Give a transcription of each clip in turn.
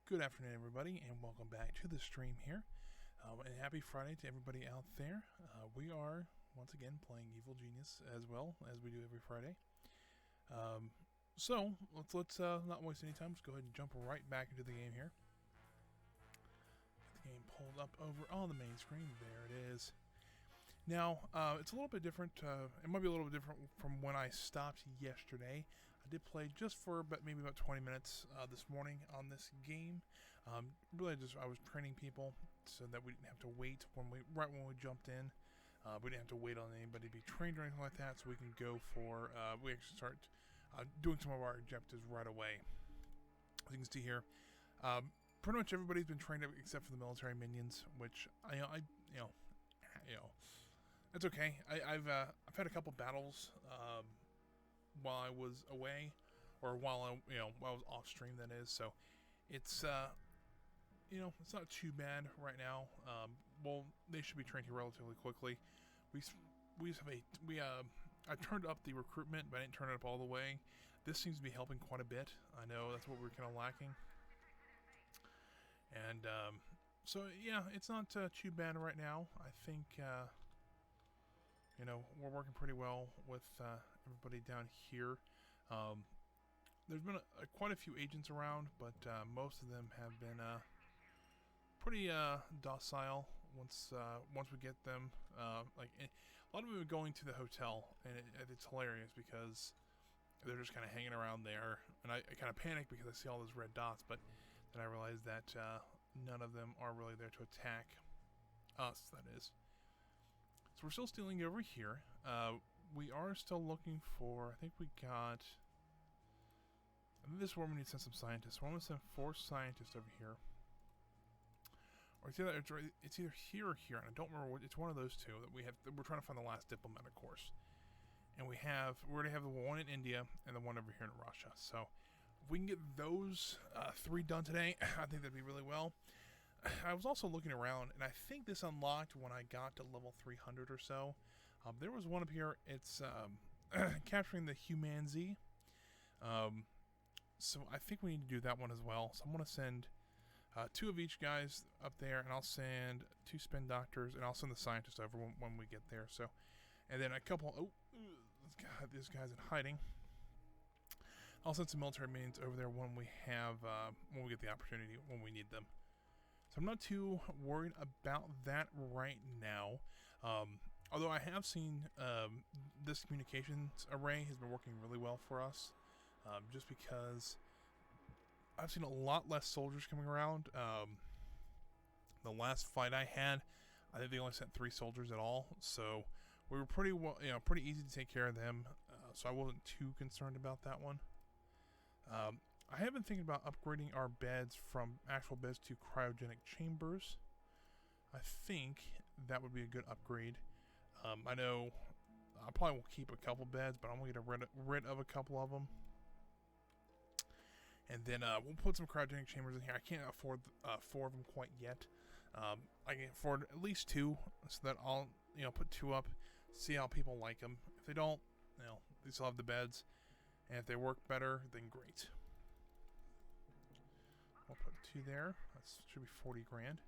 Good afternoon, everybody, and welcome back to the stream here. And happy Friday to everybody out there. We are, once again, playing Evil Genius as well as we do every Friday. So, let's not waste any time. Let's go ahead and jump right back into the game here. Get the game pulled up over on the main screen. There it is. Now, it's a little bit different. It might be a little bit different from when I stopped yesterday. I did play just for maybe about 20 minutes this morning on this game. Really, I was training people so that we didn't have to wait right when we jumped in. We didn't have to wait on anybody to be trained or anything like that, so we can go for. We actually start doing some of our objectives right away. As you can see here, pretty much everybody's been trained except for the military minions, which it's okay. I've had a couple battles while I was away, or while I was off stream. That is, so it's it's not too bad right now. Well, they should be trained here relatively quickly. I turned up the recruitment, but I didn't turn it up all the way. This seems to be helping quite a bit. I know that's what we're kind of lacking, and so yeah, it's not too bad right now. I think. We're working pretty well with everybody down here. There's been quite a few agents around, but most of them have been pretty docile once we get them. A lot of them are going to the hotel, and it's hilarious because they're just kind of hanging around there. And I kind of panic because I see all those red dots, but then I realize that none of them are really there to attack us, that is. So we're still stealing over here. We are still looking for, I think this is where we need to send some scientists. We're going to send 4 scientists over here. Or it's either here or here, and I don't remember it's one of those two that we're trying to find the last diplomat, of course. And we already have the one in India and the one over here in Russia. So if we can get those 3 done today, I think that'd be really well. I was also looking around, and I think this unlocked when I got to level 300 or so. There was one up here. It's capturing the Humanzi. So I think we need to do that one as well. So I'm going to send 2 of each guys up there, and I'll send 2 spin doctors, and I'll send the scientist over when we get there. So, and then a couple. This guy's in hiding. I'll send some military minions over there when we get the opportunity, when we need them. So I'm not too worried about that right now. Although I have seen this communications array has been working really well for us. Just because I've seen a lot less soldiers coming around. The last fight I had, I think they only sent 3 soldiers at all. So we were pretty easy to take care of them. So I wasn't too concerned about that one. I have been thinking about upgrading our beds from actual beds to cryogenic chambers. I think that would be a good upgrade. I know I probably will keep a couple beds, but I'm going to get rid of a couple of them. And then we'll put some cryogenic chambers in here. I can't afford 4 of them quite yet. I can afford at least 2, so that I'll put 2 up, see how people like them. If they don't, they still have the beds. And if they work better, then great. We'll put 2 there. That should be 40 grand.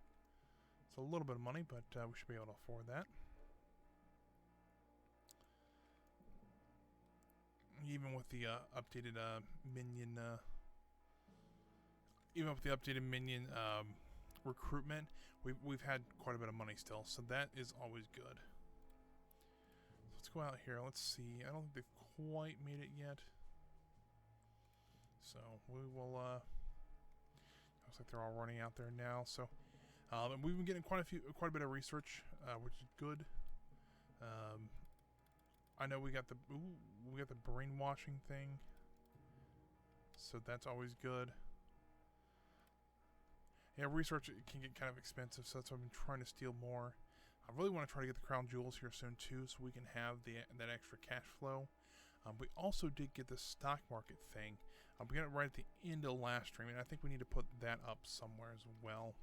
It's a little bit of money, but we should be able to afford that. Even with the updated minion, recruitment, we've had quite a bit of money still, so that is always good. So let's go out here. Let's see. I don't think they've quite made it yet. So we will. Looks like they're all running out there now. So, and we've been getting quite a bit of research, which is good. I know we got the brainwashing thing, so that's always good. Yeah, research can get kind of expensive, so that's why I've been trying to steal more. I really want to try to get the crown jewels here soon too, so we can have that extra cash flow. We also did get the stock market thing. We got it right at the end of last stream, and I think we need to put that up somewhere as well.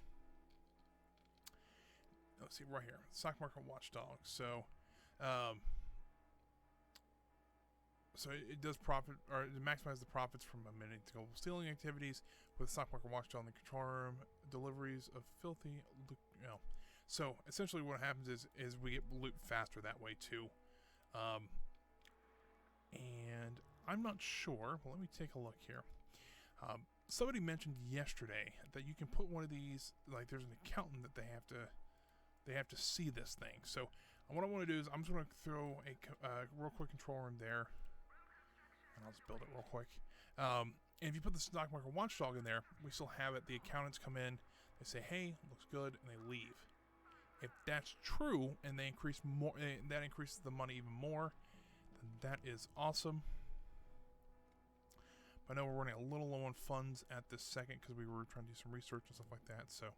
Let's see, right here, stock market watchdog. So, So it does profit, or it maximizes the profits from omitting global stealing activities with stock market watchdog in the control room, deliveries of filthy, So essentially, what happens is we get loot faster that way too. And I'm not sure. Well, let me take a look here. Somebody mentioned yesterday that you can put one of these, like there's an accountant that they have to see this thing. So what I want to do is I'm just going to throw a real quick control room there, and I'll just build it real quick. And if you put the stock market watchdog in there, we still have it. The accountants come in, they say, "Hey, looks good," and they leave. If that's true, and they increase more, that increases the money even more, then that is awesome. I know we're running a little low on funds at this second because we were trying to do some research and stuff like that. So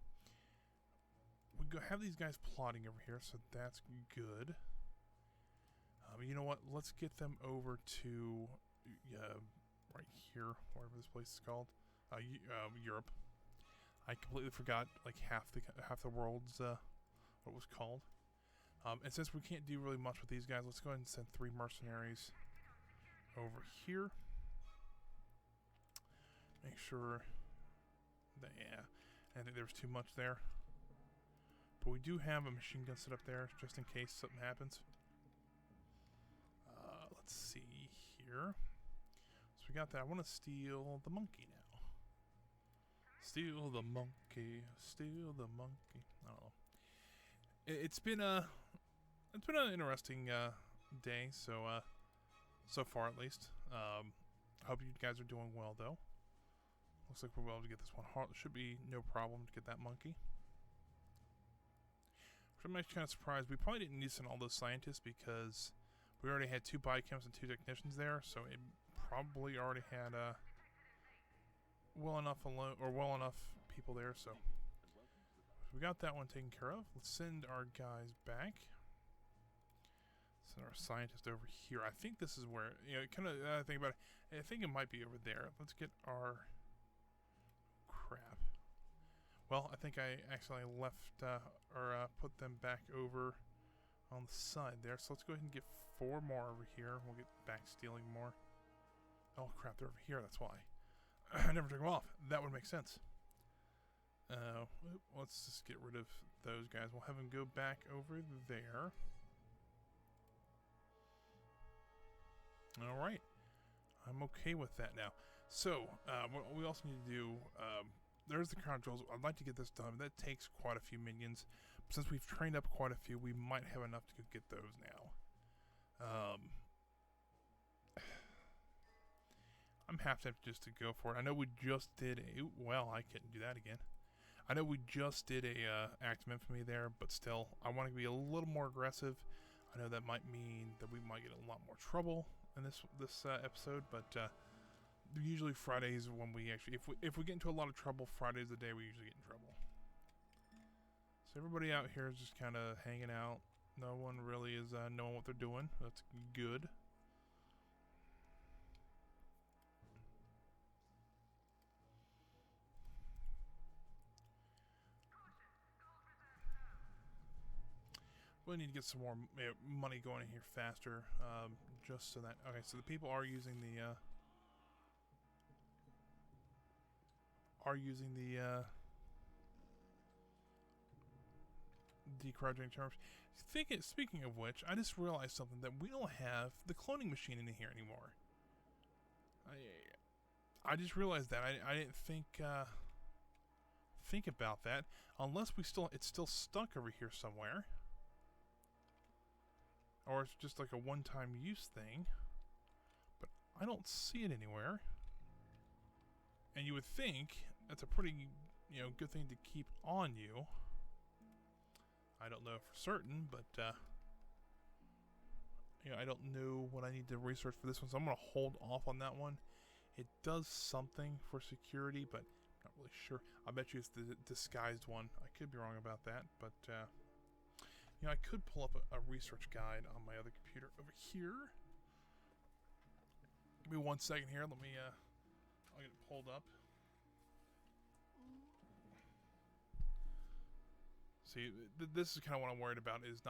we have these guys plotting over here, so that's good. You know what? Let's get them over to right here, whatever this place is called, Europe. I completely forgot like half the world's what it was called. And since we can't do really much with these guys, let's go ahead and send 3 mercenaries over here. Make sure that, I think there was too much there. But we do have a machine gun set up there, just in case something happens. Let's see here. So we got that. I want to steal the monkey now. Steal the monkey, steal the monkey. I don't know. It's been an interesting day, so far at least. Hope you guys are doing well though. Looks like we're able to get this one. Should be no problem to get that monkey. Which I'm actually kind of surprised. We probably didn't need to send all those scientists because we already had 2 biochemists and 2 technicians there, so it probably already had well enough people there. So we got that one taken care of. Let's send our guys back. Send our scientist over here. I think this is where, kind of think about it. I think it might be over there. Let's get our crap. Well, I think I accidentally left put them back over on the side there. So let's go ahead and get 4 more over here. We'll get back stealing more. Oh crap, they're over here. That's why. I never took them off. That would make sense. Let's just get rid of those guys. We'll have them go back over there. All right. I'm okay with that now. So, what we also need to do, there's the crown jewels. I'd like to get this done. That takes quite a few minions. Since we've trained up quite a few, we might have enough to get those now. I'm happy just to go for it. I know we just did well, I couldn't do that again. I know we just did a act of infamy there, but still, I want to be a little more aggressive. I know that might mean that we might get in a lot more trouble in this episode, but usually Fridays when we actually, if we get into a lot of trouble, Friday's the day we usually get in trouble. So everybody out here is just kind of hanging out. No one really is knowing what they're doing. That's good. We need to get some more money going in here faster, just so that. Okay, so the people are using the decryogenic terms. Speaking of which, I just realized something, that we don't have the cloning machine in here anymore. I just realized that. I didn't think about that, unless it's still stuck over here somewhere. Or it's just like a one-time use thing. But I don't see it anywhere. And you would think that's a pretty, good thing to keep on you. I don't know for certain, but, I don't know what I need to research for this one, so I'm going to hold off on that one. It does something for security, but I'm not really sure. I bet you it's the disguised one. I could be wrong about that, but, I could pull up a research guide on my other computer over here. Give me 1 second here. Let me, I'll get it pulled up. See, this is kind of what I'm worried about, is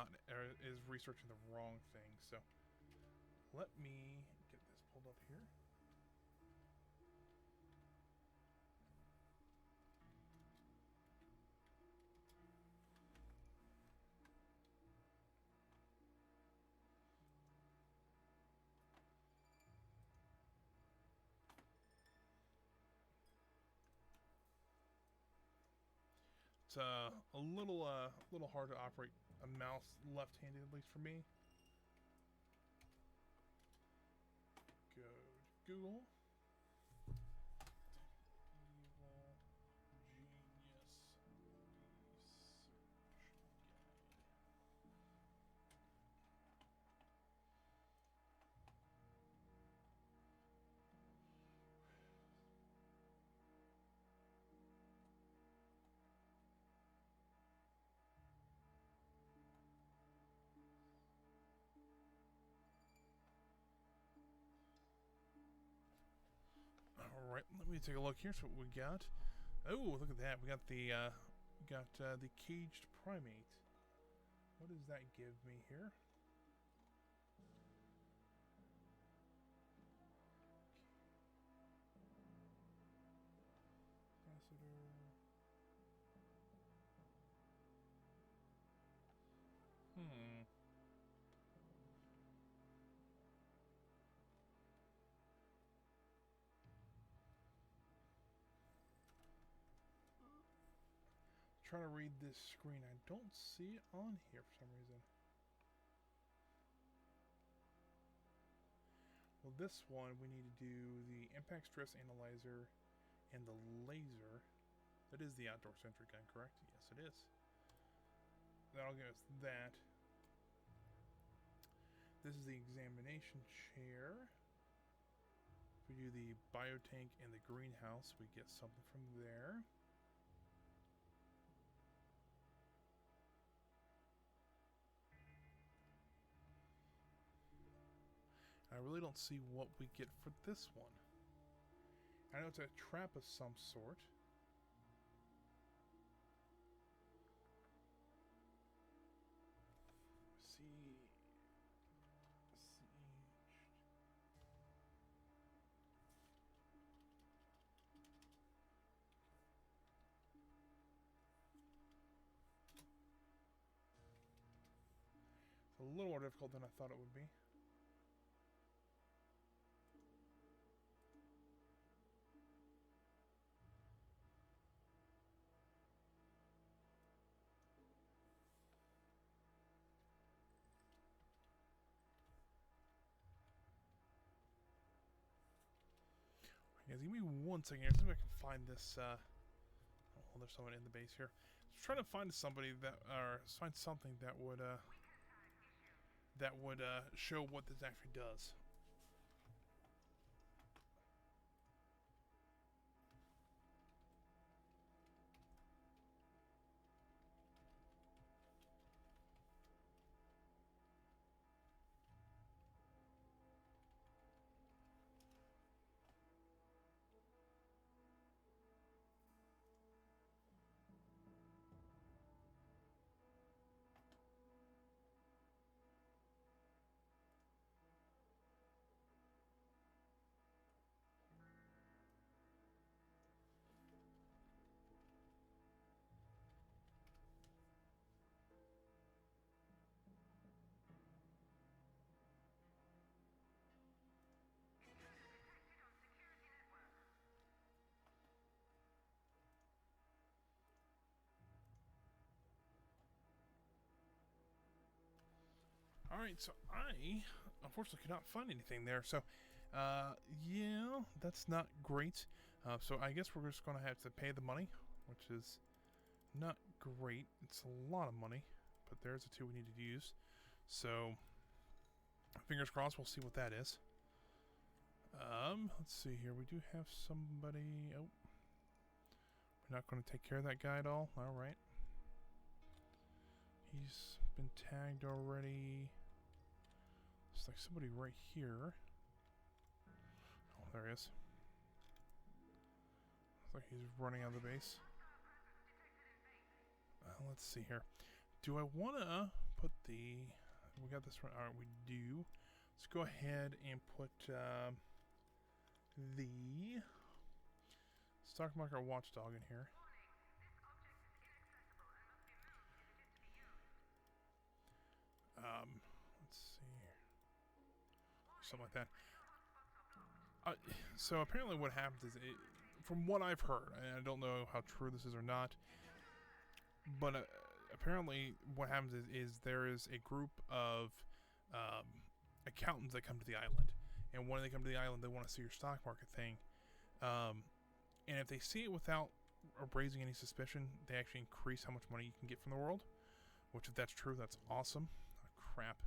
researching the wrong thing. So, let me get this filled up here. It's a little hard to operate a mouse left-handed, at least for me. Go to Google. Evil Genius Research Guide. All right, let me take a look. Here's what we got. Oh, look at that. We got the caged primate. What does that give me here? Ambassador. Trying to read this screen. I don't see it on here for some reason. Well, this one we need to do the impact stress analyzer and the laser. That is the outdoor sentry gun, correct? Yes, it is. That'll give us that. This is the examination chair. If we do the biotank and the greenhouse, we get something from there. I really don't see what we get for this one. I know it's a trap of some sort. It's a little more difficult than I thought it would be. Guys, give me 1 second here. See if I can find this. Oh, there's someone in the base here. Just trying to find somebody that, or find something that would show what this actually does. Alright, so I unfortunately could not find anything there, so yeah, that's not great. So I guess we're just going to have to pay the money, which is not great. It's a lot of money, but there's the two we need to use. So fingers crossed, we'll see what that is. Let's see here. We do have somebody. Oh, we're not going to take care of that guy at all. All right. He's been tagged already. Looks like somebody right here. Oh, there he is. Looks like he's running out of the base. Let's see here. Do I want to put the... We got this one. Alright, we do. Let's go ahead and put... the stock market watchdog in here. Let's see here. Something like that. So apparently what happens is, from what I've heard, and I don't know how true this is or not, but apparently what happens is there is a group of accountants that come to the island. And when they come to the island, they want to see your stock market thing. And if they see it without raising any suspicion, they actually increase how much money you can get from the world. Which, if that's true, that's awesome. Oh, crap.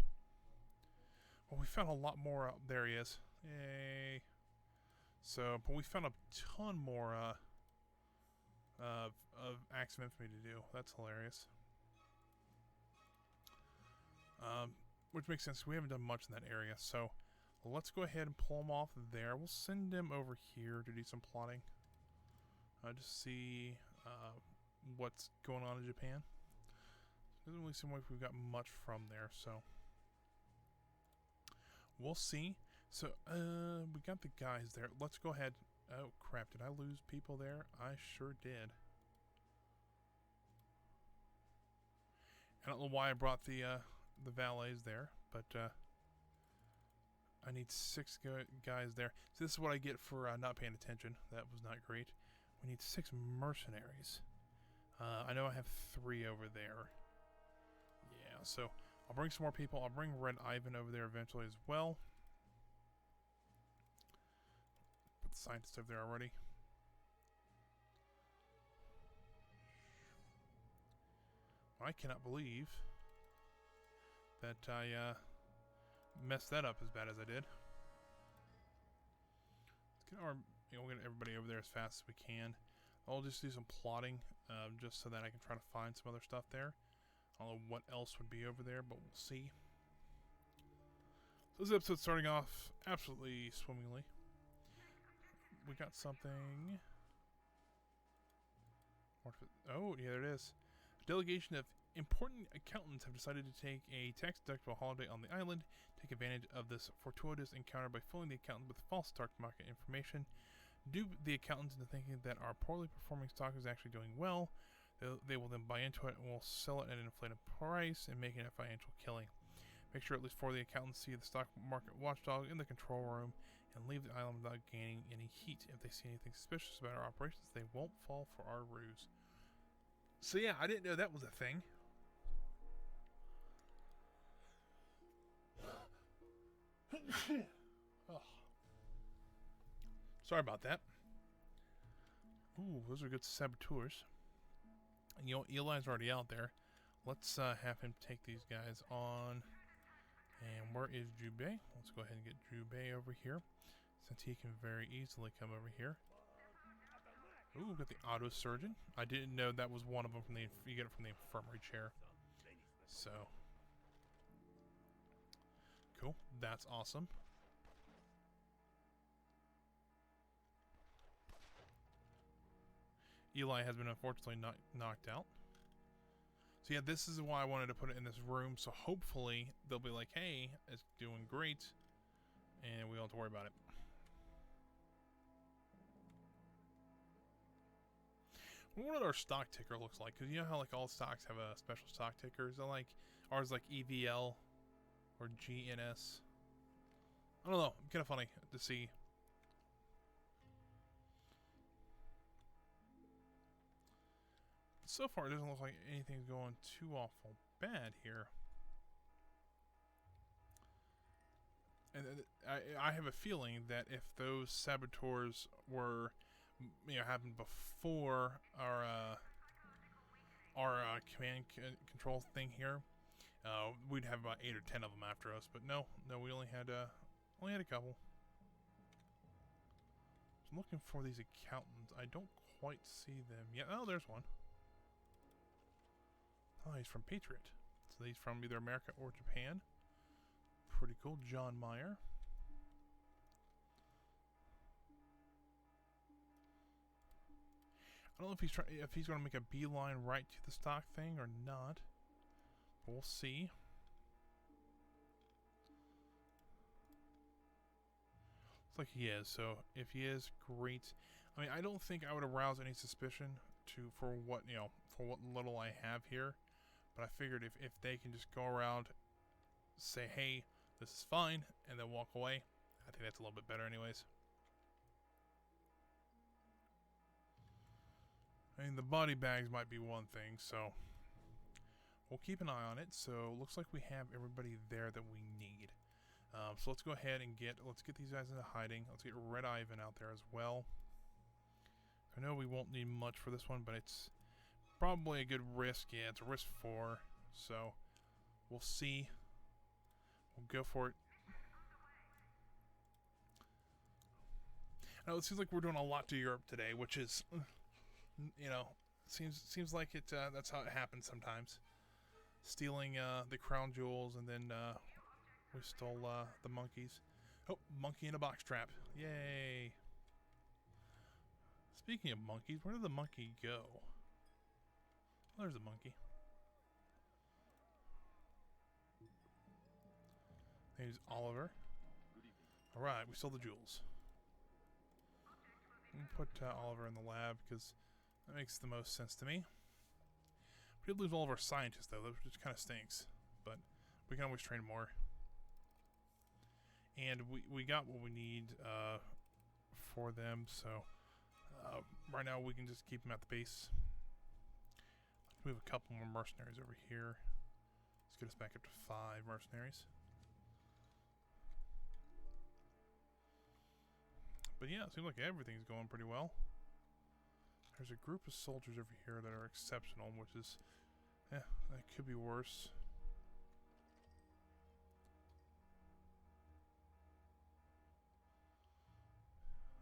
Well, we found a lot more out. There he is. Yay. So, but we found a ton more of acts of infamy to do. That's hilarious. Which makes sense. We haven't done much in that area. So, let's go ahead and pull him off there. We'll send him over here to do some plotting. Just see what's going on in Japan. Doesn't really seem like we've got much from there, so we'll see. So we got the guys there. Let's go ahead. Oh crap! Did I lose people there? I sure did. I don't know why I brought the valets there, but I need 6 guys there. So this is what I get for not paying attention. That was not great. We need 6 mercenaries. I know I have 3 over there. Yeah, so I'll bring some more people. I'll bring Red Ivan over there eventually as well. Put the scientist over there already. I cannot believe that I messed that up as bad as I did. Let's get our, we'll get everybody over there as fast as we can. I'll just do some plotting, just so that I can try to find some other stuff there. I don't know what else would be over there, but we'll see. So this episode's starting off absolutely swimmingly. We got something. Oh, yeah, there it is. A delegation of important accountants have decided to take a tax-deductible holiday on the island, take advantage of this fortuitous encounter by filling the accountant with false stock market information, dupe the accountants into thinking that our poorly performing stock is actually doing well. They will then buy into it and will sell it at an inflated price and making a financial killing. Make sure at least 4 of the accountants see the stock market watchdog in the control room and leave the island without gaining any heat. If they see anything suspicious about our operations, they won't fall for our ruse. So yeah, I didn't know that was a thing. Oh. Sorry about that. Ooh, those are good saboteurs. You know, Eli's already out there. Let's have him take these guys on. And where is Jubei? Let's go ahead and get Jubei over here, since he can very easily come over here. Ooh, we've got the auto surgeon. I didn't know that was one of them. You get it from the infirmary chair. So cool. That's awesome. Eli has been unfortunately knocked out. So yeah, this is why I wanted to put it in this room. So hopefully they'll be like, hey, it's doing great. And we don't have to worry about it. I wonder what our stock ticker looks like. Because you know how like all stocks have a special stock ticker? Is it like ours like EVL or GNS? I don't know. Kind of funny to see. So far, it doesn't look like anything's going too awful bad here. And I have a feeling that if those saboteurs were, happened before our command control thing here, we'd have about 8 or 10 of them after us. But no, we only had a couple. So I'm looking for these accountants. I don't quite see them yet. Oh, there's one. Oh, he's from Patriot. So he's from either America or Japan. Pretty cool. John Meyer. I don't know if he's going to make a beeline right to the stock thing or not. But we'll see. Looks like he is. So if he is, great. I mean, I don't think I would arouse any suspicion for what little I have here. But I figured if they can just go around, say, hey, this is fine, and then walk away, I think that's a little bit better anyways. I mean, the body bags might be one thing, so we'll keep an eye on it. So looks like we have everybody there that we need. So let's go ahead and let's get these guys into hiding. Let's get Red Ivan out there as well. I know we won't need much for this one, but it's probably a good risk. Yeah, it's a risk 4, so we'll see. We'll go for it. Now it seems like we're doing a lot to Europe today, which is, seems like it. That's how it happens sometimes. Stealing the crown jewels, and then we stole the monkeys. Oh, monkey in a box trap! Yay! Speaking of monkeys, where did the monkey go? Oh, there's a monkey. Name's Oliver. Alright, we stole the jewels. We'll put Oliver in the lab because that makes the most sense to me. We did lose all of our scientists though, which kind of stinks. But we can always train more. And we got what we need for them, so right now we can just keep them at the base. We have a couple more mercenaries over here. Let's get us back up to 5 mercenaries. But yeah, it seems like everything's going pretty well. There's a group of soldiers over here that are exceptional, which is, that could be worse.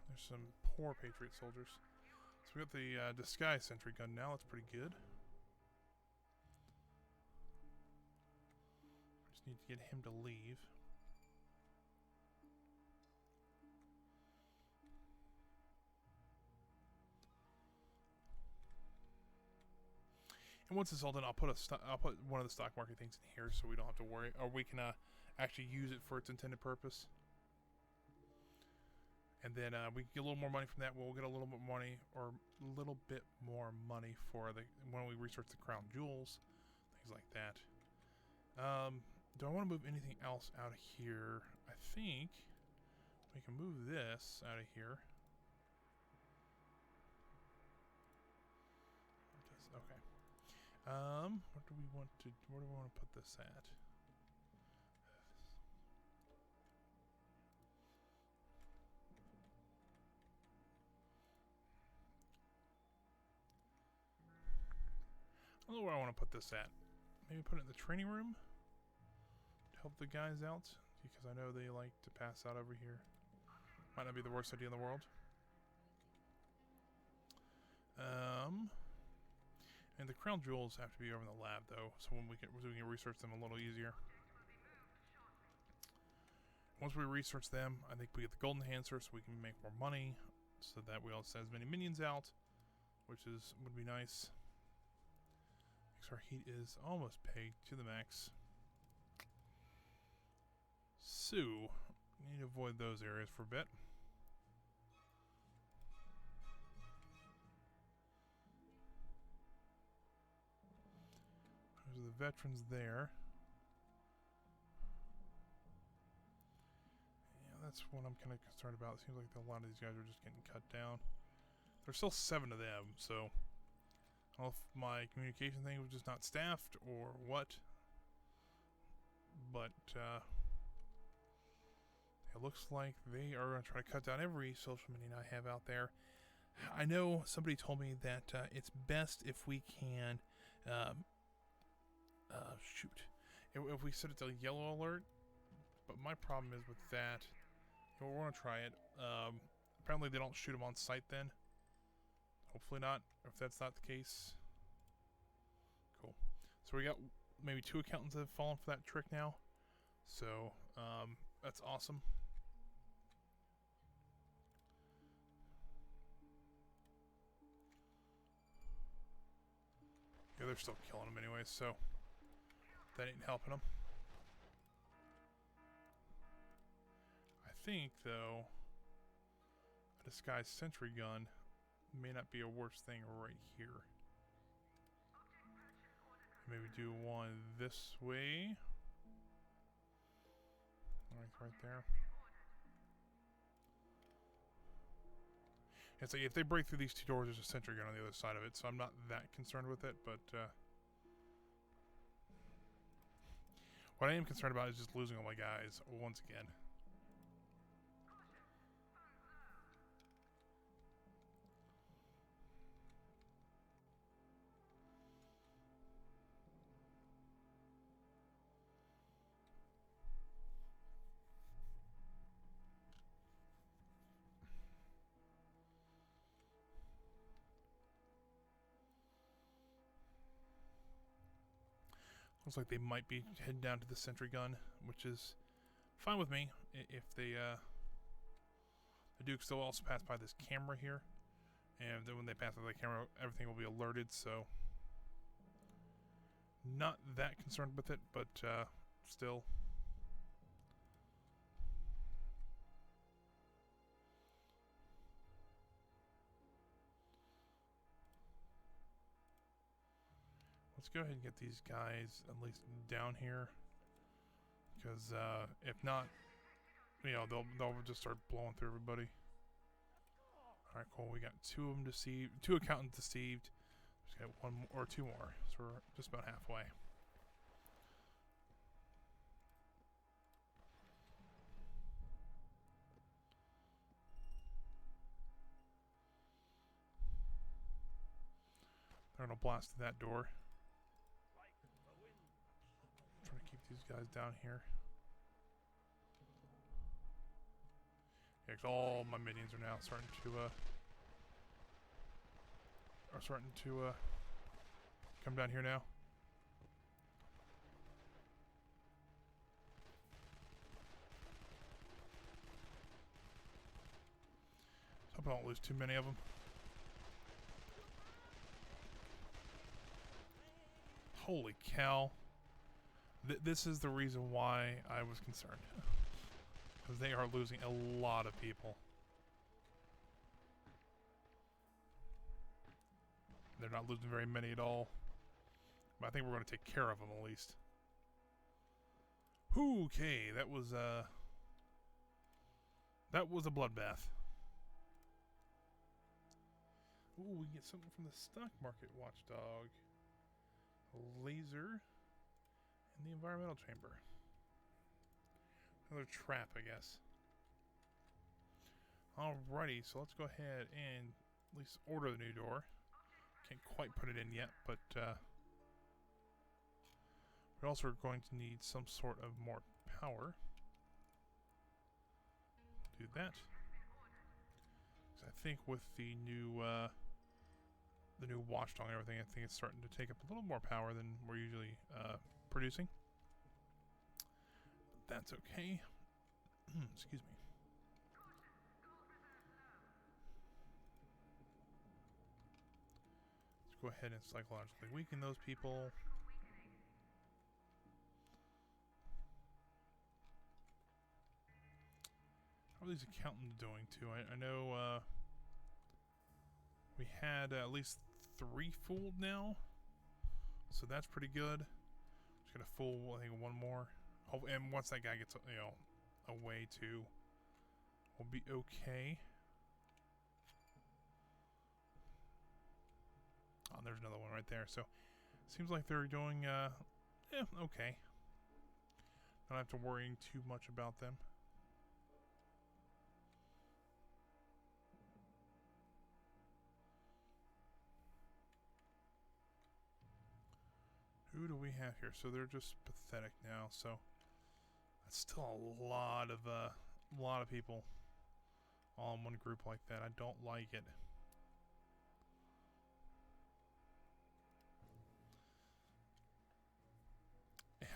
There's some poor Patriot soldiers. So we got the disguise sentry gun now. That's pretty good. Just need to get him to leave. And once it's all done, I'll put one of the stock market things in here, so we don't have to worry, or we can actually use it for its intended purpose. And then we can get a little more money from that. We'll get a little bit more money, or a little bit more money for when we research the crown jewels, things like that. Do I want to move anything else out of here? I think we can move this out of here. Okay. Where do we want to put this at? I don't know where I want to put this at. Maybe put it in the training room to help the guys out, because I know they like to pass out over here. Might not be the worst idea in the world. And the crown jewels have to be over in the lab, though, so we can research them a little easier. Once we research them, I think we get the golden enhancer, so we can make more money, so that we also have as many minions out, which would be nice. Our heat is almost pegged to the max. So, we need to avoid those areas for a bit. There's the veterans there. Yeah, that's what I'm kind of concerned about. It seems like a lot of these guys are just getting cut down. There's still 7 of them, so I don't know if my communication thing was just not staffed or what, but it looks like they are going to try to cut down every social minion I have out there. I know somebody told me that it's best if we can, if we set it to yellow alert, but my problem is with that, we're going to try it. Apparently they don't shoot them on sight then. Hopefully not, if that's not the case. Cool. So we got maybe 2 accountants that have fallen for that trick now. So, that's awesome. Yeah, they're still killing them anyways, so that ain't helping them. I think, though, A disguised sentry gun may not be a worse thing right here. Maybe do one this way. Right there. It's like if they break through these two doors, there's a sentry gun on the other side of it, so I'm not that concerned with it, but what I am concerned about is just losing all my guys once again. Looks like they might be heading down to the sentry gun, which is fine with me. If they, the Duke still also pass by this camera here, and then when they pass by the camera, everything will be alerted. So, not that concerned with it, but still. Let's go ahead and get these guys at least down here, because if not, you know, they'll just start blowing through everybody. All right, cool. We got two of them deceived, two accountants deceived. Just got one more, or two more, so we're just about halfway. They're gonna blast through that door. Trying to keep these guys down here. Yeah, 'cause all my minions are now starting to come down here now. Hope I don't lose too many of them. Holy cow. This is the reason why I was concerned. Because they are losing a lot of people. They're not losing very many at all. But I think we're going to take care of them at least. Okay, that was a bloodbath. Ooh, we get something from the stock market watchdog. A laser in the environmental chamber. Another trap, I guess. Alrighty, so let's go ahead and at least order the new door. Can't quite put it in yet, but we're also going to need some sort of more power. Do that. So I think with the new watchdog and everything, I think it's starting to take up a little more power than we're usually producing. But that's okay. Excuse me. Let's go ahead and psychologically weaken those people. How are these accountants doing too? I know we had at least 3 fooled now, so that's pretty good. Just gonna fool, I think, one more. Oh, and once that guy gets, you know, away too, we'll be okay. Oh, there's another one right there. So, seems like they're doing, okay. Don't have to worry too much about them. Who do we have here? So they're just pathetic now. So that's still a lot of people all in one group like that. I don't like it.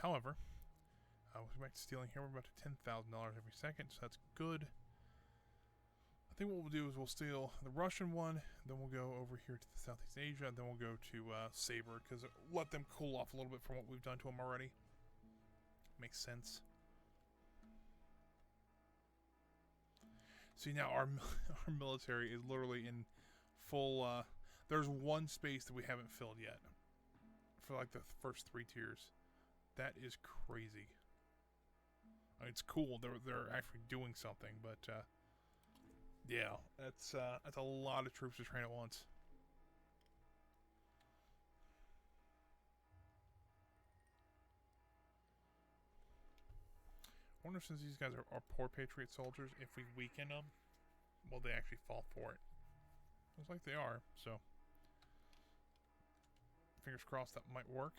However, we're back to stealing here. We're about to $10,000 every second, so that's good. I think what we'll do is we'll steal the Russian one, then we'll go over here to the Southeast Asia, and then we'll go to Saber, because let them cool off a little bit from what we've done to them already. Makes sense. See, now our our military is literally in full. There's one space that we haven't filled yet for like the first 3 tiers. That is crazy. I mean, it's cool. They're actually doing something, but yeah, that's a lot of troops to train at once. I wonder, since these guys are poor Patriot soldiers, if we weaken them, will they actually fall for it? Looks like they are, so fingers crossed that might work.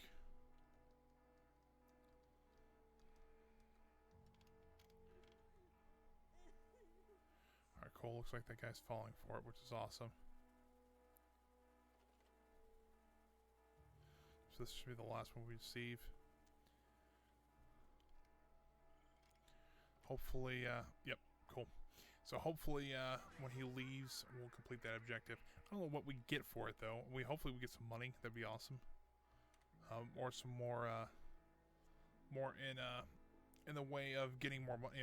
Alright, cool. Looks like that guy's falling for it, which is awesome. So this should be the last one we receive. Hopefully, yep, cool. So hopefully, when he leaves, we'll complete that objective. I don't know what we get for it, though. Hopefully we get some money. That'd be awesome. Or some more in the way of getting more money,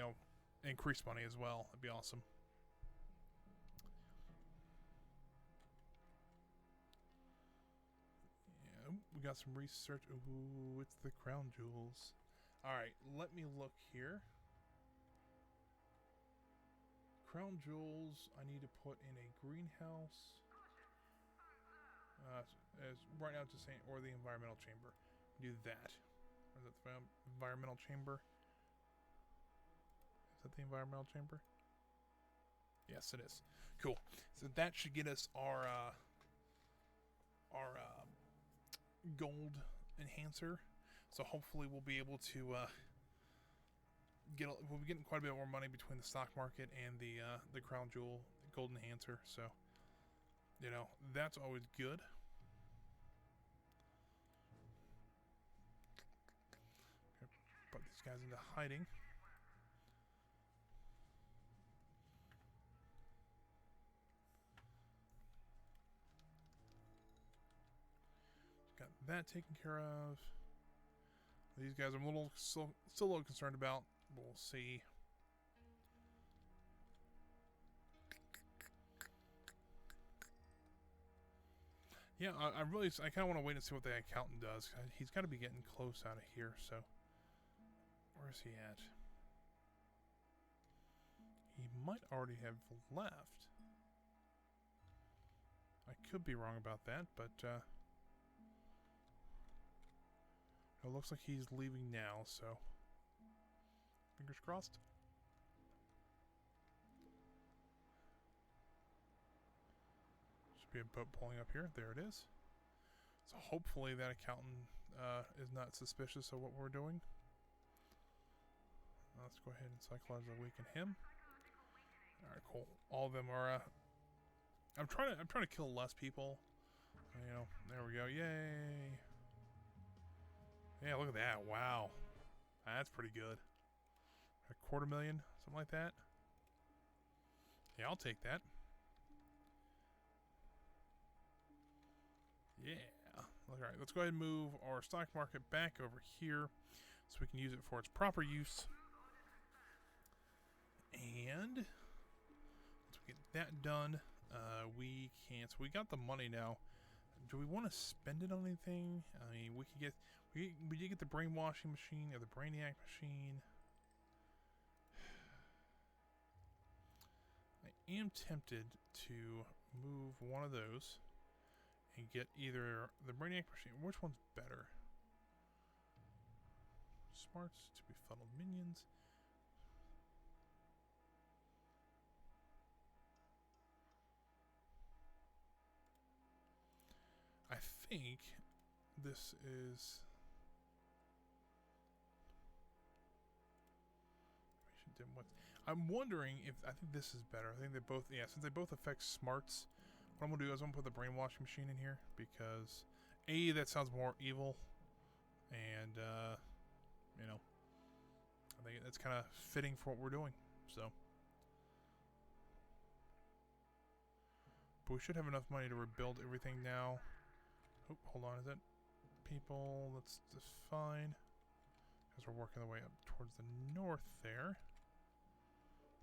increased money as well. That'd be awesome. Yeah, we got some research. Ooh, it's the crown jewels. All right, let me look here. Crown jewels, I need to put in a greenhouse. As right now, just saying, or the environmental chamber. Do that. Is that the environmental chamber? Is that the environmental chamber? Yes, it is. Cool. So that should get us our gold enhancer. So hopefully we'll be able to we'll be getting quite a bit more money between the stock market and the crown jewel gold enhancer. So that's always good. Put these guys into hiding. Got that taken care of. These guys I'm still a little concerned about. We'll see. Yeah, I kind of want to wait and see what the accountant does. He's got to be getting close out of here, so where's he at? He might already have left. I could be wrong about that, but it looks like he's leaving now, so fingers crossed. Should be a boat pulling up here. There it is. So hopefully that accountant is not suspicious of what we're doing. Let's go ahead and psychologically weaken him. All right, cool. All of them are. I'm trying to kill less people. There we go. Yay! Yeah, look at that. Wow, that's pretty good. A 250,000, something like that. Yeah, I'll take that. Yeah. All right, let's go ahead and move our stock market back over here so we can use it for its proper use. And once we get that done, we can. So we got the money now. Do we want to spend it on anything? I mean, we did get the brainwashing machine or the brainiac machine. I am tempted to move one of those and get either the brainiac machine. Which one's better? Smarts to befuddled minions. I think this is. I'm wondering if I think this is better. I think they both, since they both affect smarts. What I'm gonna do is I'm gonna put the brainwashing machine in here because that sounds more evil, and I think that's kind of fitting for what we're doing. So, but we should have enough money to rebuild everything now. Oh, hold on, is that people? That's just fine because we're working the way up towards the north there.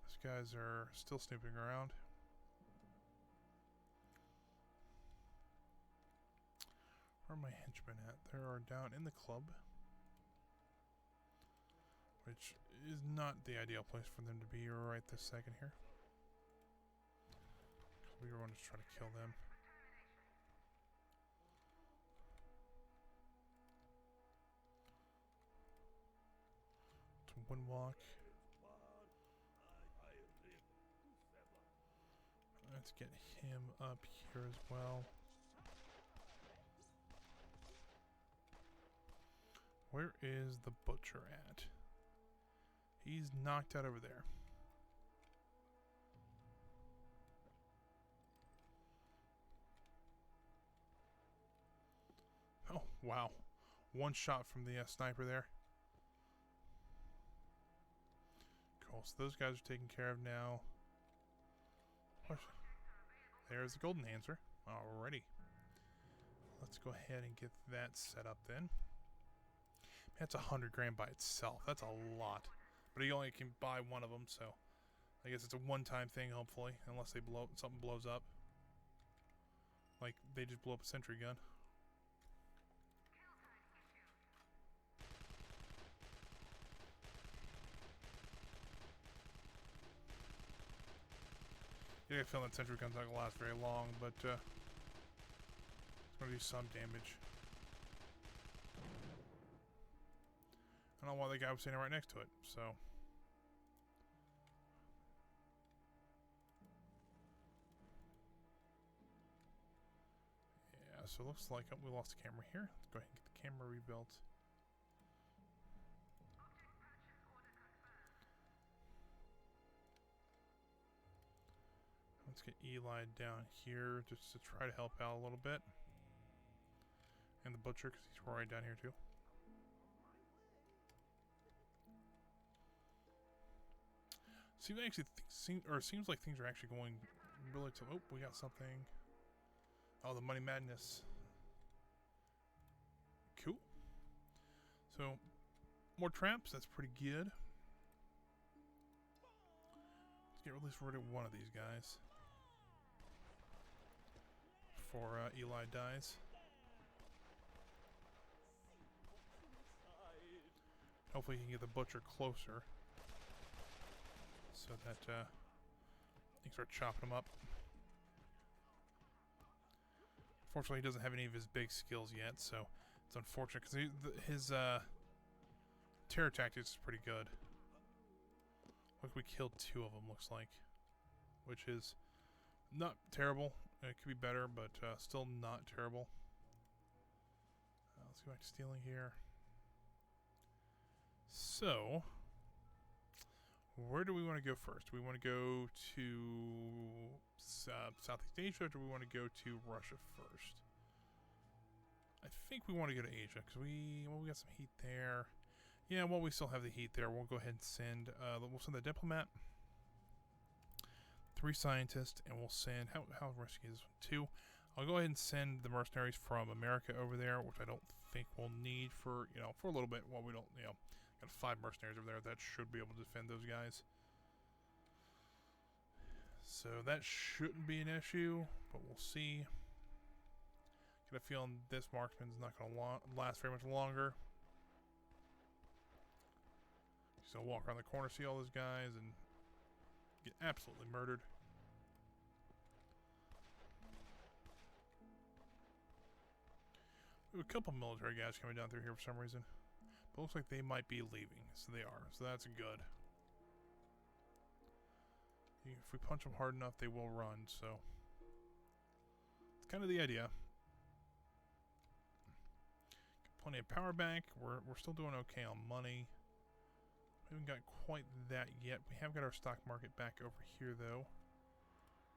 This guys are still snooping around. Where are my henchmen at? They are down in the club, which is not the ideal place for them to be right this second here. We want to try to kill them. To Windwalk. Let's get him up here as well. Where is the butcher at? He's knocked out over there. Oh, wow. One shot from the sniper there. Cool, so those guys are taken care of now. There's the golden answer. Alrighty. Let's go ahead and get that set up then. That's 100 grand by itself. That's a lot. But you only can buy one of them, so I guess it's a one-time thing, hopefully, unless they something blows up. Like they just blew up a sentry gun. I feel that sentry gun's not gonna last very long, but it's gonna do some damage. I don't know why the guy was standing right next to it, so. Yeah, so it looks like we lost the camera here. Let's go ahead and get the camera rebuilt. Let's get Eli down here just to try to help out a little bit. And the butcher, because he's right down here too. Seems like things are actually going really to. Oh, we got something. Oh, the Money Madness. Cool. So, more traps. That's pretty good. Let's get at least rid of one of these guys before Eli dies. Hopefully, he can get the butcher closer, so that he can start chopping them up. Unfortunately, he doesn't have any of his big skills yet, so it's unfortunate because his terror tactics is pretty good. Look, we killed 2 of them, looks like, which is not terrible. It could be better, but still not terrible. Let's go back to stealing here. So, where do we want to go first? Do we want to go to Southeast Asia, or do we want to go to Russia first? I think we want to go to Asia, because we got some heat there. Yeah, well, we still have the heat there. We'll go ahead and send, we'll send the diplomat, 3 scientists, and we'll send, how risky is this one? 2. I'll go ahead and send the mercenaries from America over there, which I don't think we'll need for, for a little bit. Well, we don't, got 5 mercenaries over there. That should be able to defend those guys. So that shouldn't be an issue, but we'll see. Get a feeling this marksman's not going to last very much longer. He's going to walk around the corner, see all those guys, and get absolutely murdered. We have a couple military guys coming down through here for some reason. But it looks like they might be leaving, so they are. So that's good. If we punch them hard enough, they will run, so it's kind of the idea. Got plenty of power back. We're still doing okay on money. We haven't got quite that yet. We have got our stock market back over here, though.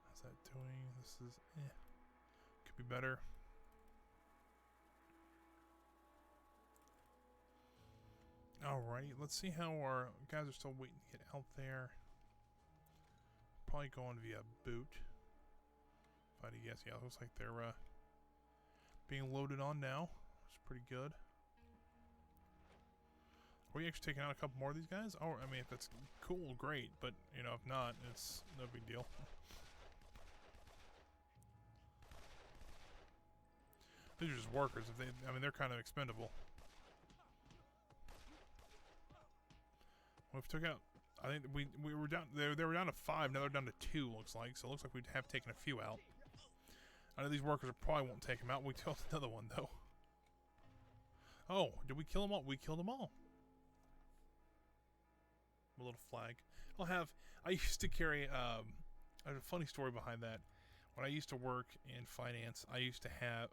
How's that doing? This is, could be better. Alrighty, let's see how our guys are still waiting to get out there. Probably going via boot. If I had to guess, yeah, it looks like they're being loaded on now. It's pretty good. we actually taking out a couple more of these guys? Oh, I mean, if that's cool, great. But, you know, if not, it's no big deal. These are just workers. If they, I mean, they're kind of expendable. We've took out, I think we were down, they were down to 5, now they're down to 2, looks like. So it looks like we have taken a few out. I know these workers probably won't take them out. We killed another one, though. Oh, did we kill them all? We killed them all. A little flag. I used to carry, I have a funny story behind that. When I used to work in finance, I used to have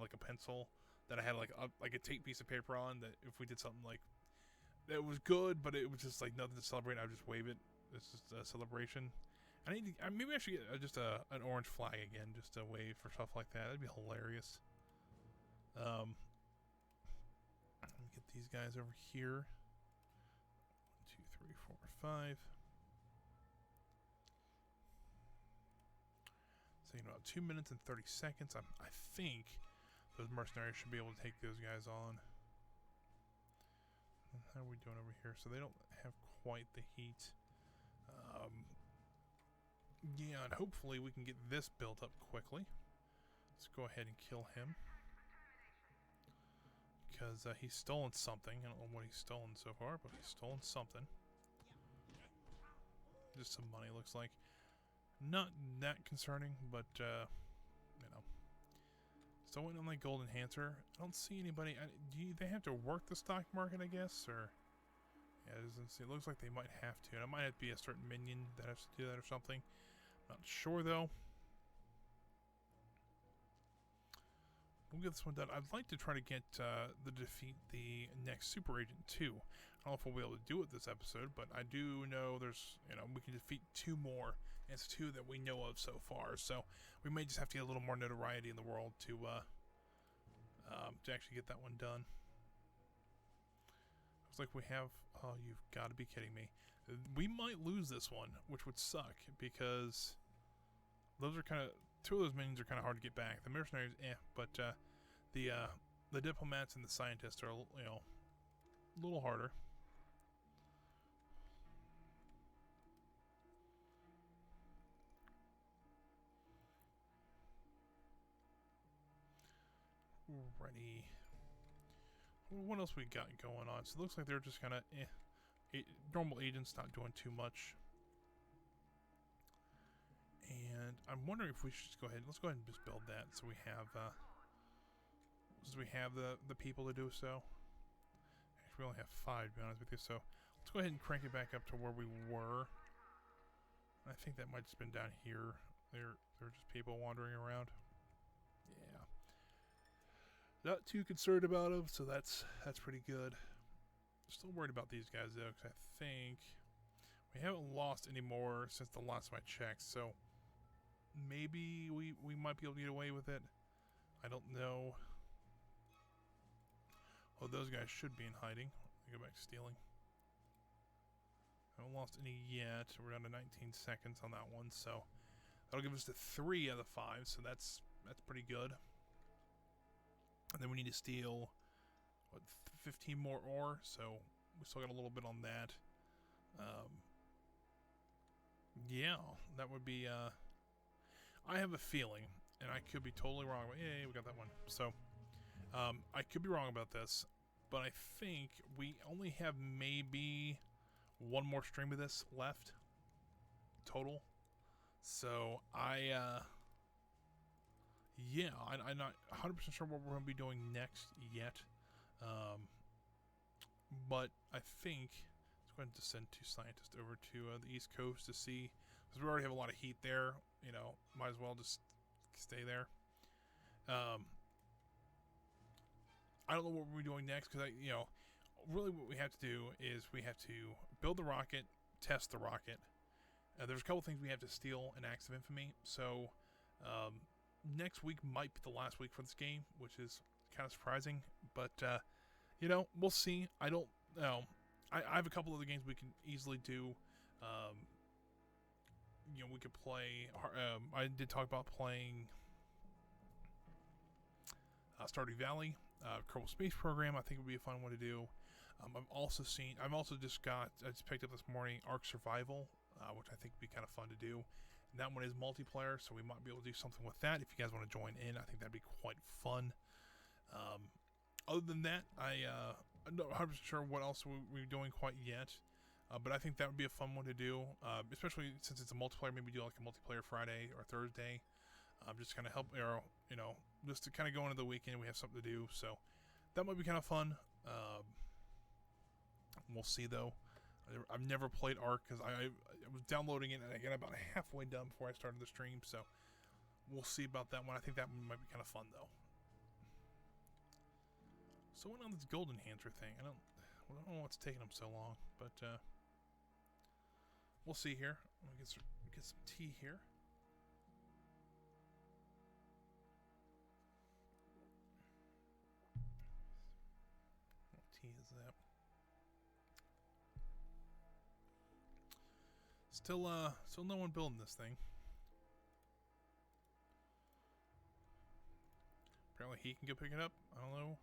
like a pencil that I had like a tape piece of paper on that if we did something like that was good, but it was just like nothing to celebrate, I would just wave it. It's just a celebration. Maybe I should get just an orange flag again, just to wave for stuff like that. That'd be hilarious. Let me get these guys over here. 1, 2, 3, 4, 5. So in about 2 minutes and 30 seconds, I think those mercenaries should be able to take those guys on. How are we doing over here? So they don't have quite the heat. Yeah, and hopefully we can get this built up quickly. Let's go ahead and kill him. Because he's stolen something. I don't know what he's stolen so far, but he's stolen something. Just some money, looks like. Not that concerning, but, you know. Still waiting on my gold enhancer. I don't see anybody. They have to work the stock market, I guess, or... Yeah, it doesn't see. It looks like they might have to. And it might have to be a certain minion that has to do that or something. Not sure, though. We'll get this one done. I'd like to try to get defeat the next super agent, too. I don't know if we'll be able to do it this episode, but I do know there's, you know, we can defeat 2 more. And it's 2 that we know of so far. So we may just have to get a little more notoriety in the world to actually get that one done. Looks like we have... Oh, you've got to be kidding me. We might lose this one, which would suck, because those are kind of... 2 of those minions are kind of hard to get back. The mercenaries, but the diplomats and the scientists are, you know, a little harder. Ready. What else we got going on? So it looks like they're just kind of normal agents, not doing too much. And I'm wondering if we should just go ahead. Let's go ahead and just build that, so we have the people to do so. Actually, we only have 5, to be honest with you. So let's go ahead and crank it back up to where we were. I think that might have just been down here. There are just people wandering around. Yeah. Not too concerned about them, so that's pretty good. Still worried about these guys though, because I think we haven't lost any more since the last time I checked. So maybe we might be able to get away with it. I don't know. Oh, those guys should be in hiding. Let me go back to stealing. Haven't lost any yet. We're down to 19 seconds on that one, so that'll give us to 3 out of 5. So that's pretty good. And then we need to steal, what, 15 more ore, so we still got a little bit on that. Yeah, that would be, I have a feeling, and I could be totally wrong, but yeah, we got that one. So, I could be wrong about this, but I think we only have maybe 1 more stream of this left, total. So, yeah, I'm not 100% sure what we're going to be doing next yet. But I think let's go ahead and just send 2 scientists over to the East Coast to see, because we already have a lot of heat there. You know, might as well just stay there. I don't know what we're doing next, because really what we have to do is we have to build the rocket, test the rocket. There's a couple things we have to steal in Acts of Infamy. So next week might be the last week for this game, which is kind of surprising, but you know, we'll see. I don't know. I have a couple other games we can easily do. You know, we could play. I did talk about playing Stardew Valley, Kerbal Space Program. I think would be a fun one to do. I've also just picked up this morning Ark Survival, which I think would be kind of fun to do. And that one is multiplayer, so we might be able to do something with that. If you guys want to join in, I think that'd be quite fun. Other than that, I'm not 100% sure what else we're doing quite yet. But I think that would be a fun one to do, especially since it's a multiplayer. Maybe do like a multiplayer Friday or Thursday. Just kind of help, just to kind of go into the weekend. We have something to do, so that might be kind of fun. We'll see though. I've never played Ark because I was downloading it and I got about halfway done before I started the stream. So we'll see about that one. I think that one might be kind of fun though. So what on this golden hancer thing? I don't know what's taking them so long, but we'll see here. Let me get some tea here. What tea is that? Still no one building this thing. Apparently he can go pick it up. I don't know.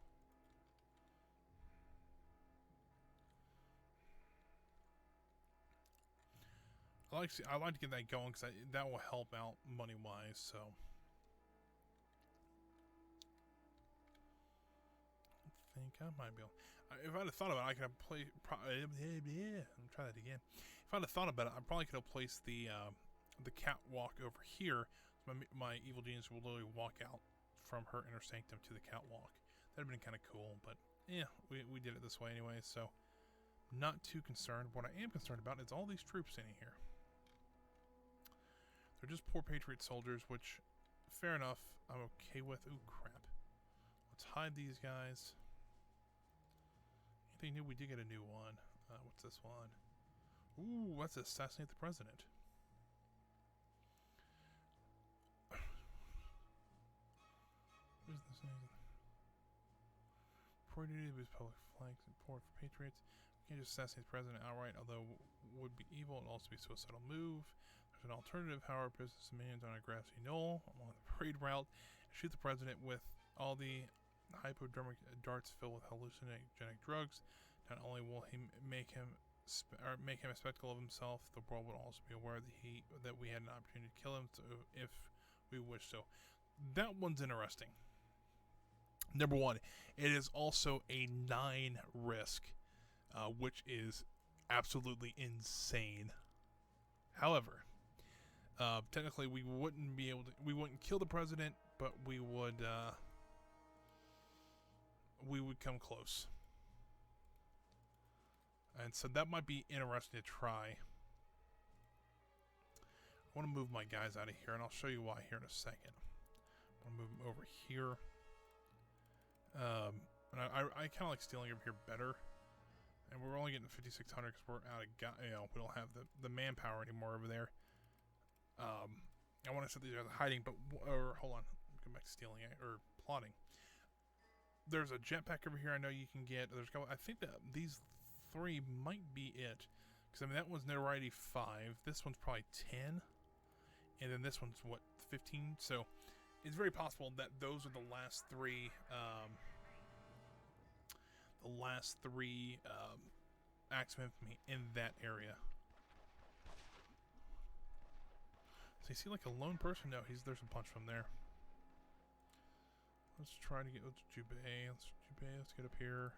I like to get that going because that will help out money wise. So I think I might be able. If I'd have thought about it, I could have played. I'll try that again. If I'd have thought about it, I probably could have placed the catwalk over here. So my evil genius will literally walk out from her inner sanctum to the catwalk. That'd have been kind of cool, but yeah, we did it this way anyway. So not too concerned. What I am concerned about is all these troops in here. They're just poor Patriot soldiers, which, fair enough, I'm okay with. Ooh, crap. Let's hide these guys. Anything new? We did get a new one. What's this one? Ooh, that's Assassinate the President. What is this name? Before duty with public flags and support for Patriots. We can't just assassinate the President outright, although would be evil. It'd also be a suicidal move. There's an alternative, however, business dominions on a grassy knoll along the parade route. Shoot the president with all the hypodermic darts filled with hallucinogenic drugs. Not only will he make him a spectacle of himself, the world will also be aware that we had an opportunity to kill him if we wish so. That one's interesting. Number one, it is also a 9 risk, which is absolutely insane. However, technically we wouldn't kill the president, but we would come close. And so that might be interesting to try. I want to move my guys out of here, and I'll show you why here in a second. I want to move them over here. And I kind of like stealing over here better. And we're only getting 5,600 because we're out of we don't have the manpower anymore over there. I want to set these guys hiding, but hold on, go back to stealing or plotting. There's a jetpack over here. I know you can get. I think that these 3 might be it, because I mean that one's notoriety 5. This one's probably 10, and then this one's what, 15. So it's very possible that those are the last 3. Acts of infamy in that area. So you see like a lone person? No, there's a bunch from there. Let's try to get Jubei. Let's get up here.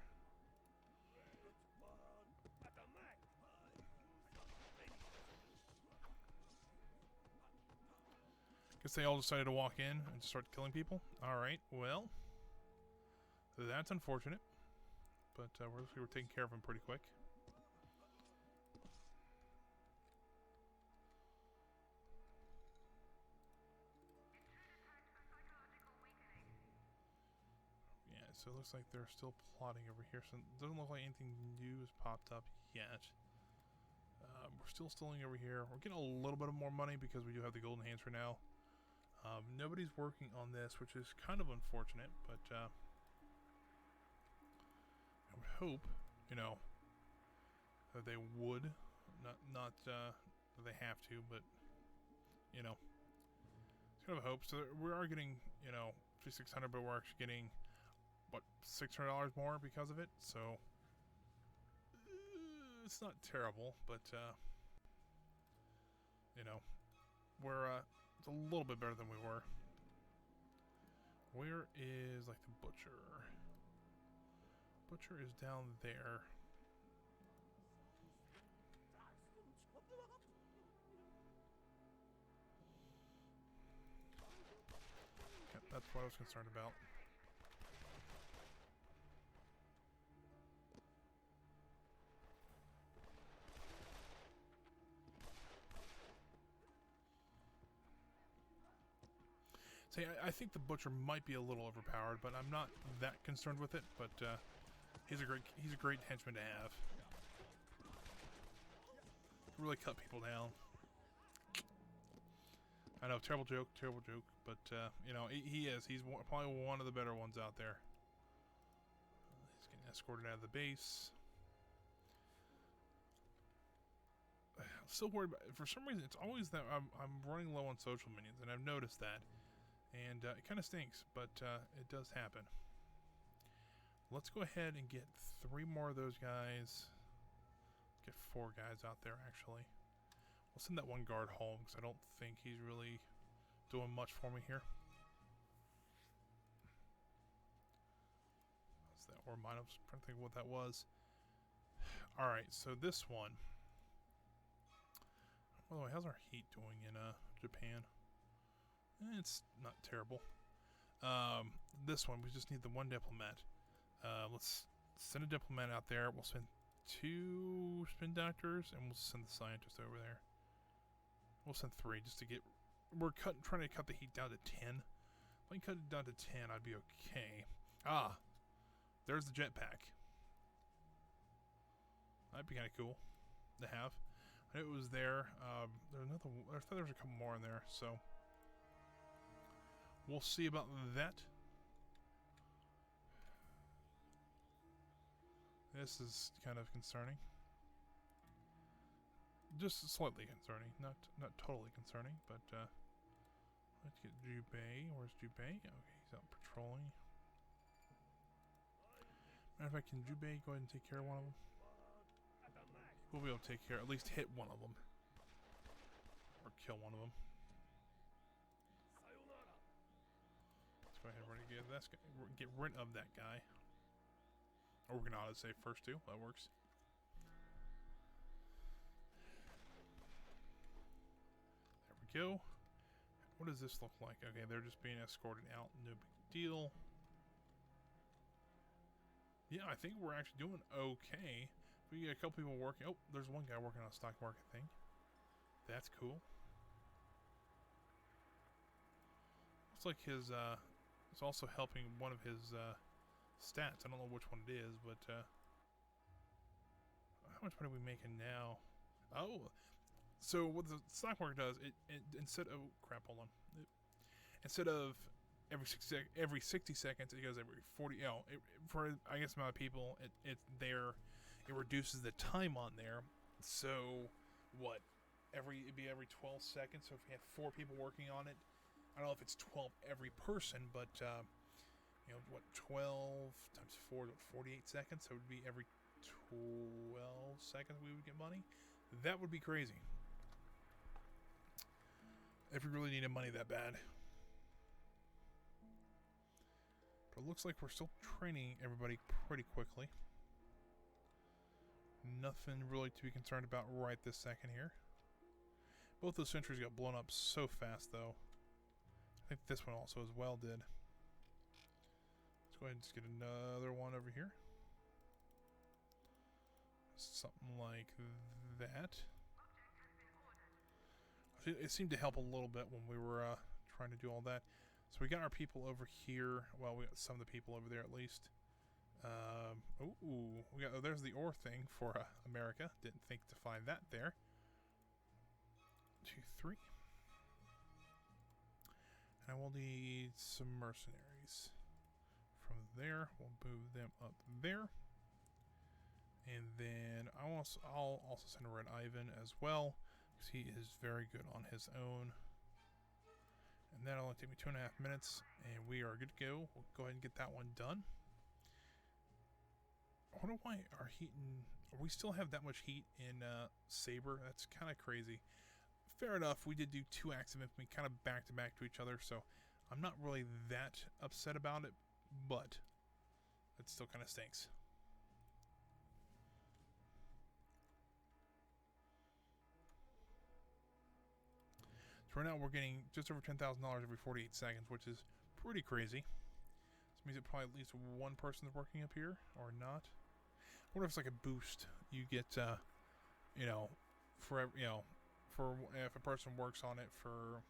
Guess they all decided to walk in and start killing people. Alright, well, that's unfortunate. But we're taking care of them pretty quick. Yeah, so it looks like they're still plotting over here. So it doesn't look like anything new has popped up yet. We're still stealing over here. We're getting a little bit of more money because we do have the golden hands for now. Nobody's working on this, which is kind of unfortunate, but I would hope, that they would, not that they have to, but it's kind of a hope. So we are getting, 5,600, but we're actually getting what, $600 more because of it. So it's not terrible, but you know, we're it's a little bit better than we were. Where is like the butcher? Butcher is down there. Okay, that's what I was concerned about. See, I think the butcher might be a little overpowered, but I'm not that concerned with it. But he's a great henchman to have. Really cut people down. I know, terrible joke, but you know, he is. He's probably one of the better ones out there. He's getting escorted out of the base. I'm still worried about, for some reason, it's always that I'm running low on social minions, and I've noticed that. And it kind of stinks, but it does happen. Let's go ahead and get 3 more of those guys. Get 4 guys out there, actually. We'll send that one guard home, because I don't think he's really doing much for me here. What's that? Or mine? I was trying to think of what that was. Alright, so this one. By the way, how's our heat doing in Japan? It's not terrible. This one, we just need the 1 diplomat. Let's send a diplomat out there. We'll send 2 spin doctors, and we'll send the scientist over there. We'll send 3 just to get... We're trying to cut the heat down to 10. If I can cut it down to 10, I'd be okay. Ah! There's the jetpack. That'd be kind of cool to have. I knew it was there. There's another... I thought there was a couple more in there, so... We'll see about that. This is kind of concerning. Just slightly concerning. Not totally concerning, but let's get Jubei. Where's Jubei? Okay, he's out patrolling. Matter of fact, can Jubei go ahead and take care of one of them? We'll be able to take care, at least hit one of them. Or kill one of them. Go ahead and get rid of that guy. Or we're going to auto-save first too. That works. There we go. What does this look like? Okay, they're just being escorted out. No big deal. Yeah, I think we're actually doing okay. We get a couple people working. Oh, there's one guy working on a stock market thing. That's cool. Looks like his, it's also helping one of his stats. I don't know which one it is, but how much money are we making now? Oh, so what the stock market does, it instead of hold on, instead of every 60 seconds, it goes every 40. You know, for I guess amount of people, it reduces the time on there. So what? It'd be every 12 seconds. So if we have 4 people working on it. I don't know if it's 12 every person, but, you know, what, 12 times 4, 48 seconds? So it would be every 12 seconds we would get money? That would be crazy. If we really needed money that bad. But it looks like we're still training everybody pretty quickly. Nothing really to be concerned about right this second here. Both those sentries got blown up so fast, though. I think this one also as well did. Let's go ahead and just get another one over here. Something like that. It seemed to help a little bit when we were trying to do all that. So we got our people over here. Well, we got some of the people over there at least. There's the ore thing for America. Didn't think to find that there. 2, 3. And I will need some mercenaries. From there, we'll move them up there. And then I'll also send Red Ivan as well, because he is very good on his own. And that'll only take me 2.5 minutes, and we are good to go. We'll go ahead and get that one done. wonder why our heat in... We still have that much heat in Saber. That's kind of crazy. Fair enough, we did do 2 acts of infamy kind of back to back to each other, so I'm not really that upset about it, but it still kind of stinks. So right now we're getting just over $10,000 every 48 seconds, which is pretty crazy. This means that probably at least one person is working up here, or not. I wonder if it's like a boost you get, you know, for if a person works on it for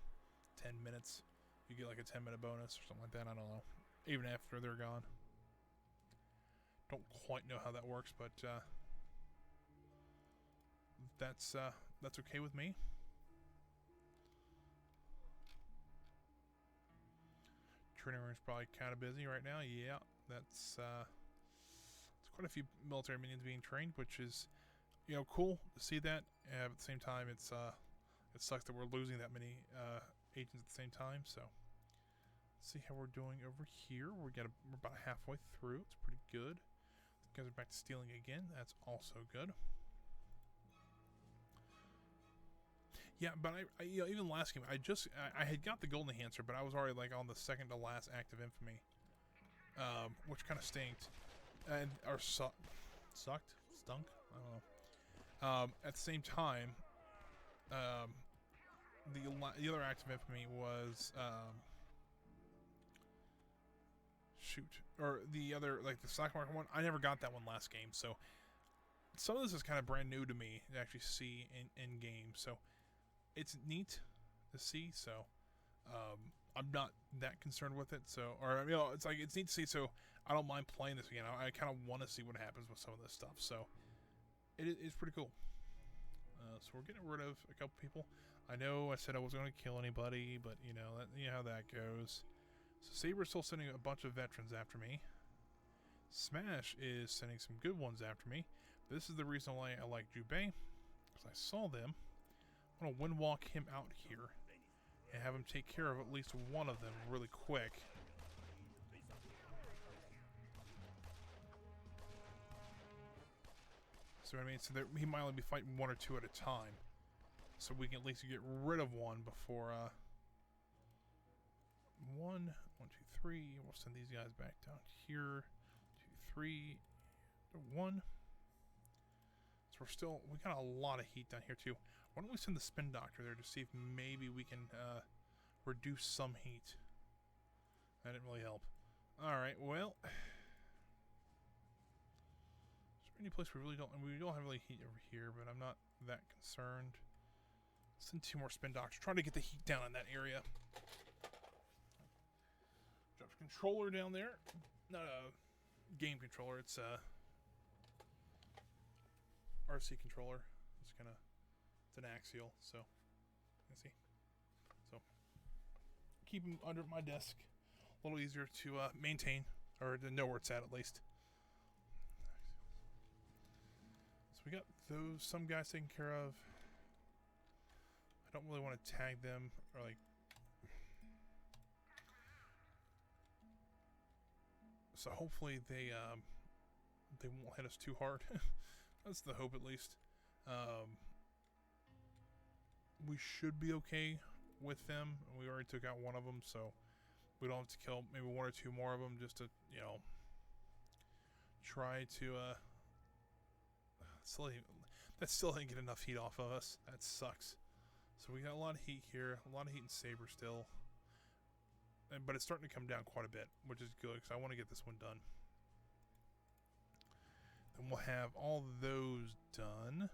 10 minutes, you get like a 10-minute bonus or something like that. I don't know. Even after they're gone. Don't quite know how that works, but that's okay with me. Training room's probably kind of busy right now. Yeah, that's it's quite a few military minions being trained, which is, you know, cool to see that. At the same time, it sucks that we're losing that many agents at the same time. So, let's see how we're doing over here. We're about halfway through. It's pretty good. These guys are back to stealing again. That's also good. Yeah, but I you know, even last game, I had got the golden enhancer, but I was already like on the second to last act of infamy, which kind of stinked, stunk. I don't know. At the same time, the other act of infamy was the other, like the stock market one. I never got that one last game, so some of this is kind of brand new to me to actually see in game. So. It's neat to see, so I'm not that concerned with it. So, or you know, it's neat to see. So I don't mind playing this again. I kind of want to see what happens with some of this stuff. So it's pretty cool. So we're getting rid of a couple people. I know I said I wasn't going to kill anybody, but you know how that goes. So Saber's still sending a bunch of veterans after me. Smash is sending some good ones after me. This is the reason why I like Jubei, because I saw them. I'm going to wind walk him out here and have him take care of at least one of them really quick. So what I mean, so he might only be fighting 1 or 2 at a time. So we can at least get rid of one before, 1, 2, 3. We'll send these guys back down here. 2, 3, 1. So we got a lot of heat down here too. Why don't we send the spin doctor there to see if maybe we can reduce some heat? That didn't really help. Alright, well. Is there any place we don't have really heat over here, but I'm not that concerned. Send 2 more spin doctors. Try to get the heat down in that area. Drop a controller down there. Not a game controller, it's a RC controller. It's an axial, so you see. So keep them under my desk. A little easier to maintain, or to know where it's at least. So we got some guys taken care of. I don't really want to tag them or like. So hopefully they won't hit us too hard. That's the hope, at least. We should be okay with them. We already took out one of them, so we don't have to kill maybe 1 or 2 more of them just to, you know, try to. That still didn't get enough heat off of us. That sucks. So we got a lot of heat here, a lot of heat in Saber still, but it's starting to come down quite a bit, which is good because I want to get this one done. Then we'll have all those done.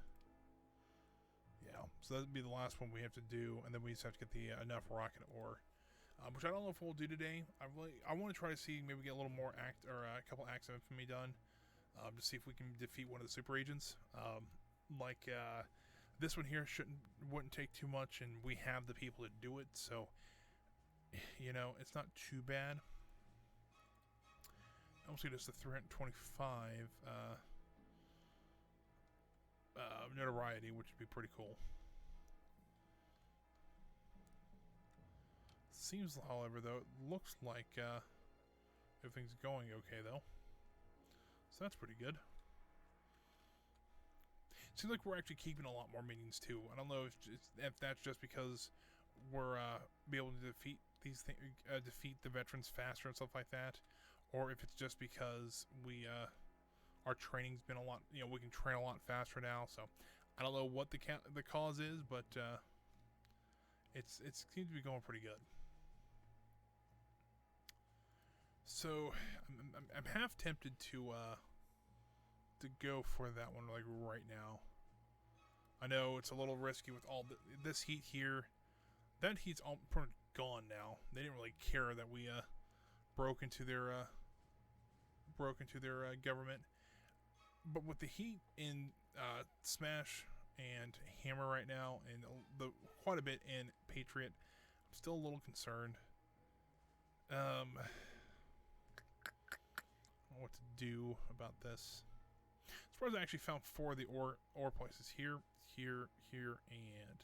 Yeah, so that would be the last one we have to do, and then we just have to get the enough rocket ore, which I don't know if we'll do today. I want to try to see maybe get a little more a couple acts of infamy done, to see if we can defeat one of the super agents. This one here wouldn't take too much, and we have the people to do it, so you know it's not too bad. I'm also just the 325 notoriety, which would be pretty cool. Seems, however, though, it looks like everything's going okay, though. So that's pretty good. Seems like we're actually keeping a lot more meetings too. I don't know if that's just because we're be able to defeat defeat the veterans faster and stuff like that, or if it's just because we our training's been a lot. We can train a lot faster now. So I don't know what the cause is, but it seems to be going pretty good. So I'm half tempted to go for that one like right now. I know it's a little risky with all this heat here. That heat's all pretty much gone now. They didn't really care that we broke into their government. But with the heat in Smash and Hammer right now, and quite a bit in Patriot, I'm still a little concerned. I don't know what to do about this. As far as I actually found 4 of the ore places here, here, here, and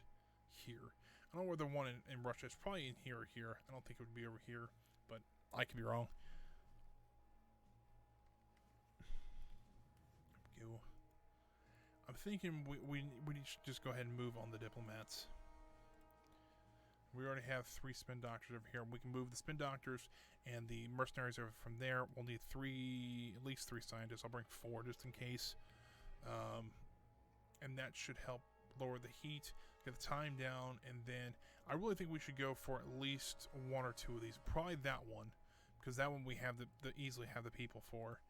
here. I don't know where the one in Russia is. Probably in here or here. I don't think it would be over here, but I could be wrong. Go. I'm thinking we should just go ahead and move on the diplomats. We already have 3 spin doctors over here. We can move the spin doctors and the mercenaries over from there. We'll need at least 3 scientists. I'll bring 4 just in case. And that should help lower the heat, get the time down, and then I really think we should go for at least 1 or 2 of these. Probably that one, because that one we have easily have the people for.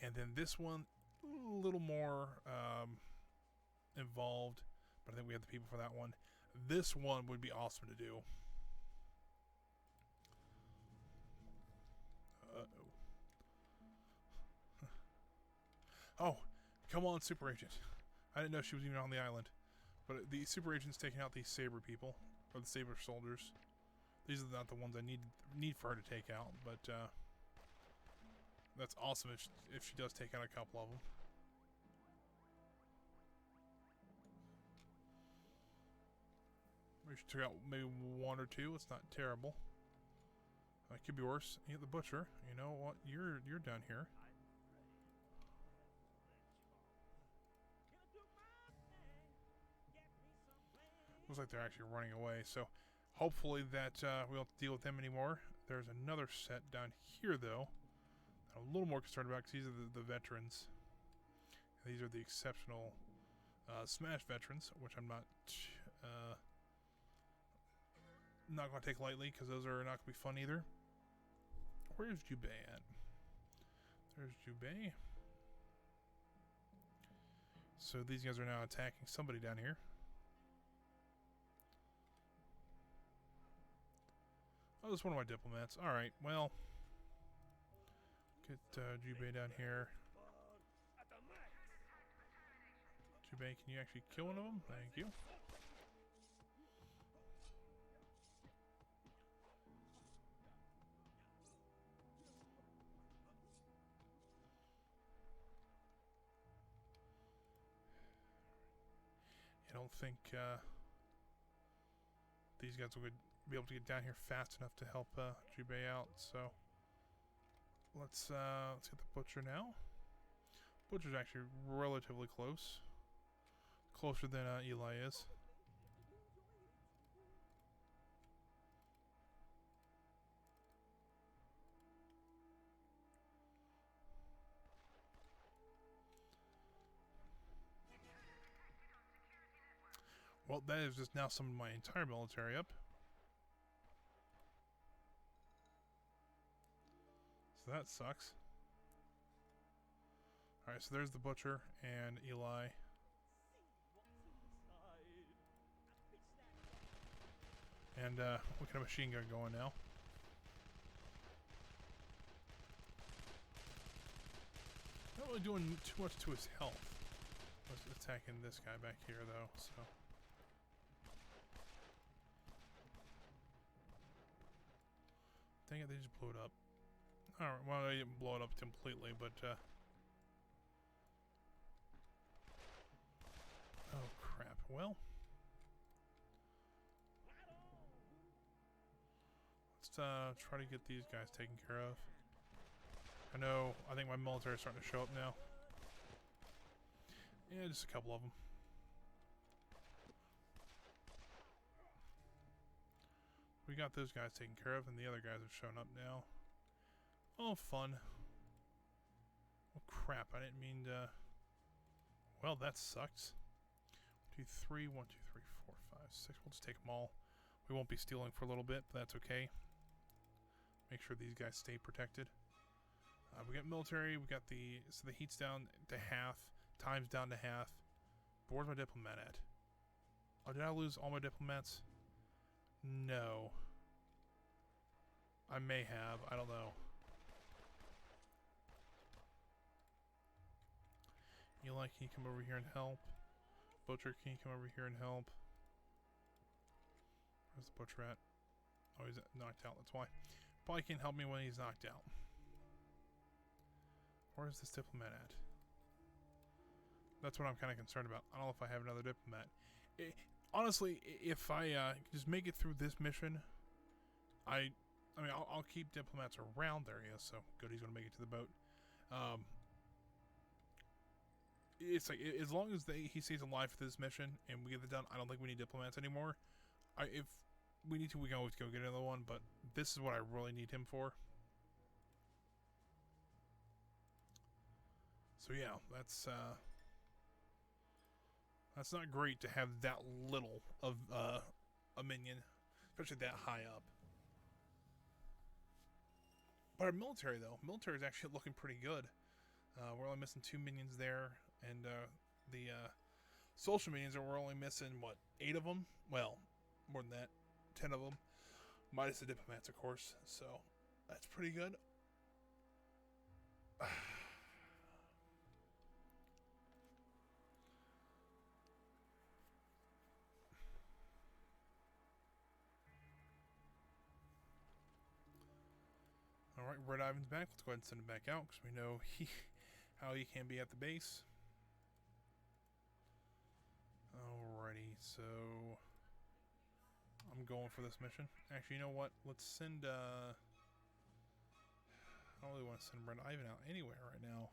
And then this one, a little more involved, but I think we have the people for that one. This one would be awesome to do. Oh, come on, Super Agent. I didn't know she was even on the island. But the Super Agent's taking out these Saber people, or the Saber soldiers. These are not the ones I need for her to take out, but that's awesome if she does take out a couple of them. We should take out maybe 1 or 2. It's not terrible. It could be worse. You get the butcher. You know what? You're down here. Looks like they're actually running away. So hopefully that we don't have to deal with them anymore. There's another set down here though that I'm a little more concerned about because these are the veterans. And these are the exceptional Smash veterans, which I'm not going to take lightly because those are not going to be fun either. Where's Jubei at? There's Jubei. So these guys are now attacking somebody down here. Oh, it's one of my diplomats. Alright, well. Get Jubei down here. Jubei, can you actually kill one of them? Thank you. I don't think these guys will be able to get down here fast enough to help Jubei out. So let's get the butcher now. Butcher's actually relatively close, closer than Eli is. Well, that is just now summoned my entire military up. So that sucks. Alright, so there's the butcher and Eli. And we can have a machine gun going now. Not really doing too much to his health. Let's attacking this guy back here though, so. Dang it, they just blew it up. Alright, well, they didn't blow it up completely, but, oh, crap. Well. Let's, try to get these guys taken care of. I think my military is starting to show up now. Yeah, just a couple of them. we got those guys taken care of, and the other guys have shown up now. Oh, fun. Oh, crap. I didn't mean to... Well, that sucks. 1, 2, 3, 1, 2, 3, 4, 5, 6. We'll just take them all. We won't be stealing for a little bit, but that's okay. Make sure these guys stay protected. We got military. We got the... So the heat's down to half. Time's down to half. But where's my diplomat at? Oh, did I lose all my diplomats? No. I may have. I don't know. Eli, can you come over here and help? Butcher, can you come over here and help? Where's the butcher at? Oh, he's knocked out. That's why. Probably can't help me when he's knocked out. Where's this diplomat at? That's what I'm kind of concerned about. I don't know if I have another diplomat. Honestly, if I just make it through this mission, I mean, I'll keep diplomats around there. Yeah, so good. He's going to make it to the boat. It's like, as long as he stays alive for this mission and we get it done, I don't think we need diplomats anymore. If we need to, we can always go get another one, but this is what I really need him for. So yeah, that's not great to have that little of a minion, especially that high up. But our military, though, military is actually looking pretty good. We're only missing 2 minions there, and the social minions we're only missing, what, 8 of them? Well, more than that, 10 of them, minus the diplomats, of course. So that's pretty good. Alright, Red Ivan's back. Let's go ahead and send him back out, because we know how he can be at the base. Alrighty, so I'm going for this mission. Actually, you know what? Let's send, I don't really want to send Red Ivan out anywhere right now,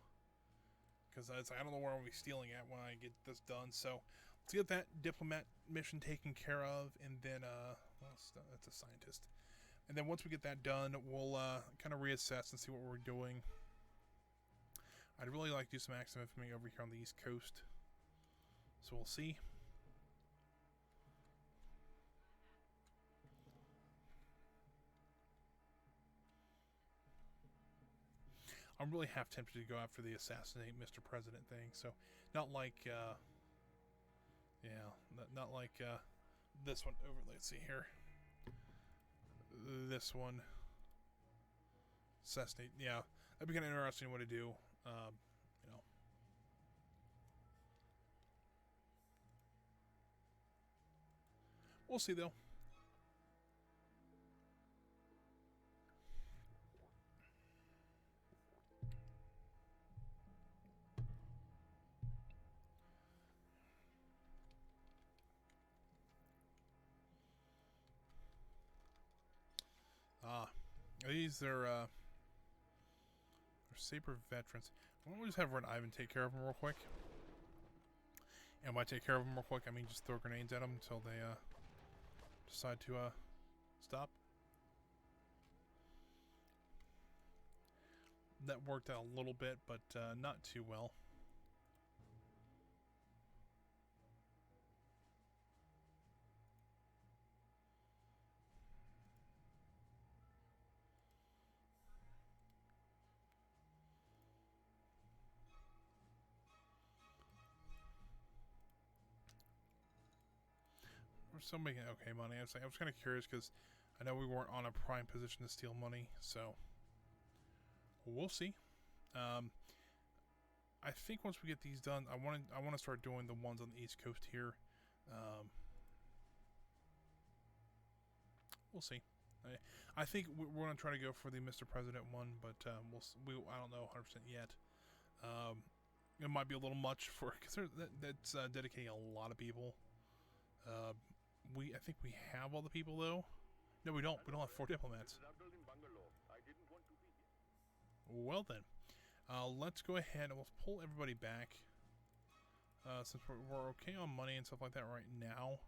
because I don't know where I'll be stealing at when I get this done. So let's get that diplomat mission taken care of, and then, well, that's a scientist. And then once we get that done, we'll kind of reassess and see what we're doing. I'd really like to do some active infantry over here on the East Coast. So we'll see. I'm really half tempted to go after the assassinate Mr. President thing. So not like, yeah, not like this one over. Let's see here. This one, assassinate. Yeah, that'd be kind of interesting what to do. You know, we'll see though. These are Saber veterans. Why don't we just have Red Ivan take care of them real quick? And by take care of them real quick, I mean just throw grenades at them until they decide to stop. That worked out a little bit, but not too well. We're still making okay money. I was kind of curious because I know we weren't on a prime position to steal money, so we'll see. I think once we get these done, I want to start doing the ones on the East Coast here. We'll see. I think we're going to try to go for the Mr. President one, but I don't know 100% yet. It might be a little much for because that's dedicating a lot of people. I think we have all the people though. No, we don't. We don't have 4 diplomats. Well then, let's go ahead and we'll pull everybody back. Since we're okay on money and stuff like that right now.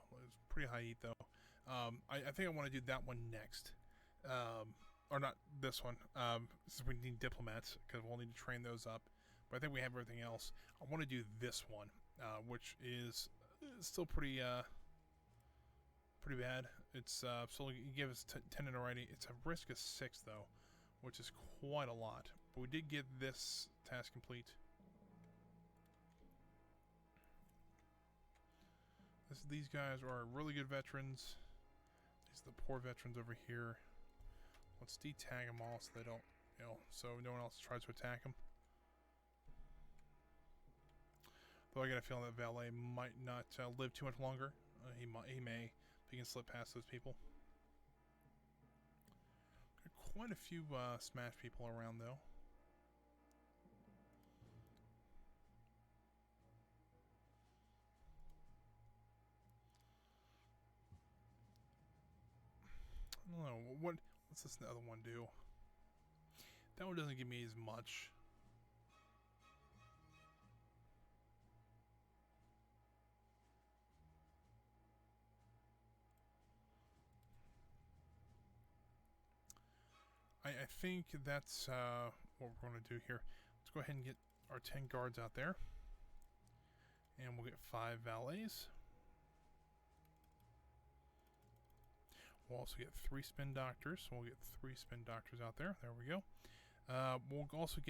Let's pretty high heat though. I think I want to do that one next. Or not this one. Since we need diplomats, because we'll need to train those up. But I think we have everything else. I want to do this one, which is still pretty bad. It's so you give us 10 in already. It's a risk of 6 though, which is quite a lot. But we did get this task complete. These guys are really good veterans. These are the poor veterans over here. Let's detag them all so they don't, so no one else tries to attack them. Though I got a feeling that Valet might not live too much longer. He may, if he can slip past those people. Got quite a few Smash people around though. I don't know, what's this other one do? That one doesn't give me as much. I think that's what we're going to do here. Let's go ahead and get our 10 guards out there. And we'll get 5 valets. We'll also get 3 spin doctors. So we'll get 3 spin doctors out there. There we go. We'll also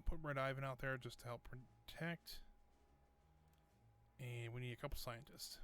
put Red Ivan out there just to help protect. And we need a couple scientists.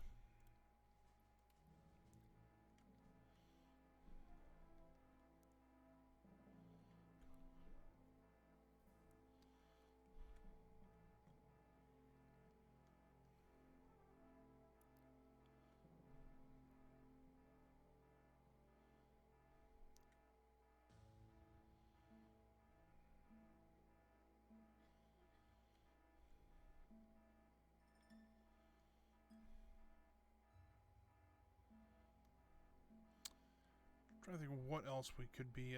Trying to think of what else we could be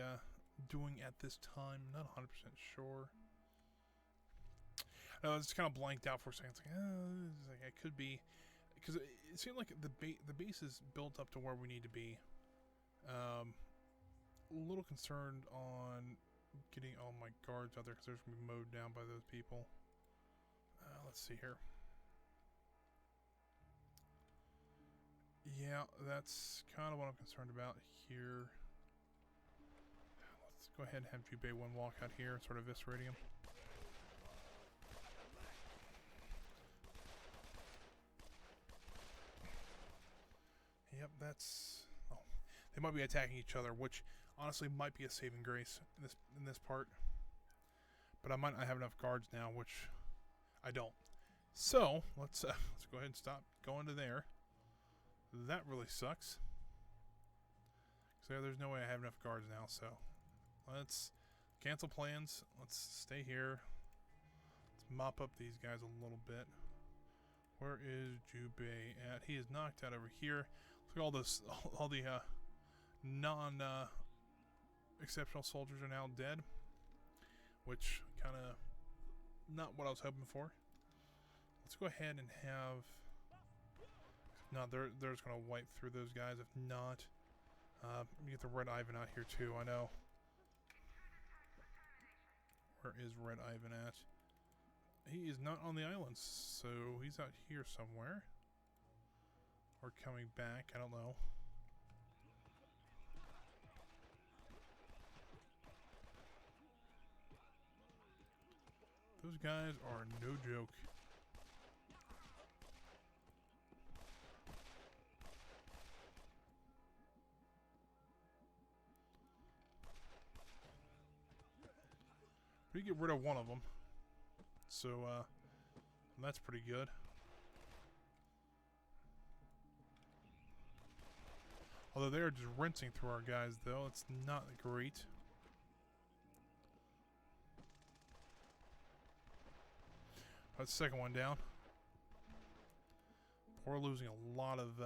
doing at this time. Not 100% sure. I was just kind of blanked out for a second. It's like, it could be, because it seemed like the base is built up to where we need to be. A little concerned on getting all my guards out there because they're going to be mowed down by those people. Let's see here. Yeah, that's kind of what I'm concerned about here. Let's go ahead and have Jubei 1 walk out here and sort of eviscerating him. Yep, that's... Oh, they might be attacking each other, which honestly might be a saving grace in this part. But I might not have enough guards now, which I don't. So, let's go ahead and stop going to there. That really sucks. So there's no way I have enough guards now, so let's cancel plans. Let's stay here. Let's mop up these guys a little bit. Where is Jubei at? He is knocked out over here. Look at all the non exceptional soldiers are now dead, which kind of not what I was hoping for. Let's go ahead and have... No, they're just going to wipe through those guys. If not, let me get the Red Ivan out here too, I know. Where is Red Ivan at? He is not on the islands, so he's out here somewhere. Or coming back, I don't know. Those guys are no joke. We get rid of one of them, so that's pretty good. Although they are just rinsing through our guys, though, it's not great. That's the second one down. We're losing a lot of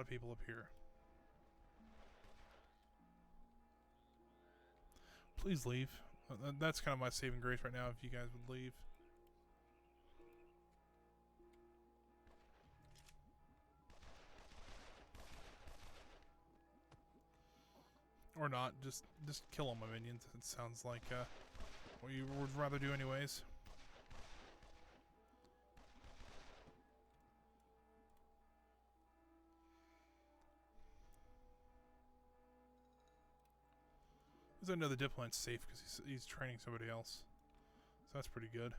people up here. Please leave. That's kind of my saving grace right now, if you guys would leave. Or not, just kill all my minions. It sounds like what you would rather do anyways. I know the diplomat's safe because he's training somebody else. So that's pretty good.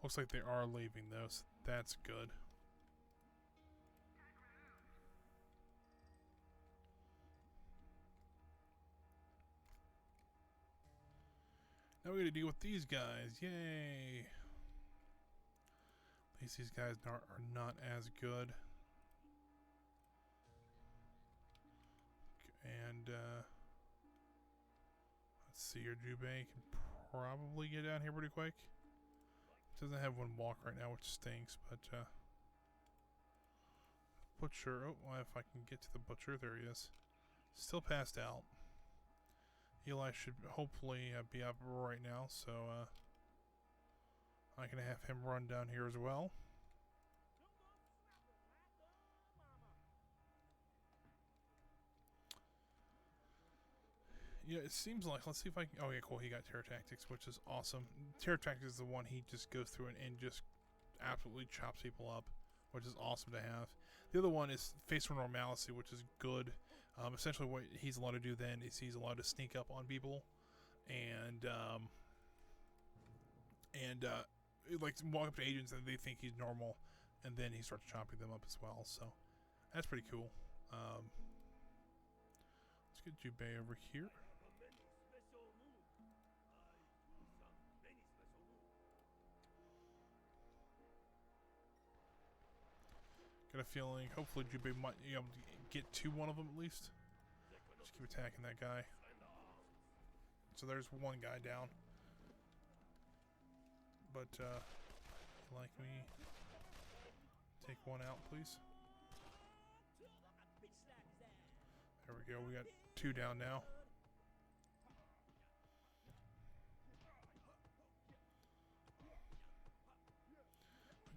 Looks like they are leaving though, so that's good. Now we gotta deal with these guys. Yay! At least these guys are not as good. And let's see, your Jubei can probably get down here pretty quick. Doesn't have one walk right now, which stinks, but Butcher, oh, well, if I can get to the Butcher, there he is. Still passed out. Eli should hopefully be up right now, so I can have him run down here as well. Yeah, it seems like, let's see if I can, oh yeah, cool, he got Terror Tactics, which is awesome. Terror Tactics is the one he just goes through and just absolutely chops people up, which is awesome to have. The other one is Face for Normalcy, which is good. Essentially what he's allowed to do then is he's allowed to sneak up on people and like walk up to agents and they think he's normal, and then he starts chopping them up as well, so that's pretty cool. Let's get Jubei over here. Got a feeling, hopefully Jubei might be able to get to one of them at least. Just keep attacking that guy. So there's one guy down. But, like me, take one out, please. There we go, we got 2 down now.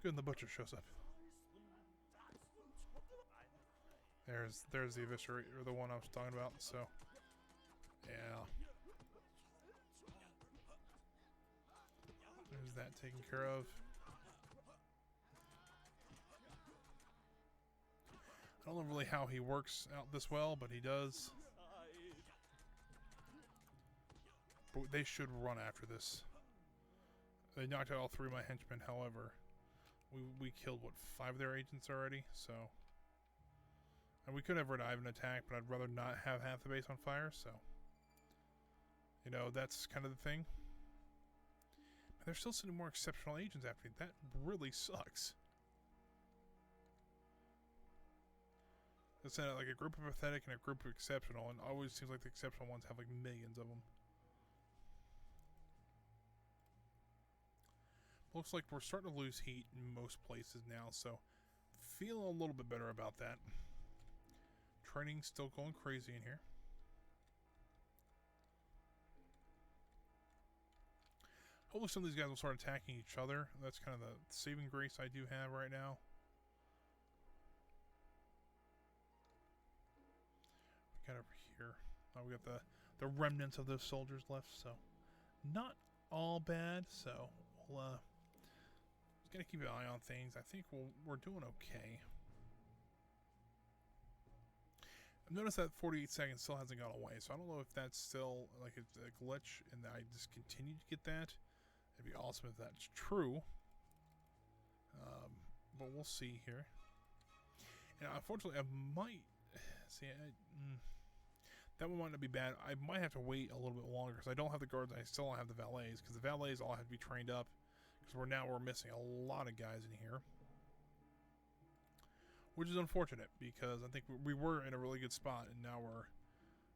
Good, and the Butcher shows up. There's the Eviscerate, or the one I was talking about, so yeah. There's that taken care of. I don't know really how he works out this well, but he does. But they should run after this. They knocked out all 3 of my henchmen, however. We killed, what, 5 of their agents already, so... And we could have Red Ivan attack, but I'd rather not have half the base on fire, so... You know, that's kind of the thing. But they're still sending more exceptional agents after me. That really sucks. It's like a group of pathetic and a group of exceptional, and it always seems like the exceptional ones have like millions of them. Looks like we're starting to lose heat in most places now, so feeling a little bit better about that. Training's still going crazy in here. Hopefully some of these guys will start attacking each other. That's kind of the saving grace I do have right now. We got over here. Oh, we got the remnants of those soldiers left, so not all bad. So we'll just gotta keep an eye on things. I think we're doing okay. I've noticed that 48 seconds still hasn't gone away, so I don't know if that's still like a glitch and I just continue to get that. It'd be awesome if that's true. But we'll see here. And unfortunately, I might see that one might not be bad. I might have to wait a little bit longer because I don't have the guards. I still don't have the valets because the valets all have to be trained up because we're missing a lot of guys in here. Which is unfortunate because I think we were in a really good spot and now we're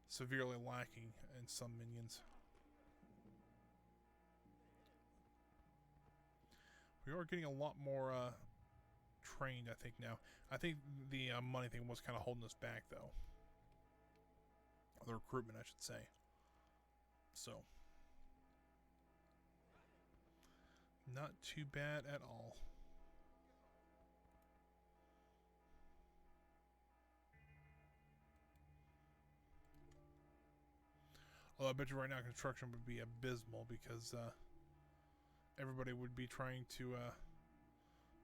severely lacking in some minions. We are getting a lot more trained, I think, now. I think the money thing was kind of holding us back, though. The recruitment, I should say. So. Not too bad at all. Although I bet you right now construction would be abysmal because everybody would be trying to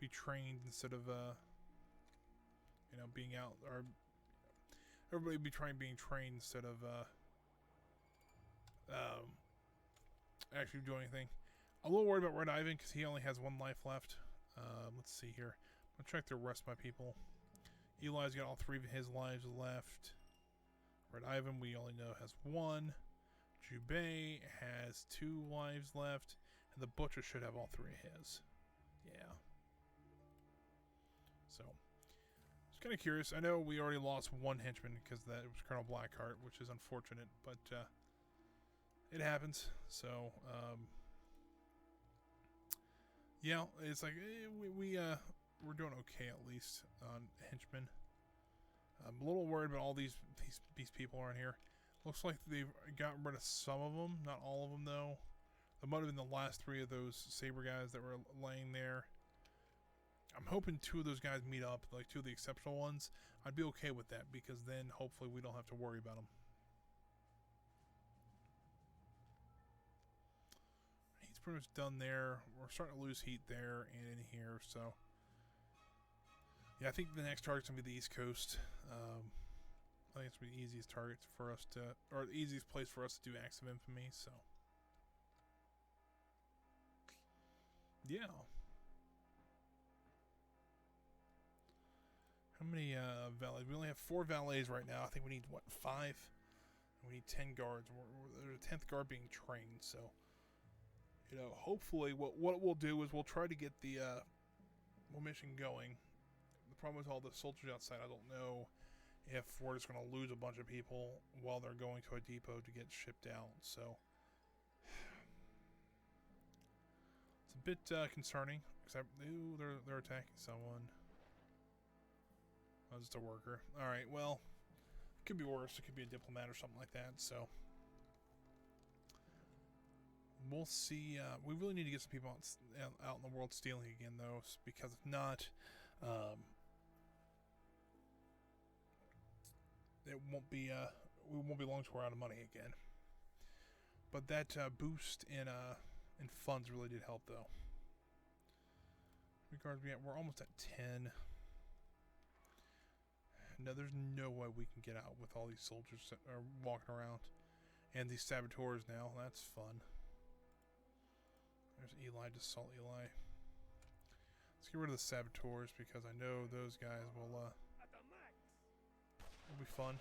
be trained instead of you know, being out, or everybody would be being trained instead of actually doing anything. I'm a little worried about Red Ivan because he only has 1 life left. Let's see here. I'm gonna check the rest of my people. Eli's got all 3 of his lives left. Red Ivan, we only know, has 1. Jubei has 2 lives left. And the Butcher should have all 3 of his. Yeah. So, just kind of curious. I know we already lost 1 henchman because that was Colonel Blackheart, which is unfortunate, but it happens. So, yeah, it's like we're doing okay at least on henchmen. I'm a little worried about all these people around here. Looks like they've gotten rid of some of them, not all of them though. There might have been the last 3 of those saber guys that were laying there. I'm hoping 2 of those guys meet up, like 2 of the exceptional ones. I'd be okay with that because then hopefully we don't have to worry about them. Heat's pretty much done there. We're starting to lose heat there and in here, so yeah, I think the next target's gonna be the East Coast. I think it's gonna be the easiest target for us to, or the easiest place for us to do Acts of Infamy. So, yeah. How many valets? We only have 4 valets right now. I think we need what, 5? We need 10 guards. There's a 10th guard being trained. So, you know, hopefully, what we'll do is we'll try to get the mission going. The problem with all the soldiers outside, I don't know if we're just going to lose a bunch of people while they're going to a depot to get shipped out. So it's a bit concerning. Except, ooh, they're attacking someone. Oh, just a worker. All right, well, it could be worse. It could be a diplomat or something like that. So we'll see. We really need to get some people out in the world stealing again, though, because if not, it won't be. We won't be long till we're out of money again. But that boost in funds really did help, though. Regards, we're almost at 10. No, there's no way we can get out with all these soldiers that are walking around. And these saboteurs now. That's fun. There's Eli, just assault Eli. Let's get rid of the saboteurs because I know those guys will be fun.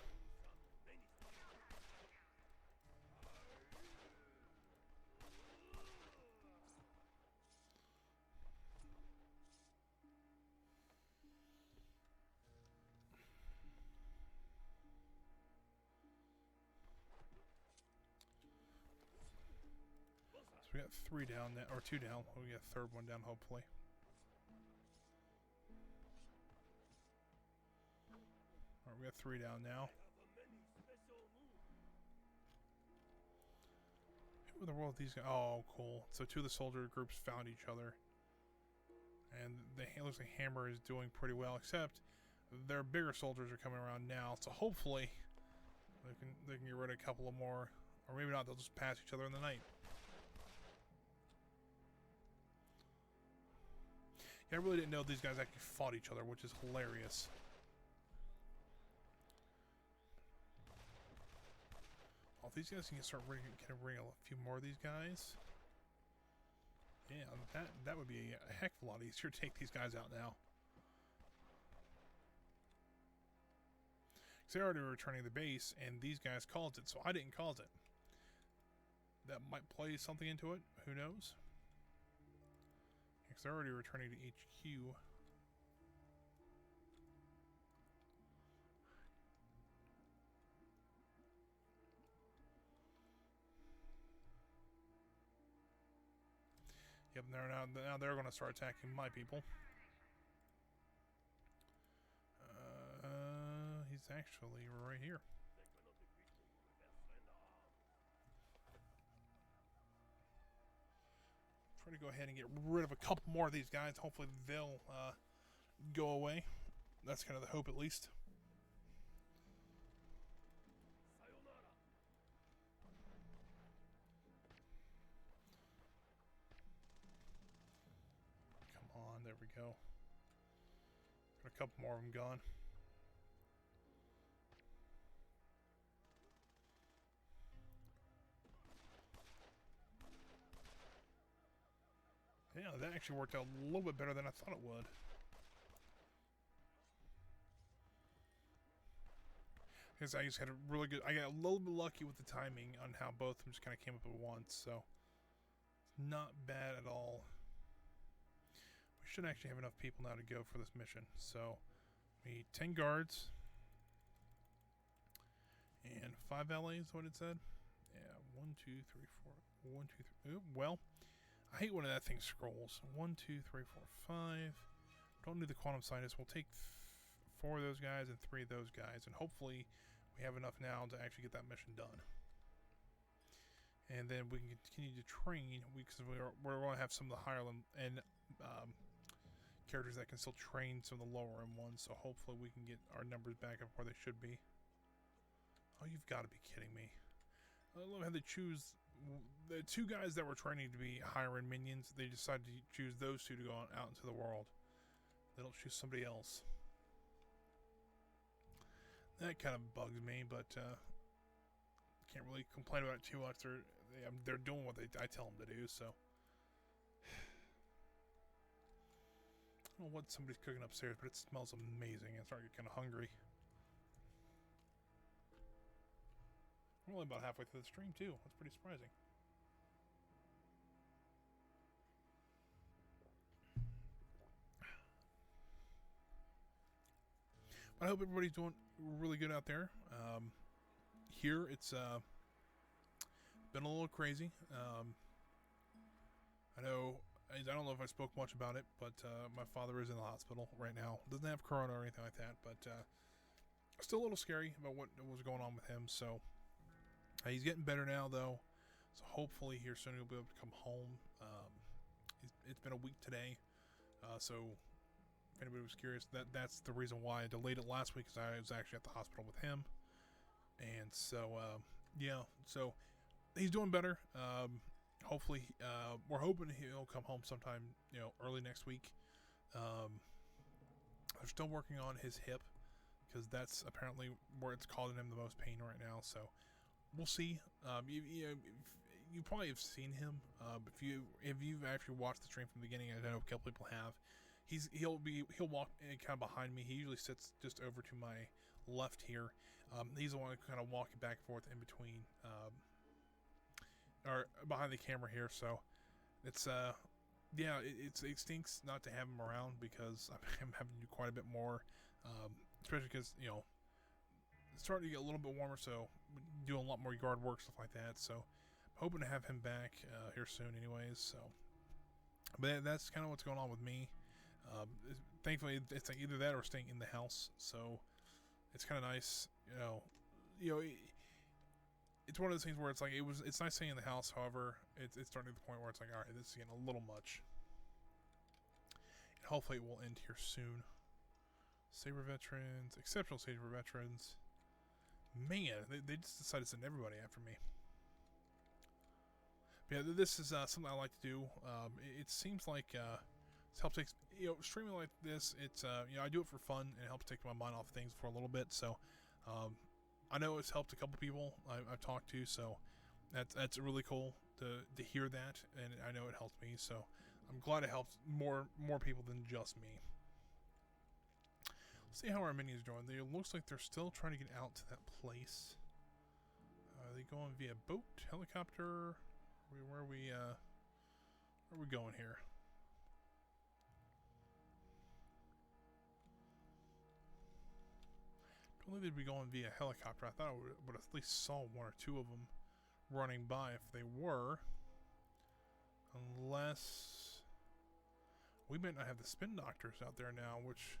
We got 3 down now, or 2 down. We'll get a 3rd one down, hopefully. Alright, we got 3 down now. Who in the world are these guys? Oh, cool. So 2 of the soldier groups found each other. And it looks like Hammer is doing pretty well, except their bigger soldiers are coming around now. So hopefully they can get rid of a couple of more. Or maybe not, they'll just pass each other in the night. Yeah, I really didn't know these guys actually fought each other, which is hilarious. Oh, these guys can start bringing a few more of these guys. Yeah, that would be a heck of a lot easier to take these guys out now. Because they're already returning the base, and these guys caused it, so I didn't cause it. That might play something into it. Who knows? Because they're already returning to HQ. Yep, now they're going to start attacking my people. He's actually right here. Try to go ahead and get rid of a couple more of these guys. Hopefully they'll go away. That's kind of the hope, at least. go. Got a couple more of them gone. Yeah, that actually worked out a little bit better than I thought it would. Because I just had a really good... I got a little bit lucky with the timing on how both of them just kind of came up at once, so... It's not bad at all. We should actually have enough people now to go for this mission. So, we need 10 guards. And 5 LAs, what it said? Yeah, 1, 2, 3, 4... 1, 2, 3... Ooh, well... I hate when that thing scrolls. 1, 2, 3, 4, 5. Don't do the quantum scientist. We'll take 4 of those guys and 3 of those guys, and hopefully we have enough now to actually get that mission done. And then we can continue to train because we're going to have some of the higher end characters that can still train some of the lower end ones. So hopefully we can get our numbers back up where they should be. Oh, you've got to be kidding me! I love how they choose. The 2 guys that were training to be higher end minions, they decided to choose those 2 to go out into the world. They don't choose somebody else. That kind of bugs me, but can't really complain about it too much. They're doing what I tell them to do, so. I don't know what somebody's cooking upstairs, but it smells amazing. I'm starting to get kind of hungry. We're only about halfway through the stream, too. That's pretty surprising. But I hope everybody's doing really good out there. Here, it's been a little crazy. I don't know if I spoke much about it, but my father is in the hospital right now. Doesn't have corona or anything like that, but still a little scary about what was going on with him, so... he's getting better now, though, so hopefully here soon he'll be able to come home. It's been a week today, so if anybody was curious, that's the reason why I delayed it last week, because I was actually at the hospital with him. And so, yeah, so he's doing better. Hopefully, we're hoping he'll come home sometime, early next week. They're still working on his hip, because that's apparently where it's causing him the most pain right now, so... We'll see. You probably have seen him. If you've actually watched the stream from the beginning, I know a couple people have. He'll walk kind of behind me. He usually sits just over to my left here. He's the one kind of walking back and forth in between, or behind the camera here. So it's yeah, it stinks not to have him around because I'm having to do quite a bit more, especially because it's starting to get a little bit warmer, so doing a lot more yard work, stuff like that. So I'm hoping to have him back here soon anyways. So, but that's kind of what's going on with me. Thankfully, it's like either that or staying in the house. So it's kind of nice, it's one of those things where it's like it's nice staying in the house. However, it's starting to the point where it's like, all right, this is getting a little much. And hopefully it will end here soon. Saber veterans, exceptional Saber veterans. Man, they just decided to send everybody after me. But yeah, this is something I like to do. It seems like it helps take, streaming like this. It's I do it for fun, and it helps take my mind off things for a little bit. So I know it's helped a couple people I've talked to. So that's really cool to hear that, and I know it helped me. So I'm glad it helps more people than just me. See how our minions are doing. It looks like they're still trying to get out to that place. Are they going via boat, helicopter? Where are we going here? Don't think they'd be going via helicopter. I thought I would at least saw 1 or 2 of them running by if they were. Unless we might not have the spin doctors out there now, which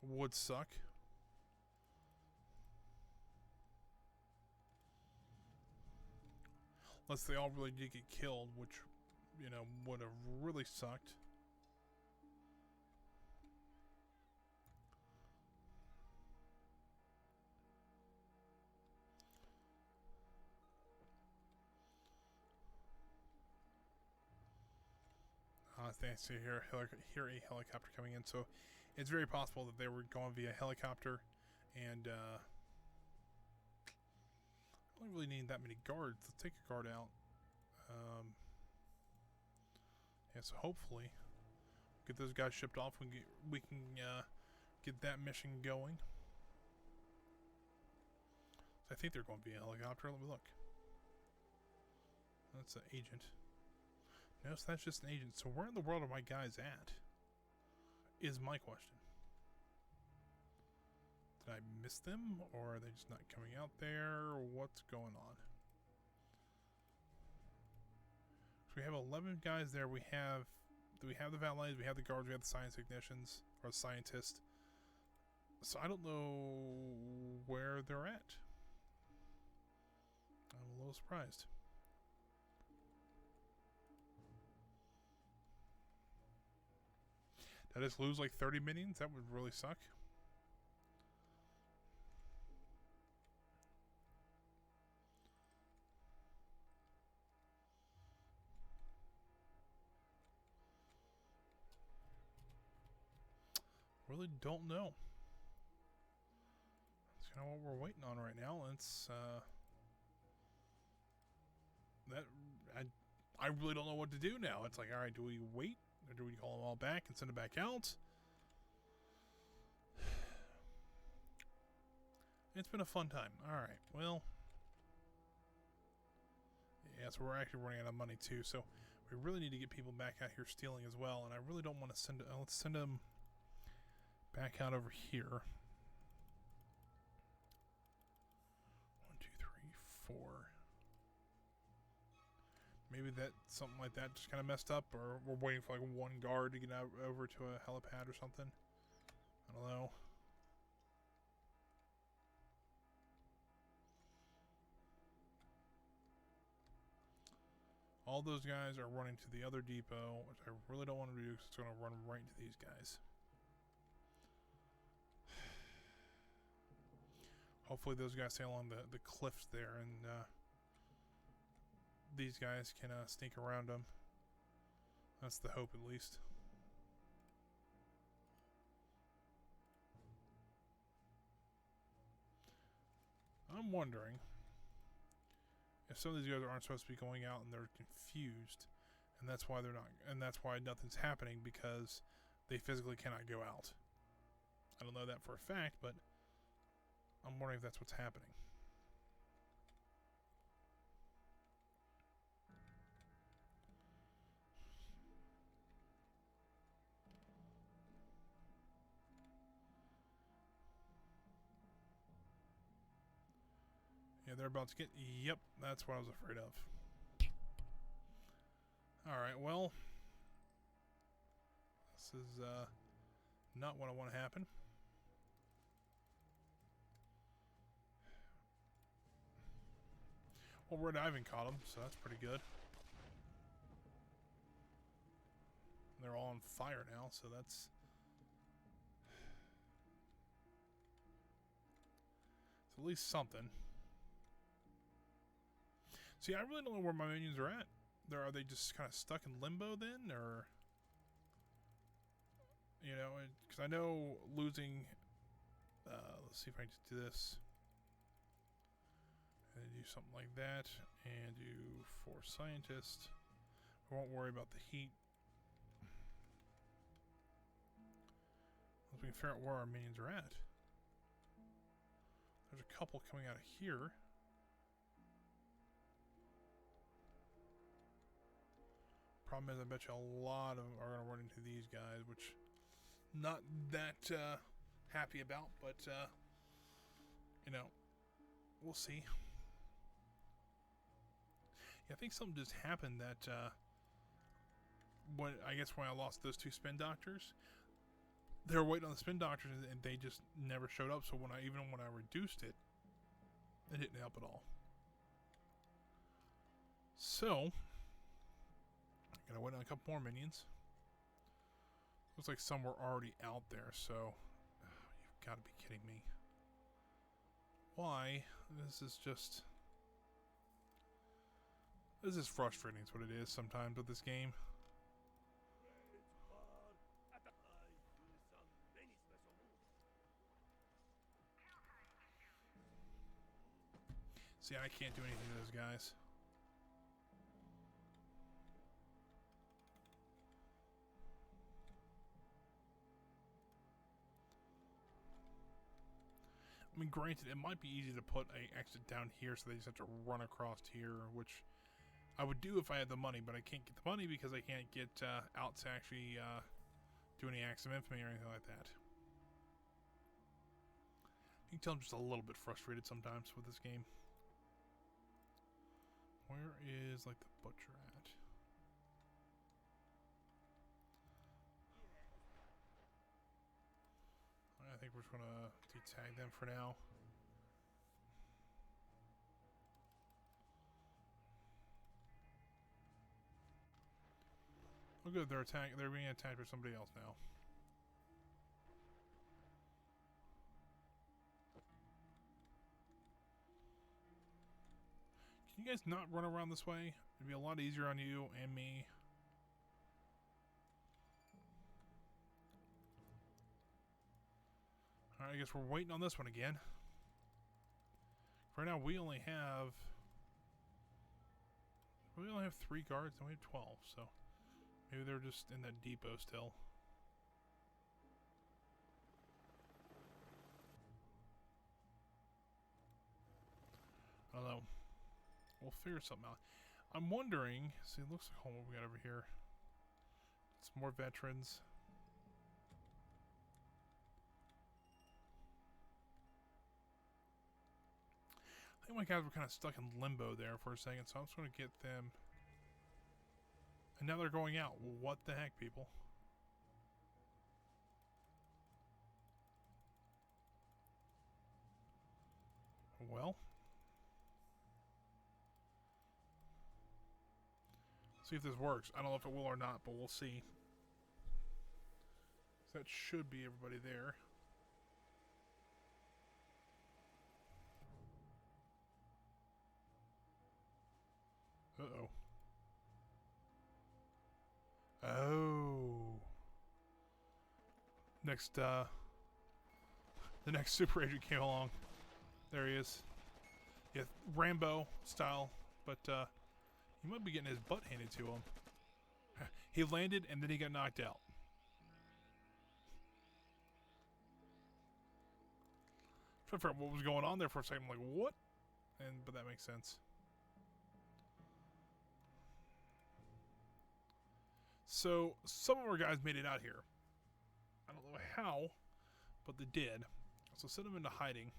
would suck. Unless they all really did get killed, which, would have really sucked. they see hear a helicopter coming in. So it's very possible that they were going via helicopter, and I don't really need that many guards. Let's take a guard out. Yeah, so hopefully get those guys shipped off. We can get that mission going. So I think they're going via helicopter. Let me look. That's an agent. No, so that's just an agent. So where in the world are my guys at? Is my question. Did I miss them? Or are they just not coming out there? Or what's going on? So we have 11 guys there. We have the valets, we have the guards, we have the science technicians, or scientists. So I don't know where they're at. I'm a little surprised. Did I just lose like 30 minions? That would really suck. Really don't know. That's kind of what we're waiting on right now. It's that I really don't know what to do now. It's like, all right, do we wait or do we call them all back and send them back out? It's been a fun time. All right, well, yeah. So we're actually running out of money too. So we really need to get people back out here stealing as well. And I really don't want to send. Let's send them back out over here. 1, 2, 3, 4. Maybe that something like that just kind of messed up, or we're waiting for like one guard to get out over to a helipad or something. I don't know. All those guys are running to the other depot, which I really don't want to do because it's going to run right into these guys. Hopefully those guys stay along the cliffs there, and these guys can sneak around them. That's the hope, at least. I'm wondering if some of these guys aren't supposed to be going out and they're confused, and that's why they're not, and that's why nothing's happening, because they physically cannot go out. I don't know that for a fact, but I'm wondering if that's what's happening. Yeah, they're about to get... Yep, that's what I was afraid of. Alright, well, this is not what I want to happen. Well, Red Ivan caught him, so that's pretty good. They're all on fire now, so that's... it's at least something. See, I really don't know where my minions are at. Are they just kind of stuck in limbo then, or... You know, because I know losing... let's see if I can do this. And do something like that, and do 4 scientists. I won't worry about the heat. Let's figure out where our minions are at. There's a couple coming out of here. Problem is, I bet you a lot of them are going to run into these guys, which not that happy about, but you know, we'll see. I think something just happened that when I lost those 2 spin doctors, they were waiting on the spin doctors and they just never showed up. So even when I reduced it, it didn't help at all. So I gotta wait on a couple more minions. Looks like some were already out there. So you've got to be kidding me. Why? This is frustrating, is what it is sometimes with this game. See, I can't do anything to those guys. I mean, granted, it might be easy to put an exit down here so they just have to run across here, which I would do if I had the money, but I can't get the money because I can't get out to actually do any acts of infamy or anything like that. You can tell I'm just a little bit frustrated sometimes with this game. Where is, like, the butcher at? I think we're just going to detag them for now. Oh good, they're being attacked by somebody else now. Can you guys not run around this way? It'd be a lot easier on you and me. Alright, I guess we're waiting on this one again. For now, we only have 3 guards and we have 12, so maybe they're just in that depot still. I don't know. We'll figure something out. I'm wondering, see, it looks like what we got over here. It's more veterans. I think my guys were kind of stuck in limbo there for a second, so I'm just going to get them. And now they're going out. What the heck, people? Well. See if this works. I don't know if it will or not, but we'll see. So that should be everybody there. Uh-oh. Oh. Next, the next super agent came along. There he is. Yeah, Rambo style, but, he might be getting his butt handed to him. He landed, and then he got knocked out. Trying to figure out what was going on there for a second. I'm like, what? But that makes sense. So, some of our guys made it out here. I don't know how, but they did. So send them into hiding.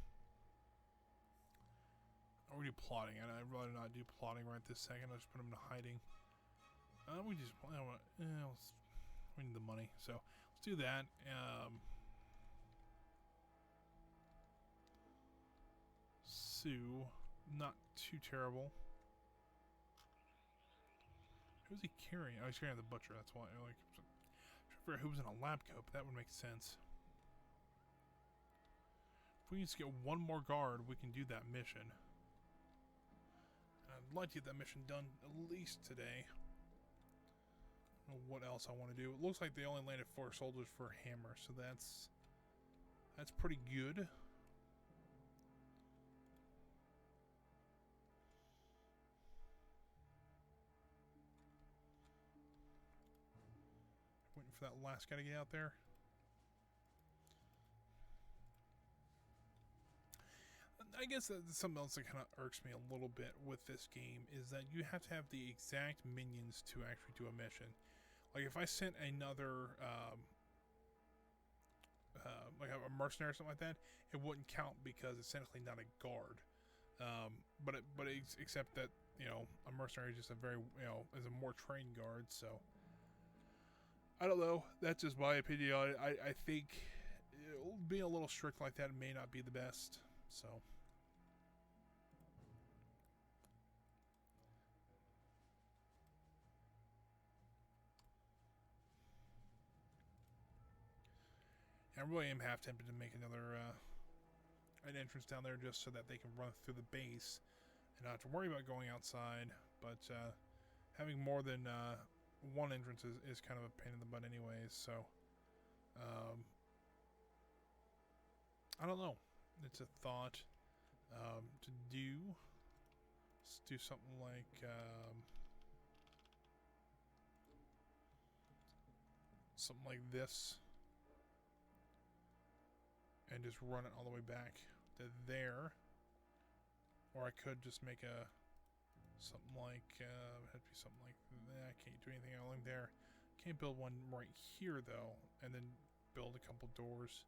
Or we do plotting, and I'd rather not do plotting right this second. I'll just put them into hiding. We just, we need the money, so let's do that. Sue, not too terrible. Who's he carrying? Oh, he's carrying the butcher. That's why. Like, I'm trying to figure out who was in a lab coat, but that would make sense. If we can just get one more guard, we can do that mission. I'd like to get that mission done at least today. I don't know what else I want to do. It looks like they only landed 4 soldiers for a hammer, so that's pretty good. Waiting for that last guy to get out there. I guess that's something else that kind of irks me a little bit with this game is that you have to have the exact minions to actually do a mission. Like if I sent another, like a mercenary or something like that, it wouldn't count because it's technically not a guard. Except that, you know, a mercenary is just a very, you know, is a more trained guard. So I don't know. That's just my opinion on it. I think being a little strict like that may not be the best. So. I really am half tempted to make another an entrance down there just so that they can run through the base and not have to worry about going outside. But having more than one entrance is kind of a pain in the butt anyways. So I don't know. It's a thought to do. Let's do something like this, and just run it all the way back to there. Or I could just make something like it'd be something like that. I can't do anything along there. Can't build one right here though, and then build a couple doors.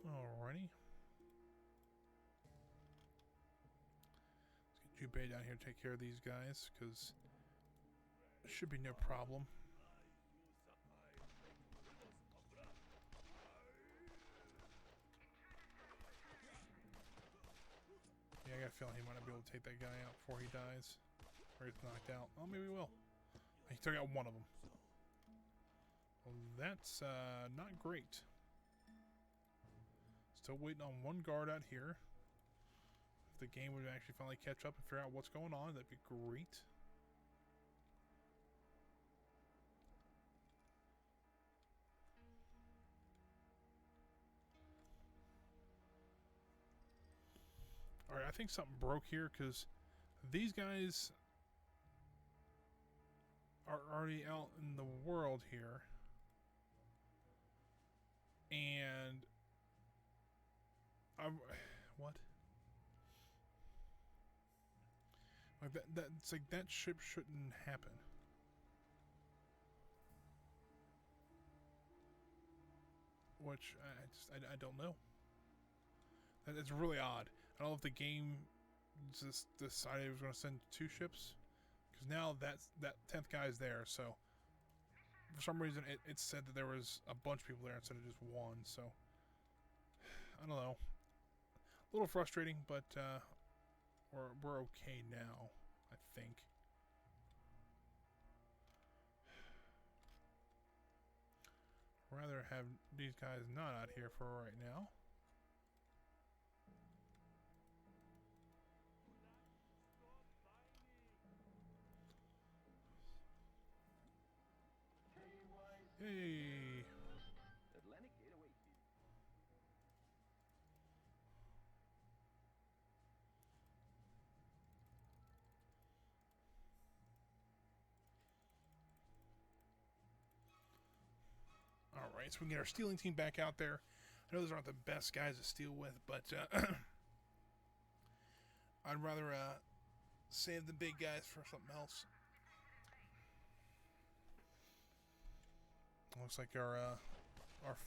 Alrighty. Let's get Jubei down here to take care of these guys, because it should be no problem. Yeah, I got a feeling he might not be able to take that guy out before he dies. Or he's knocked out. Oh, maybe he will. He took out one of them. Well, that's not great. Still waiting on one guard out here. If the game would actually finally catch up and figure out what's going on, that'd be great. Alright, I think something broke here because these guys are already out in the world here. And what? Like that's like that ship shouldn't happen. Which I don't know. It's really odd. I don't know if the game just decided it was going to send 2 ships, because now that 10th guy is there. So for some reason it said that there was a bunch of people there instead of just one. So I don't know. A little frustrating, but we're okay now, I think. Rather have these guys not out here for right now. Hey. Atlantic gate awaits you. Alright, so we can get our stealing team back out there. I know those aren't the best guys to steal with, but I'd rather save the big guys for something else. Looks like our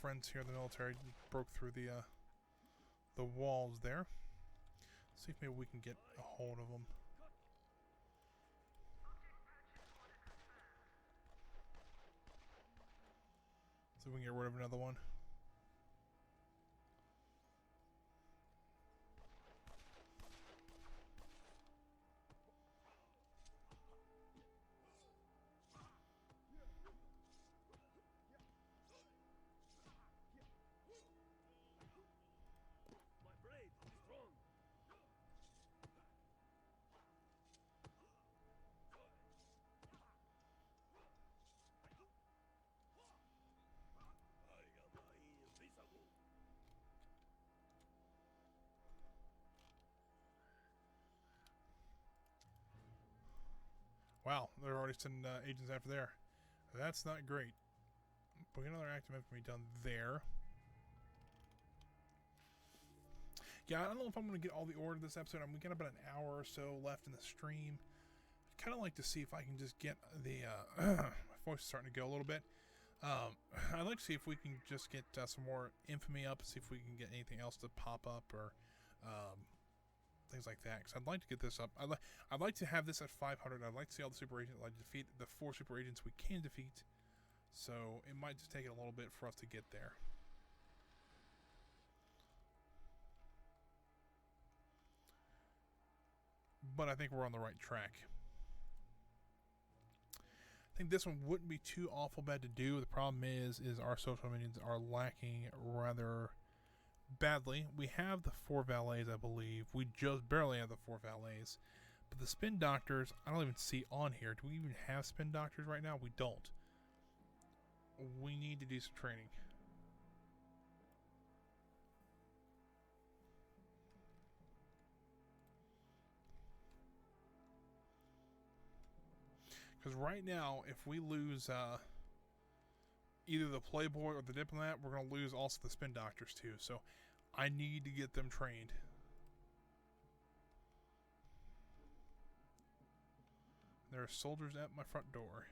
friends here in the military broke through the walls there. Let's see if maybe we can get a hold of them. See if we can get rid of another one. Wow, they're already sending agents after there. That's not great. But we got another active infantry done there. Yeah, I don't know if I'm going to get all the order this episode. We got about an hour or so left in the stream. I'd kind of like to see if I can just get the... my voice is starting to go a little bit. I'd like to see if we can just get some more infamy up, see if we can get anything else to pop up or... things like that, because I'd like to get this up. I'd like to have this at 500. I'd like to see all the super agents. I'd like to defeat the 4 super agents we can defeat. So it might just take a little bit for us to get there. But I think we're on the right track. I think this one wouldn't be too awful bad to do. The problem is our social minions are lacking rather badly. We have the 4 valets, I believe. We just barely have the 4 valets. But the spin doctors, I don't even see on here. Do we even have spin doctors right now? We don't. We need to do some training. Because right now, if we lose either the Playboy or the Diplomat, we're going to lose also the Spin Doctors too. So I need to get them trained. There are soldiers at my front door.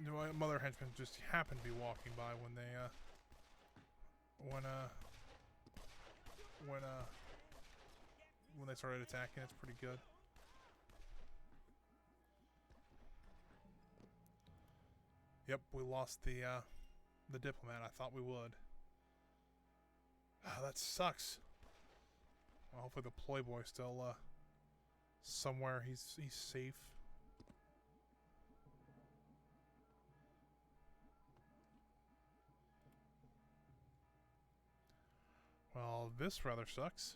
My mother henchmen just happened to be walking by when they when they started attacking. It's pretty good. Yep, we lost the Diplomat. I thought we would. That sucks. Well, hopefully the Playboy's still somewhere. He's safe. Well, this rather sucks.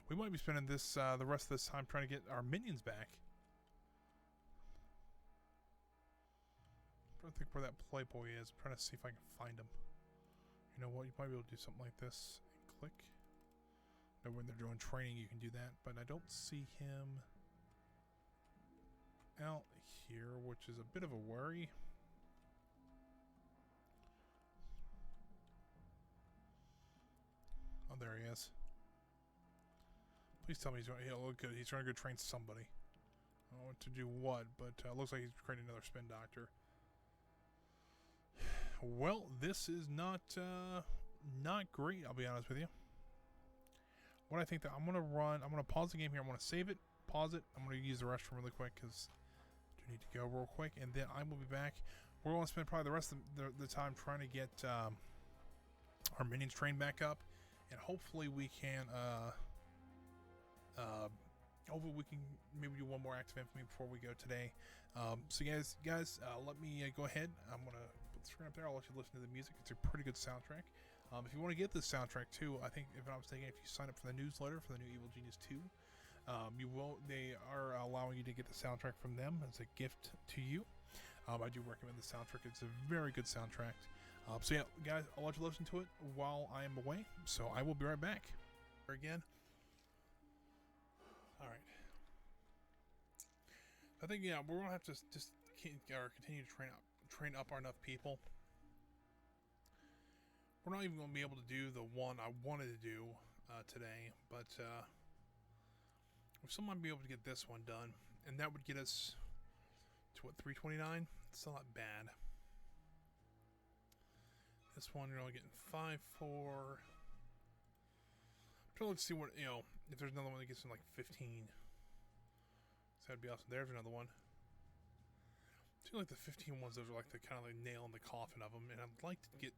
We might be spending this the rest of this time trying to get our minions back. I'm trying to think where that Playboy is. I'm trying to see if I can find him. You know what? You might be able to do something like this. And click. Now, when they're doing training, you can do that. But I don't see him out here, which is a bit of a worry. Oh, there he is. Please tell me he'll look good. He's trying to go train somebody. I don't know what to do what, but looks like he's creating another Spin Doctor. Well, this is not great, I'll be honest with you. What I think that I'm gonna pause the game here. I'm gonna save it, pause it. I'm gonna use the restroom really quick because I do need to go real quick, and then I will be back. We're gonna spend probably the rest of the time trying to get our minions trained back up, and hopefully we can hopefully we can maybe do one more active infamy before we go today. So guys, let me go ahead. I'm gonna put the screen up there. I'll let you listen to the music. It's a pretty good soundtrack. If you want to get this soundtrack too, I think if I'm mistaken, if you sign up for the newsletter for the new Evil Genius 2, they are allowing you to get the soundtrack from them as a gift to you. I do recommend the soundtrack. It's a very good soundtrack. So yeah, guys, I'll let you listen to it while I am away. So I will be right back. Again. All right. I think we're gonna have to just continue to train up enough people. We're not even gonna be able to do the one I wanted to do today, but if someone be able to get this one done, and that would get us to what, 329? It's still not bad. This one you're only getting 5 for. I'm trying to see what, if there's another one that gets in like 15. So that'd be awesome. There's another one. I feel like the 15 ones, those are like the kind of like nail in the coffin of them, and I'd like to get.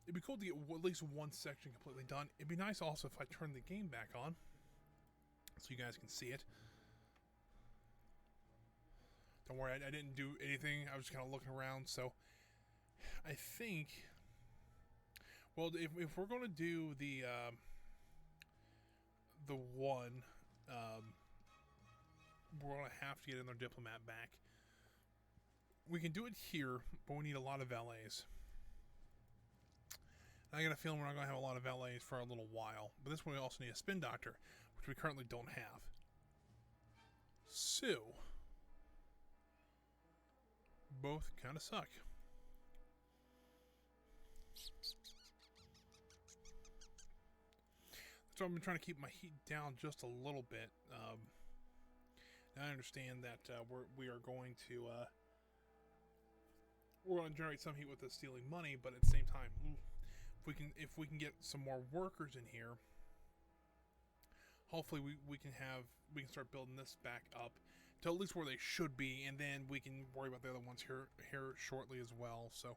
It'd be cool to get at least one section completely done. It'd be nice also if I turn the game back on, so you guys can see it. Don't worry, I didn't do anything. I was just kind of looking around. So I think, well, if we're going to do the one, we're going to have to get another Diplomat back. We can do it here, but we need a lot of valets. I got a feeling we're not going to have a lot of valets for a little while. But this one we also need a Spin Doctor, which we currently don't have. So, both kind of suck. So I've been trying to keep my heat down just a little bit. Now I understand that we are going to we're going to generate some heat with the stealing money, but at the same time, if we can get some more workers in here, hopefully we can start building this back up to at least where they should be, and then we can worry about the other ones here shortly as well. So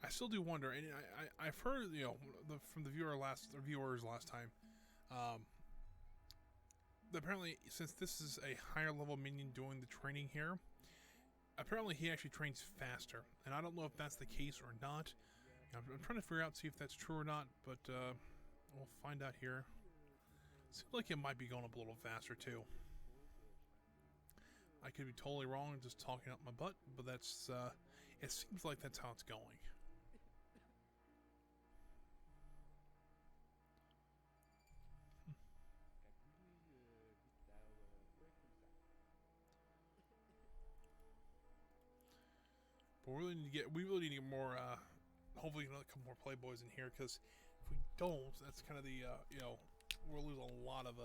I still do wonder, and I've heard from the viewers last time. apparently, since this is a higher level minion doing the training here, apparently he actually trains faster. And I don't know if that's the case or not. I'm trying to figure out, see if that's true or not, but we'll find out here. Seems like it might be going up a little faster too. I could be totally wrong, just talking up my butt, but that's, it seems like that's how it's going. But we really need to get more, hopefully a couple more Playboys in here, because if we don't, that's kind of the, we'll lose a lot of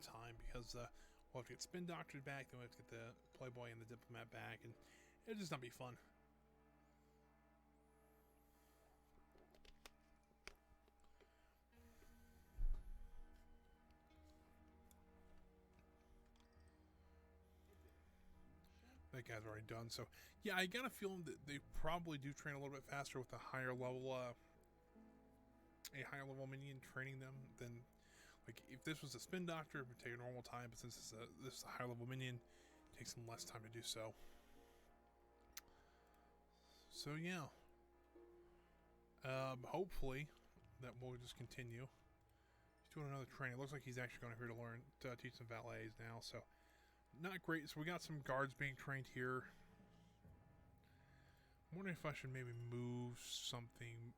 time, because we'll have to get Spin Doctor back, then we have to get the Playboy and the Diplomat back, and it'll just not be fun. That guy's already done, so yeah, I got a feeling that they probably do train a little bit faster with a higher level minion training them than, like, if this was a Spin Doctor, it would take a normal time, but since this is a higher level minion, it takes them less time to do so. So yeah, hopefully that will just continue. He's doing another training. It looks like he's actually going here to learn to teach some valets now, so not great. So we got some guards being trained here. I'm wondering if I should maybe move something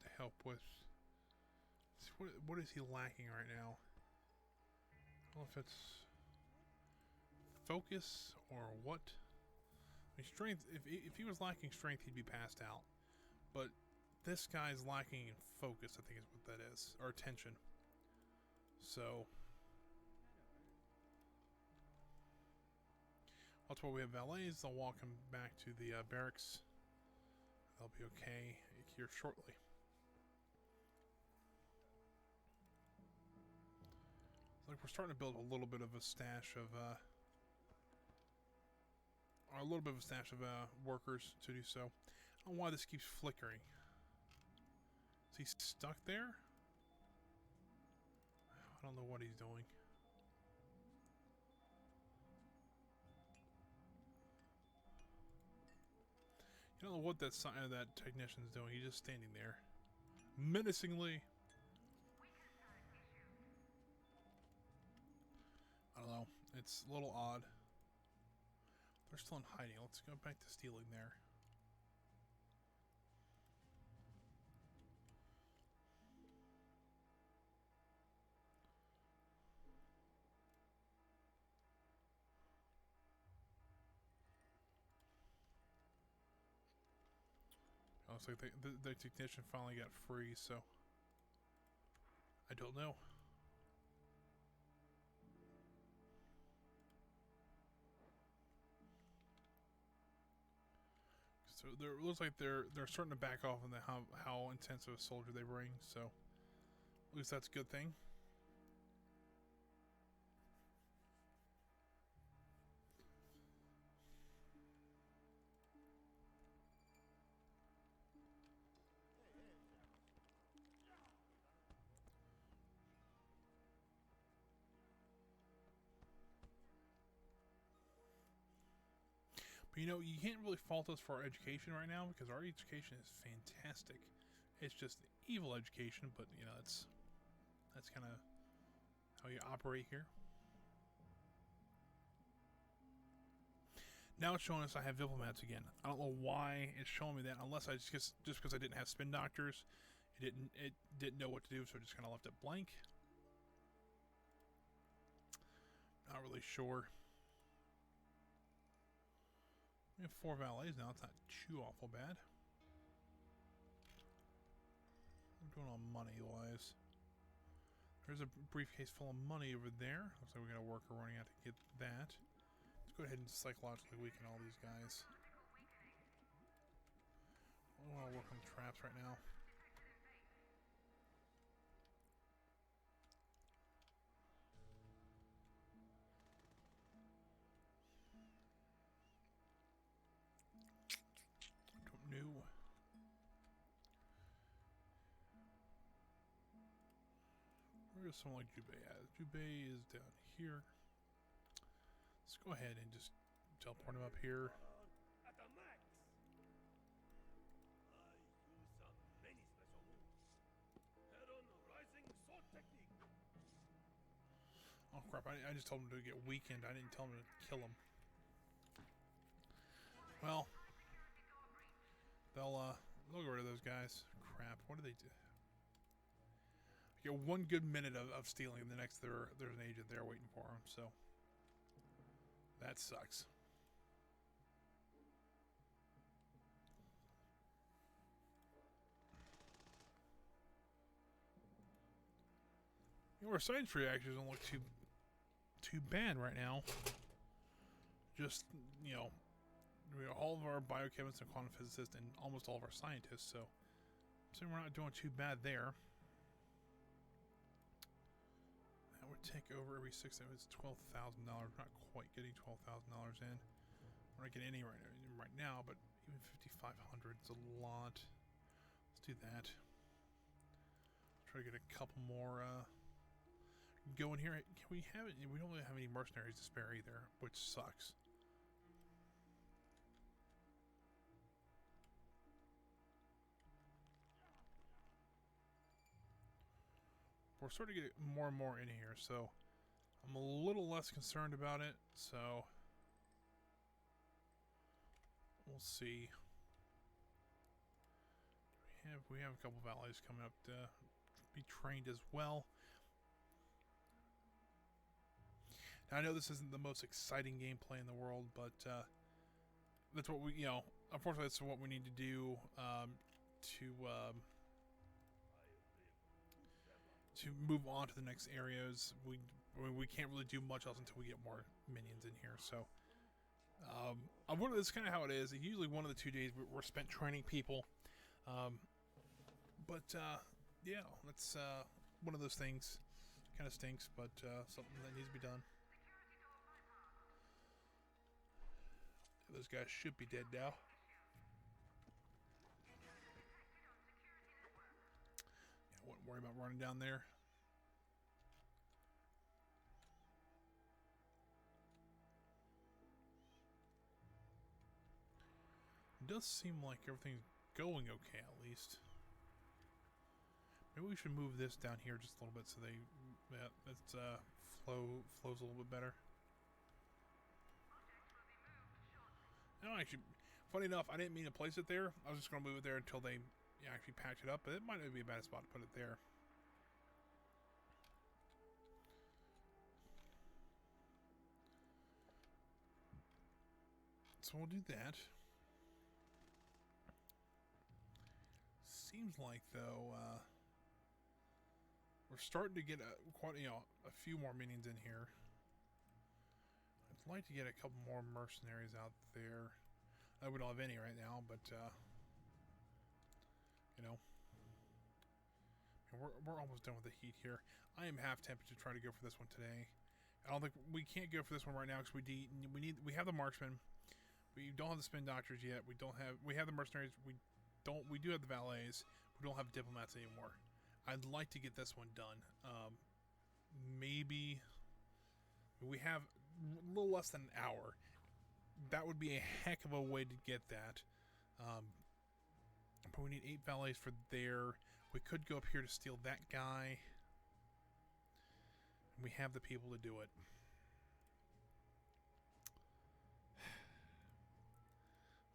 to help with. What is he lacking right now? I don't know if it's focus or what. I mean, strength. If he was lacking strength, he'd be passed out. But this guy's lacking in focus, I think is what that is, or attention. So that's why we have valets. They'll walk him back to the barracks. They'll be okay here shortly. It's like we're starting to build a little bit of a stash of workers to do so. I don't know why this keeps flickering. Is he stuck there? I don't know what he's doing. You don't know what that technician's doing. He's just standing there, menacingly. I don't know. It's a little odd. They're still in hiding. Let's go back to stealing there. Looks like the technician finally got free, so I don't know. So it looks like they're starting to back off on how intensive a soldier they bring. So at least that's a good thing. But you know, you can't really fault us for our education right now because our education is fantastic. It's just evil education, but you know, that's kind of how you operate here. Now it's showing us I have diplomats again. I don't know why it's showing me that, unless I just because I didn't have spin doctors, it didn't know what to do, so it just kind of left it blank. Not really sure. We have 4 valets now. It's not too awful bad. We're doing on money-wise. There's a briefcase full of money over there. Looks like we got a worker running out to get that. Let's go ahead and psychologically weaken all these guys. I don't want to work on traps right now. New. Where Where is someone like Jubei at? Jubei is down here. Let's go ahead and just teleport him up here. At the max. I use some many special moves. Head on rising sword technique. Oh crap, I just told him to get weakened. I didn't tell him to kill him. Well, they'll get rid of those guys. Crap, what do they do? You get 1 good minute of stealing, and the next there's an agent there waiting for him, so that sucks. Our science tree actually doesn't look too bad right now. Just, you know, we have all of our biochemists and quantum physicists and almost all of our scientists, so we're not doing too bad there. That would take over every 6 hours. It's $12,000. Not quite getting $12,000 in. We're not getting any right now, but even 5,500 is a lot. Let's do that. Try to get a couple more. Go in here. Can we have it? We don't really have any mercenaries to spare either, which sucks. We're starting to get more and more in here, so I'm a little less concerned about it. So we'll see. We have a couple valets coming up to be trained as well. Now, I know this isn't the most exciting gameplay in the world, but that's what we, you know, unfortunately that's what we need to do to move on to the next areas. We can't really do much else until we get more minions in here. So, that's kind of how it is. Usually, one of the 2 days we're spent training people. Yeah, that's one of those things. Kind of stinks, but something that needs to be done. Those guys should be dead now. Yeah, I wouldn't worry about running down there. It does seem like everything's going okay, at least. Maybe we should move this down here just a little bit so flows a little bit better. No, actually, funny enough, I didn't mean to place it there. I was just going to move it there until they actually patch it up, but it might not be a bad spot to put it there. So we'll do that. Seems like, though, we're starting to get a few more minions in here. I'd like to get a couple more mercenaries out there. We don't have any right now, but you know, we're almost done with the heat here. I am half tempted to try to go for this one today. I don't think we can't go for this one right now because we have the marksmen. We don't have the spin doctors yet. We have the mercenaries. We do have the valets. We don't have diplomats anymore. I'd like to get this one done. Maybe we have a little less than an hour. That would be a heck of a way to get that. But we need 8 valets for there. We could go up here to steal that guy. And we have the people to do it.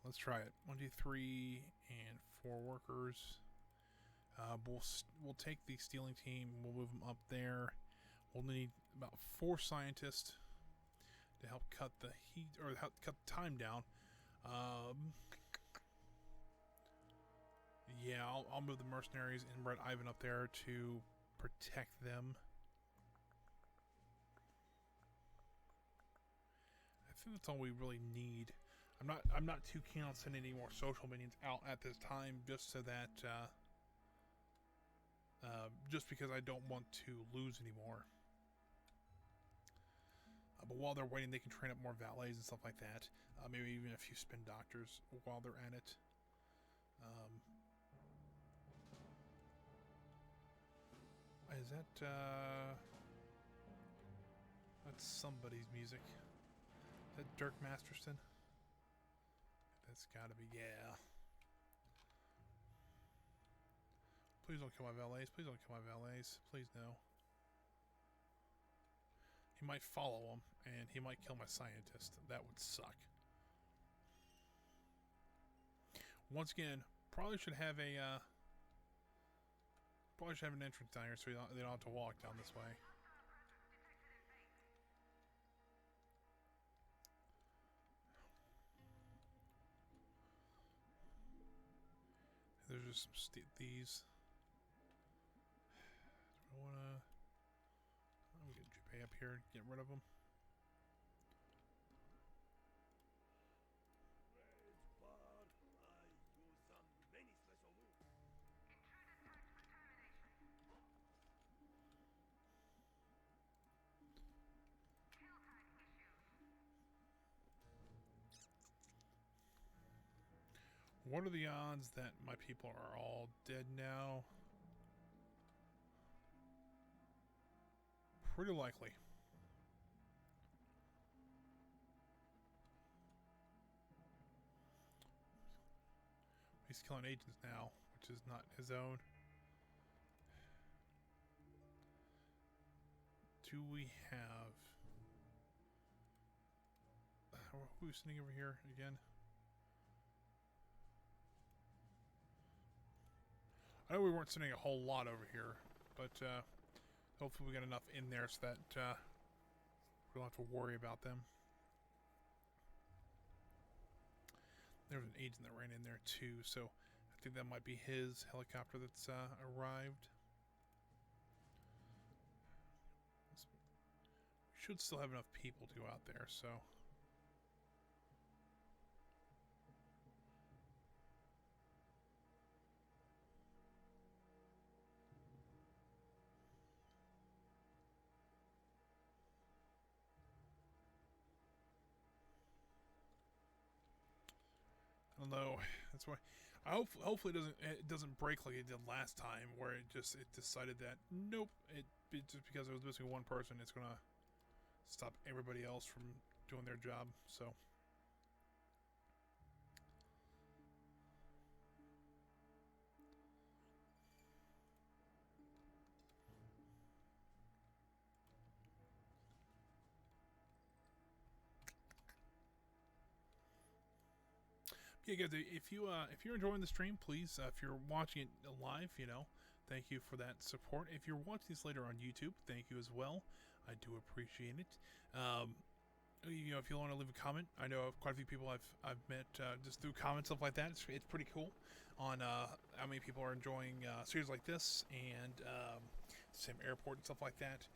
Let's try it. 1, 2, 3, and 4 workers. We'll take the stealing team. We'll move them up there. We'll need about 4 scientists to help cut the heat or help cut the time down. Yeah, I'll move the mercenaries and Red Ivan up there to protect them. I think that's all we really need. I'm not too keen on sending any more social minions out at this time, just so that just because I don't want to lose anymore. But while they're waiting, they can train up more valets and stuff like that. Maybe even a few spin doctors while they're at it. that, that's somebody's music. Is that Dirk Masterson? That's gotta be, yeah. Please don't kill my valets. Please don't kill my valets. Please no. He might follow him, and he might kill my scientist. That would suck. Once again, probably should have an entrance down here so they don't have to walk down this way. There's just some these. Do I wanna? We get Jupe up here, get rid of them. Great bar. I use some many special moves. What are the odds that my people are all dead now? Pretty likely. He's killing agents now, which is not his own. Do we have... who's sitting over here again? I know we weren't sending a whole lot over here, but hopefully we got enough in there so that we don't have to worry about them. There was an agent that ran in there too, so I think that might be his helicopter that's arrived. We should still have enough people to go out there, so... I don't know. That's why. Hopefully it doesn't break like it did last time, where it decided that nope, just because it was missing one person, it's gonna stop everybody else from doing their job. So. Yeah, guys, if you're enjoying the stream, please, if you're watching it live, thank you for that support. If you're watching this later on YouTube, thank you as well. I do appreciate it. If you want to leave a comment, I know quite a few people I've met just through comments, stuff like that. It's pretty cool on how many people are enjoying series like this and Sim Airport and stuff like that.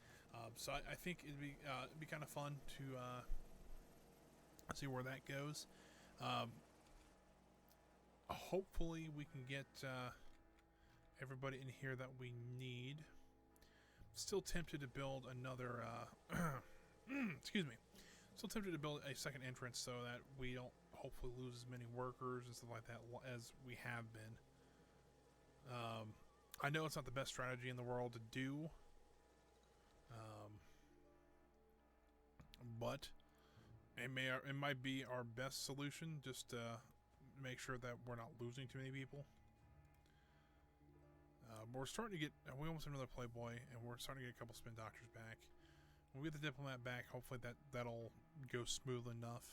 So I think it'd be kind of fun to see where that goes. Hopefully we can get everybody in here that we need. Still tempted to build another excuse me. Still tempted to build a second entrance so that we don't hopefully lose as many workers and stuff like that as we have been. I know it's not the best strategy in the world to do, but it might be our best solution just to make sure that we're not losing too many people. But we're starting to get, we almost have another Playboy, and we're starting to get a couple spin doctors back. When we get the diplomat back, hopefully that'll go smooth enough.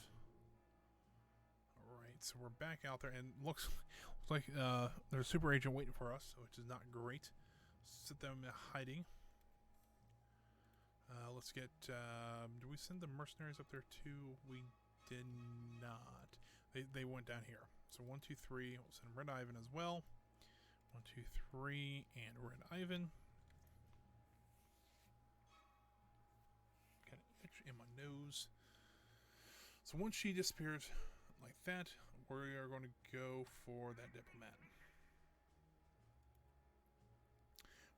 Alright, so we're back out there, and looks like there's a super agent waiting for us, which is not great. Sit them hiding. Let's get, do we send the mercenaries up there too? We did not. They went down here. So 1, 2, 3. We'll send Red Ivan as well. 1, 2, 3, and Red Ivan. Got an itch in my nose. So once she disappears like that, we are going to go for that diplomat.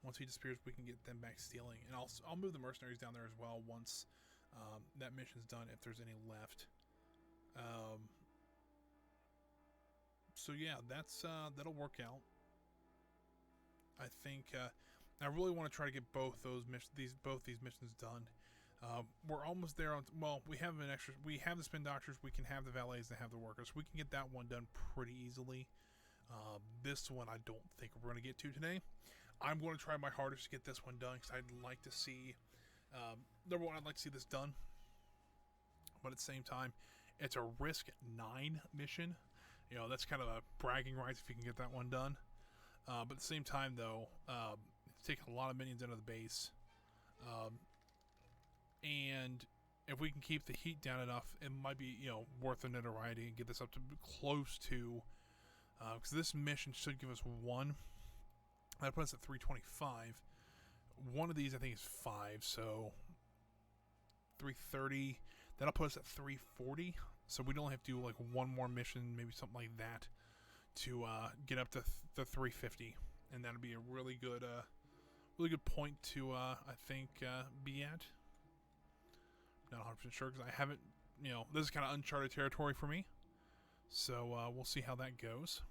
Once he disappears, we can get them back stealing, and I'll move the mercenaries down there as well once that mission's done, if there's any left. So yeah, that'll work out. I think I really want to try to get both these missions done. We're almost there. Well, we have an extra. We have the spin doctors. We can have the valets and have the workers. We can get that one done pretty easily. This one I don't think we're going to get to today. I'm going to try my hardest to get this one done because I'd like to see. Number one, I'd like to see this done. But at the same time, it's a risk 9 mission. You know, that's kind of a bragging rights if you can get that one done. But at the same time, though, it's taking a lot of minions out of the base. And if we can keep the heat down enough, it might be, you know, worth the notoriety and get this up to close to... because this mission should give us 1. That puts us at 325. One of these, I think, is 5, so... 330. That'll put us at 340. So we'd only have to do, like, 1 more mission, maybe something like that, to get up to the 350. And that'll be a really good point to, I think, be at. Not 100% sure because I haven't, you know, this is kind of uncharted territory for me. So we'll see how that goes.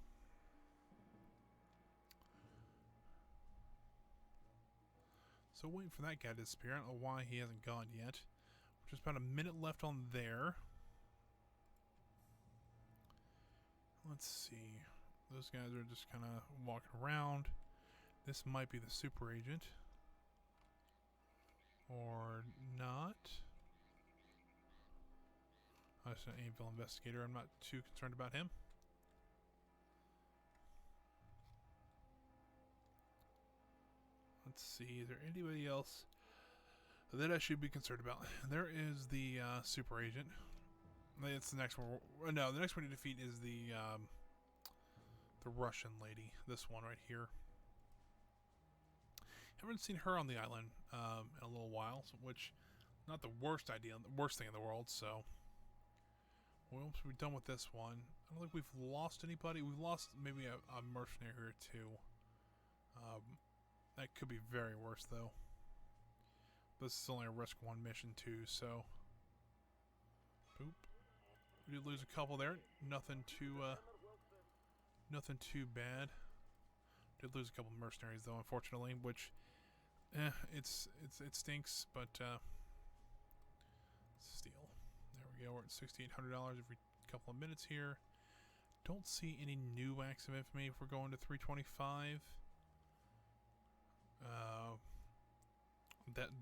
So waiting for that guy to disappear. I don't know why he hasn't gone yet. Just about a minute left on there. Let's see. Those guys are just kind of walking around. This might be the super agent. Or not. That's an Anvil investigator. I'm not too concerned about him. Let's see. Is there anybody else that I should be concerned about? There is the super agent. It's the next one. No, the next one to defeat is the Russian lady. This one right here. Haven't seen her on the island in a little while, which not the worst idea, the worst thing in the world. So we'll be done with this one. I don't think we've lost anybody. We've lost maybe a mercenary or two. That could be very worse though. This is only a risk 1 mission too, so boop. We did lose a couple there. Nothing too bad. Did lose a couple mercenaries though, unfortunately, which it stinks, but steal. There we go. We're at $6,800 every couple of minutes here. Don't see any new acts of infamy if we're going to 325.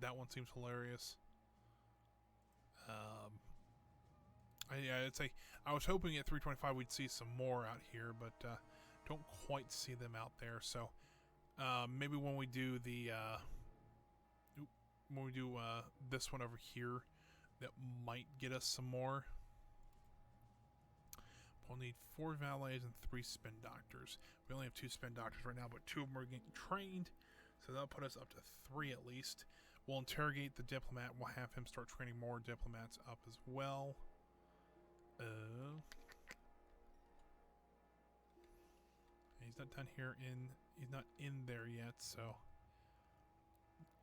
That one seems hilarious. I'd say I was hoping at 325 we'd see some more out here, but don't quite see them out there. So maybe when we do the this one over here, that might get us some more. We'll need 4 valets and 3 spin doctors. We only have 2 spin doctors right now, but 2 of them are getting trained, so that'll put us up to 3 at least. We'll interrogate the diplomat. We'll have him start training more diplomats up as well. He's not done here he's not in there yet, so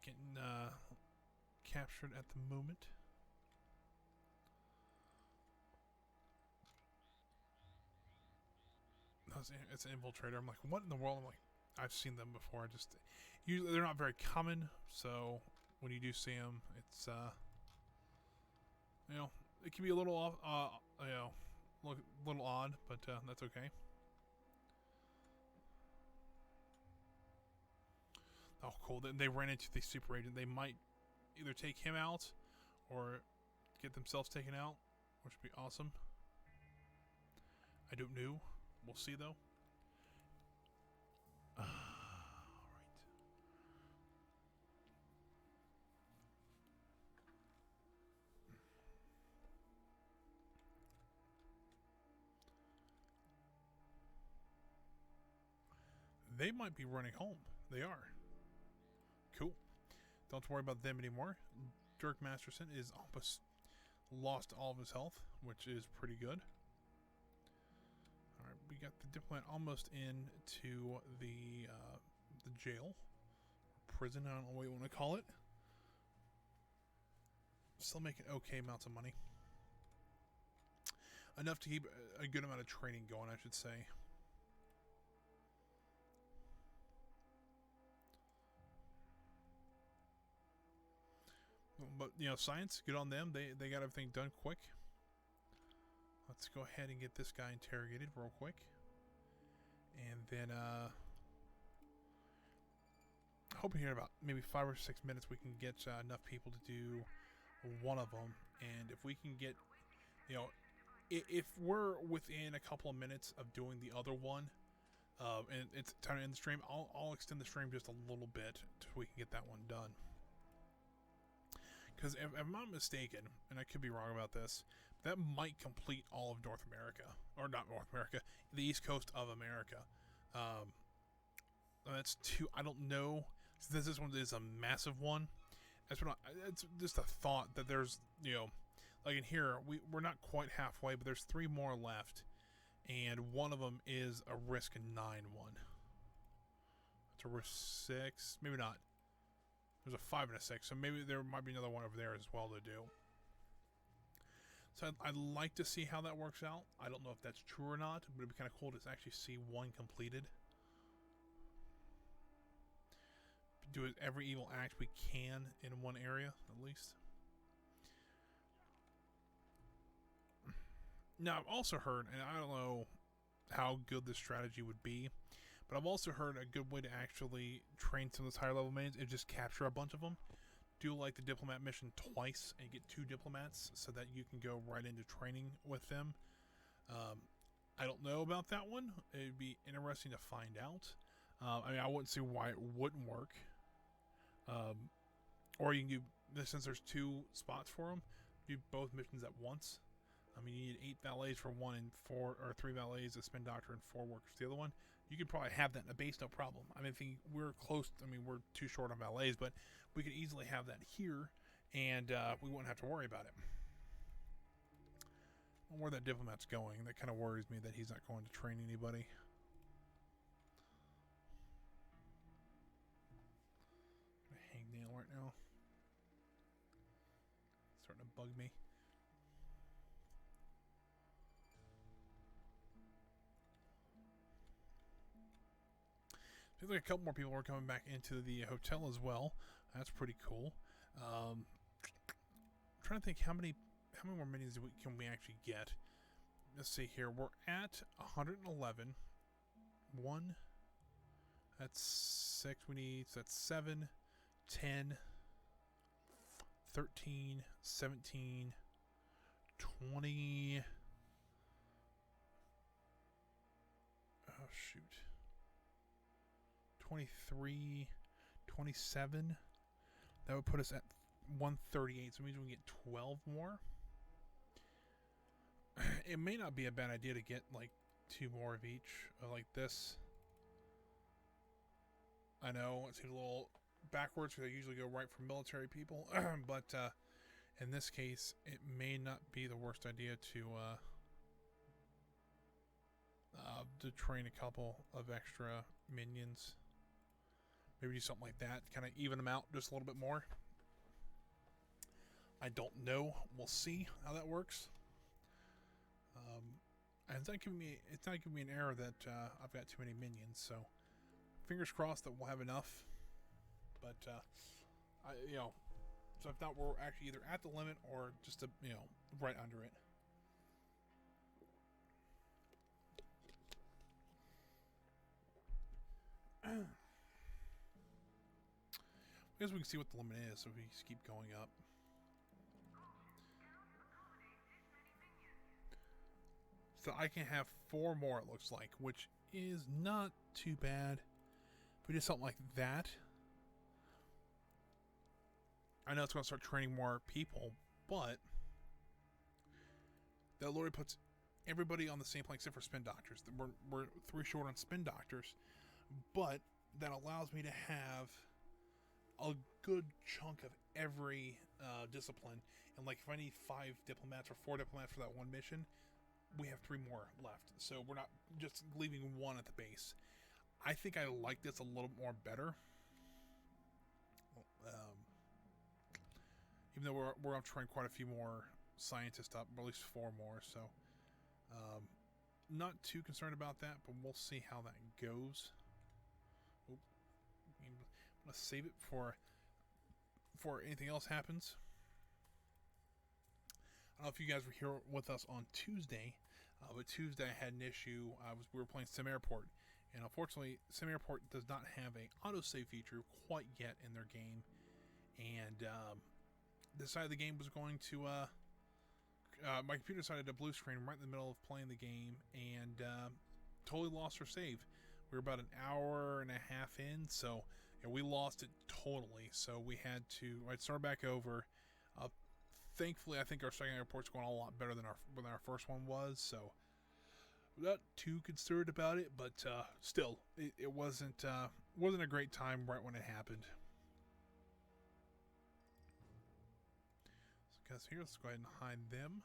getting captured at the moment. It's an infiltrator. I'm like, what in the world? I'm like, I've seen them before. Usually they're not very common, so when you do see them, it's you know, it can be a little off, you know, look a little odd, but that's okay. Oh, cool. They ran into the super agent. They might either take him out or get themselves taken out, which would be awesome. I don't know. We'll see, though. All right. They might be running home. They are. Cool. Don't worry about them anymore. Dirk Masterson is almost lost all of his health, which is pretty good. Alright, we got the diplomat almost into the jail. Prison, I don't know what you want to call it. Still making okay amounts of money. Enough to keep a good amount of training going, I should say. But you know, science, good on them. They got everything done quick. Let's go ahead and get this guy interrogated real quick, and then hoping here in about maybe 5 or 6 minutes we can get enough people to do one of them. And if we can get, you know, if we're within a couple of minutes of doing the other one, and it's time to end the stream, I'll extend the stream just a little bit so we can get that one done. Because if I'm not mistaken, and I could be wrong about this, that might complete all of North America, or not North America, the East Coast of America. That's two. I don't know. Since this one is a massive one, it's just a thought that there's, you know, like in here we're not quite halfway, but there's 3 more left, and one of them is a risk 9 one. It's a risk 6, maybe not. There's a 5 and a 6, so maybe there might be another one over there as well to do. So I'd like to see how that works out. I don't know if that's true or not, but it'd be kind of cool to actually see one completed. Do every evil act we can in one area, at least. Now, I've also heard, and I don't know how good this strategy would be, but I've also heard a good way to actually train some of those higher level mains is just capture a bunch of them. Do like the diplomat mission twice and get 2 diplomats so that you can go right into training with them. I don't know about that one. It'd be interesting to find out. I mean, I wouldn't see why it wouldn't work. Or you can do, since there's 2 spots for them, do both missions at once. I mean, you need 8 valets for one and 4 or 3 valets, a spin doctor, and 4 workers for the other one. You could probably have that in a base, no problem. I mean, we're close. I mean, we're too short on valets, but we could easily have that here, and we wouldn't have to worry about it. Where that diplomat's going, that kind of worries me that he's not going to train anybody. Hangnail right now. It's starting to bug me. Seems like a couple more people are coming back into the hotel as well. That's pretty cool. I'm trying to think how many more minions can we actually get. Let's see here. We're at 111. 1. That's 6 we need. So that's 7, 10, 13, 17, 20. Oh, shoot. 23, 27. That would put us at 138. So it means we can get 12 more. It may not be a bad idea to get like 2 more of each, like this. I know it seems a little backwards because I usually go right for military people, but in this case, it may not be the worst idea to train a couple of extra minions. Maybe do something like that, kind of even them out just a little bit more. I don't know. We'll see how that works. And it's not giving me an error that I've got too many minions. So fingers crossed that we'll have enough. But so if not, we're actually either at the limit or just right under it. I guess we can see what the limit is, so we just keep going up. So I can have 4 more, it looks like, which is not too bad. If we did something like that, I know it's going to start training more people, but that already puts everybody on the same plane except for spin doctors. We're 3 short on spin doctors, but that allows me to have a good chunk of every discipline. And like if I need 5 diplomats or 4 diplomats for that one mission, we have 3 more left. So we're not just leaving 1 at the base. I think I like this a little more better. Even though we're going to train quite a few more scientists up, or at least 4 more. So not too concerned about that, but we'll see how that goes. I'm going to save it for anything else happens. don't know if you guys were here with us on Tuesday, but Tuesday I had an issue. We were playing Sim Airport, and unfortunately, Sim Airport does not have a autosave feature quite yet in their game, and decided the game was going to. My computer decided to blue screen right in the middle of playing the game, and totally lost our save. We were about an hour and a half in, so we lost it totally. So we had to start back over. Thankfully, I think our second airport's going a lot better than our first one was. So we're not too concerned about it, but still, it wasn't a great time right when it happened. So guys, here, let's go ahead and hide them.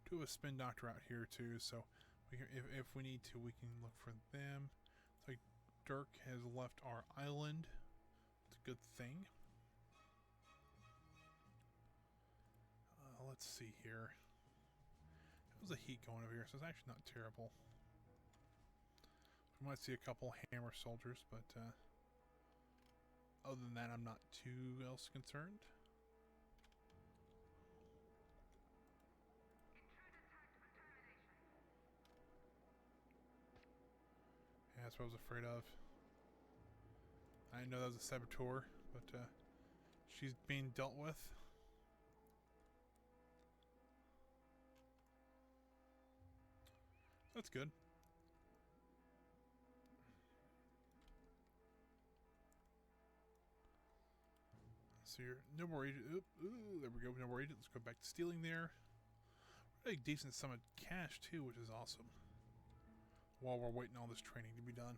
Do have a spin doctor out here too, so we can, if we need to, we can look for them. It's like Dirk has left our island. It's a good thing. Let's see here. How's the heat going over here? So it's actually not terrible. We might see a couple hammer soldiers, but other than that, I'm not too else concerned. Yeah, that's what I was afraid of. I didn't know that was a saboteur, but she's being dealt with. That's good. So you're no more agent. Ooh, there we go. No more agent. Let's go back to stealing there. Really decent sum of cash too, which is awesome. While we're waiting all this training to be done.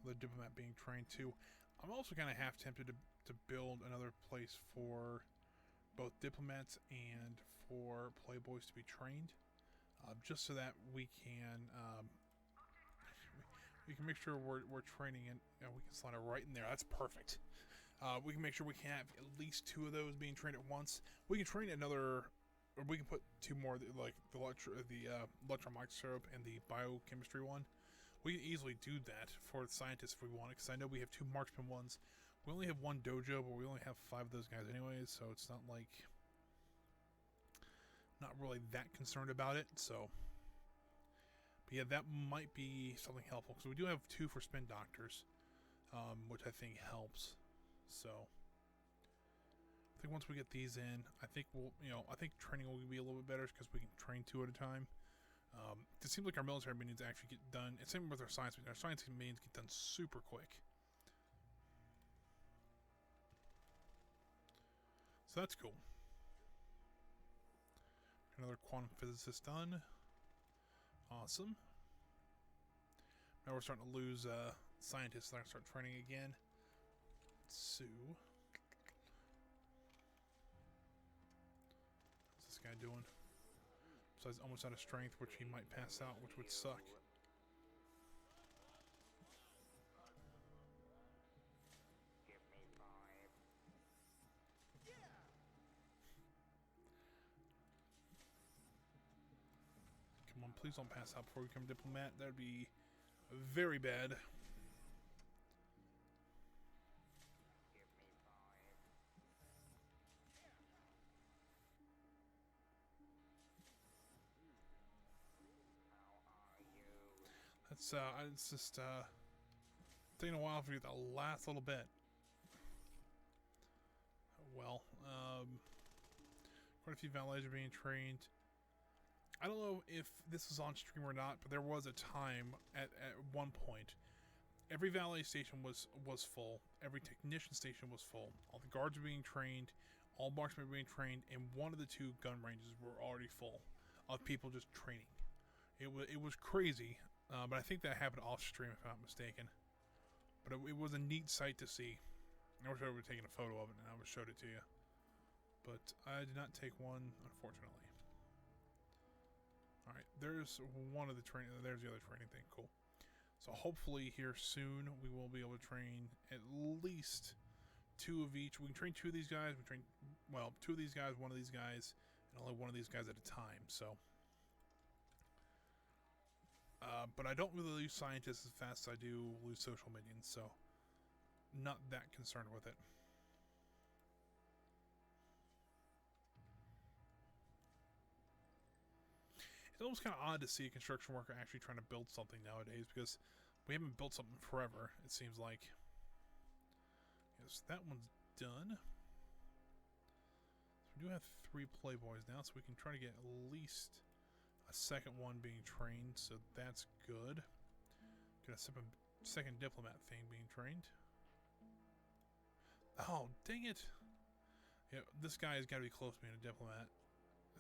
The diplomat being trained too. I'm also kind of half tempted to build another place for both diplomats and for playboys to be trained, just so that we can make sure we're training and we can slide it right in there. That's perfect. We can make sure we can have at least 2 of those being trained at once. We can train another, or we can put 2 more, like the electromicroscope and the biochemistry one. We can easily do that for the scientists if we want it, because I know we have 2 marksman ones. We only have 1 dojo, but we only have 5 of those guys anyways, so it's not like, not really that concerned about it. So, but yeah, that might be something helpful, because we do have 2 for spin doctors, which I think helps. So I think once we get these in, I think I think training will be a little bit better because we can train 2 at a time. It seems like our military meetings actually get done. It's same with our science meetings. Our science meetings get done super quick. So that's cool. Another quantum physicist done. Awesome. Now we're starting to lose scientists. They're going to start training again. So, what's this guy doing? So he's almost out of strength, which he might pass out, which would suck. Come on, please don't pass out before we become diplomat. That would be very bad. It's just taking a while for you the last little bit. Well, quite a few valets are being trained. I don't know if this was on stream or not, but there was a time at one point. Every valet station was full. Every technician station was full. All the guards were being trained. All marksmen were being trained, and one of the 2 gun ranges were already full of people just training. It was crazy. But I think that happened off stream, if I'm not mistaken. But it was a neat sight to see. I wish I would have taken a photo of it and I would have showed it to you. But I did not take one, unfortunately. Alright, there's one of the training. There's the other training thing. Cool. So hopefully here soon we will be able to train at least 2 of each. We can train 2 of these guys. We train, well, 2 of these guys, 1 of these guys, and only 1 of these guys at a time. So. But I don't really lose scientists as fast as I do lose social minions, so not that concerned with it. It's almost kind of odd to see a construction worker actually trying to build something nowadays because we haven't built something forever, it seems like. Yes, that one's done. So we do have 3 Playboys now, so we can try to get at least a second one being trained, so that's good. Got a second diplomat thing being trained. Oh, dang it. Yeah, this guy has got to be close to being a diplomat.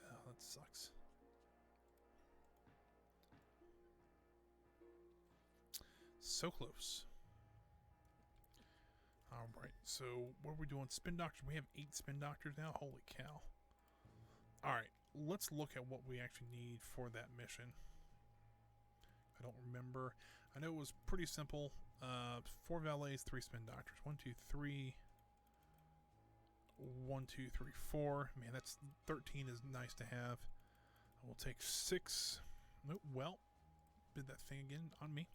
Oh, that sucks. So close. Alright, so what are we doing? Spin doctors. We have 8 spin doctors now? Holy cow. Alright, let's look at what we actually need for that mission. I don't remember. I know it was pretty simple. 4 valets, 3 spin doctors. 1, 2, 3. 1, 2, 3, 4. Man, that's 13 is nice to have. We'll take 6. Nope, well, did that thing again on me.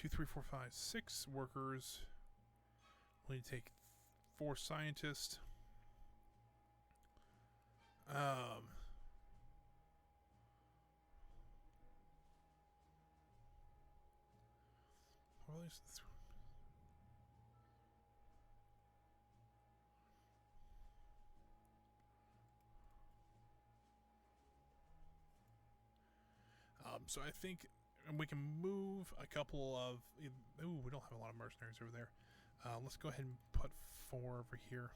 2, 3, 4, 5, 6 workers. We'll need to take 4 scientists. Well, so I think we can move a couple of... Ooh, we don't have a lot of mercenaries over there. Let's go ahead and put 4 over here.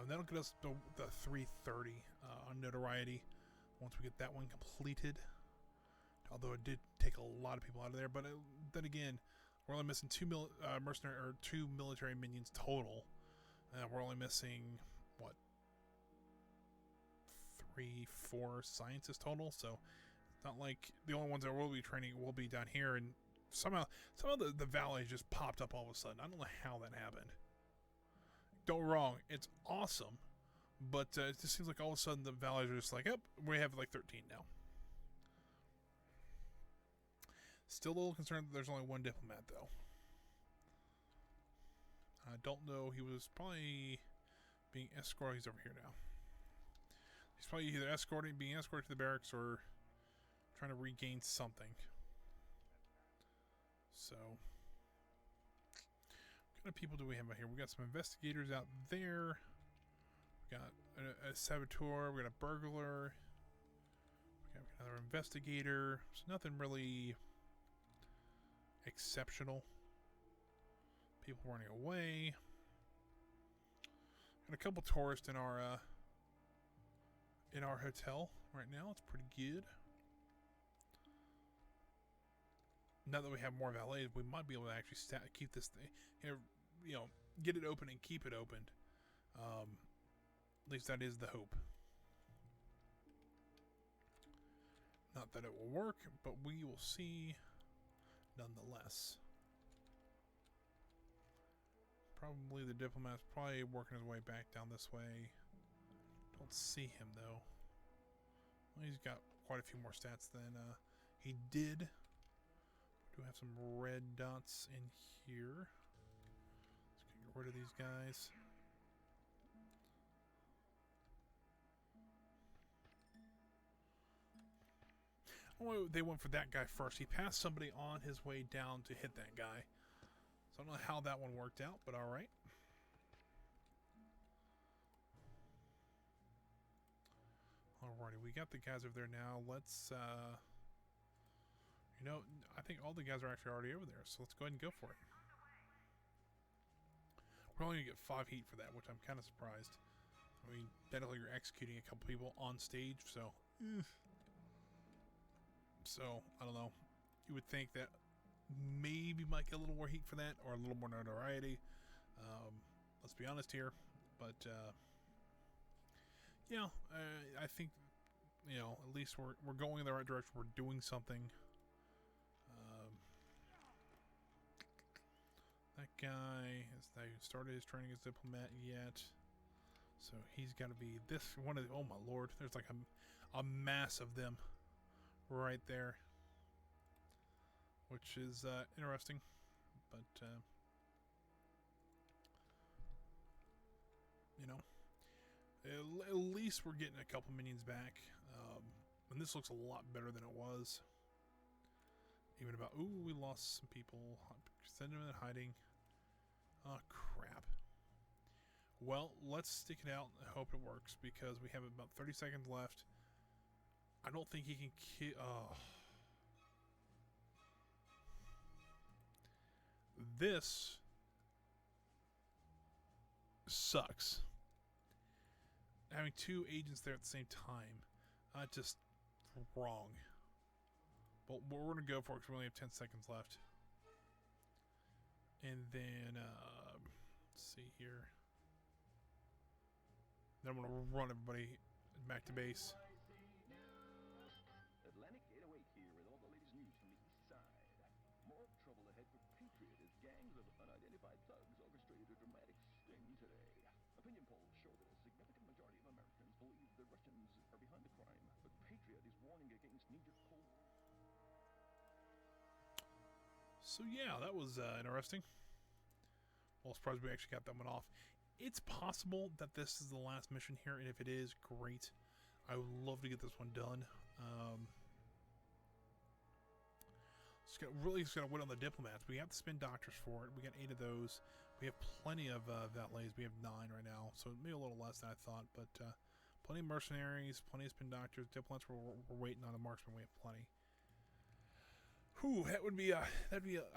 That'll get us the 330 on notoriety once we get that one completed. Although it did take a lot of people out of there, but then again, we're only missing 2 military minions total. We're only missing what, 3, 4 scientists total. So it's not like the only ones that we'll be training will be down here. And somehow the valley just popped up all of a sudden. I don't know how that happened. Don't get me wrong, it's awesome, but it just seems like all of a sudden the valleys are just like, yep, we have like 13 now. Still a little concerned that there's only 1 diplomat, though. I don't know. He was probably being escorted. He's over here now. He's probably either being escorted to the barracks or trying to regain something. So, what kind of people do we have out here? We got some investigators out there. We got a saboteur. We got a burglar. We got another investigator. There's nothing really exceptional. People running away. Got a couple tourists in our hotel right now. It's pretty good. Now that we have more valets, we might be able to actually keep this thing, get it open and keep it opened. At least that is the hope. Not that it will work, but we will see nonetheless. Probably the diplomat's probably working his way back down this way. Don't see him though. Well, he's got quite a few more stats than he did. Do have some red dots in here. Let's get rid of these guys. Oh, they went for that guy first. He passed somebody on his way down to hit that guy. So I don't know how that one worked out, but alright. Alrighty, we got the guys over there now. Let's, I think all the guys are actually already over there, so let's go ahead and go for it. We're only going to get 5 heat for that, which I'm kind of surprised. I mean, technically you're executing a couple people on stage, so... So, I don't know. You would think that maybe might get a little more heat for that, or a little more notoriety. Let's be honest here. But, yeah, I think, at least we're going in the right direction. We're doing something. That guy has not even started his training as diplomat yet. So he's got to be this one of the, oh my lord, there's like a mass of them right there, which is interesting, but at least we're getting a couple minions back. And this looks a lot better than it was. Even about, ooh, we lost some people. Send them in hiding. Oh, crap. Well, let's stick it out and hope it works, because we have about 30 seconds left. I don't think he can kill... Oh. This sucks. Having two agents there at the same time. Just wrong. But we're going to go for it because we only have 10 seconds left. And then, let's see here. Then I'm going to run everybody back to base. Atlantic 808 here with all the latest news from the east side. More trouble ahead for Patriot as gangs of unidentified thugs orchestrated a dramatic sting today. Opinion polls show that a significant majority of Americans believe the Russians are behind the crime, but Patriot is warning against knee-jerk cold. So yeah, that was interesting. Well, surprised we actually got that one off. It's possible that this is the last mission here, and if it is, great. I would love to get this one done. Really just got to wait on the diplomats. We have to spin doctors for it. We got 8 of those. We have plenty of valets. We have 9 right now, so maybe a little less than I thought. But plenty of mercenaries, plenty of spin doctors. Diplomats, we're waiting on the marksman. We have plenty. Whew, that would be I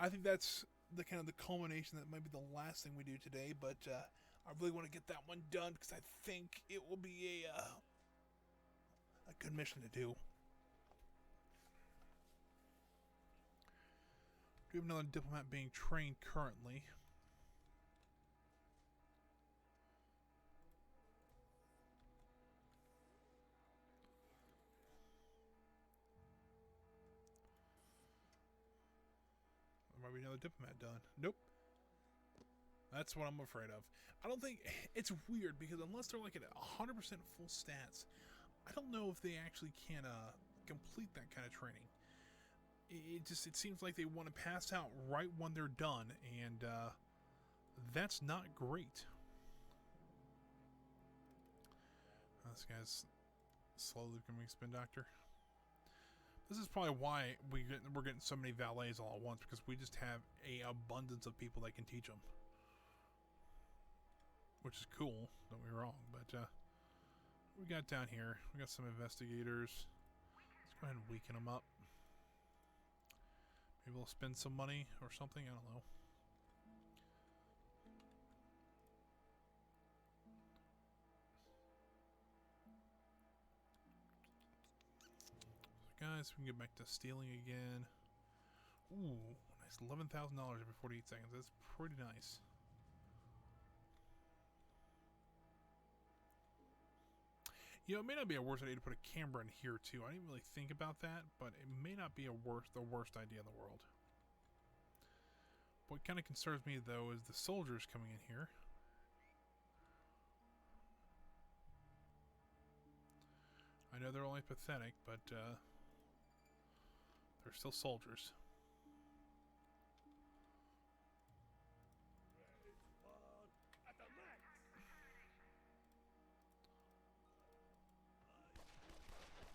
think that's the kind of the culmination. That might be the last thing we do today, but I really want to get that one done because I think it will be a good mission to do. We have another diplomat being trained currently. There might be another diplomat done. Nope. That's what I'm afraid of. I don't think... It's weird, because unless they're like at 100% full stats, I don't know if they actually can complete that kind of training. It seems like they want to pass out right when they're done, and that's not great. This guy's slowly becoming a spin doctor. This is probably why we're getting so many valets all at once, because we just have an abundance of people that can teach them. Which is cool, don't get me wrong, but we got down here, we got some investigators. Let's go ahead and weaken them up. Maybe we'll spend some money or something, I don't know. So guys, we can get back to stealing again. Ooh, nice $11,000 every 48 seconds. That's pretty nice. You know, it may not be a worse idea to put a camera in here too. I didn't really think about that, but it may not be the worst idea in the world. What kind of concerns me though is the soldiers coming in here. I know they're only pathetic, but they're still soldiers. At the max.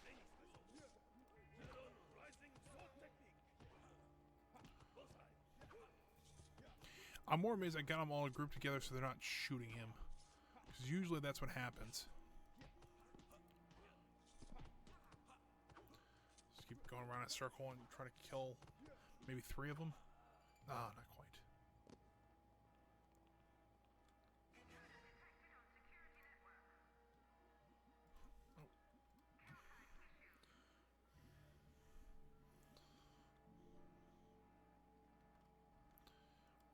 Many special moves. Head-on rising sword technique. Bullseye. I'm more amazed I got them all grouped together so they're not shooting him. Because usually that's what happens. Just keep going around in a circle and try to kill maybe 3 of them. Ah, not quite. Oh.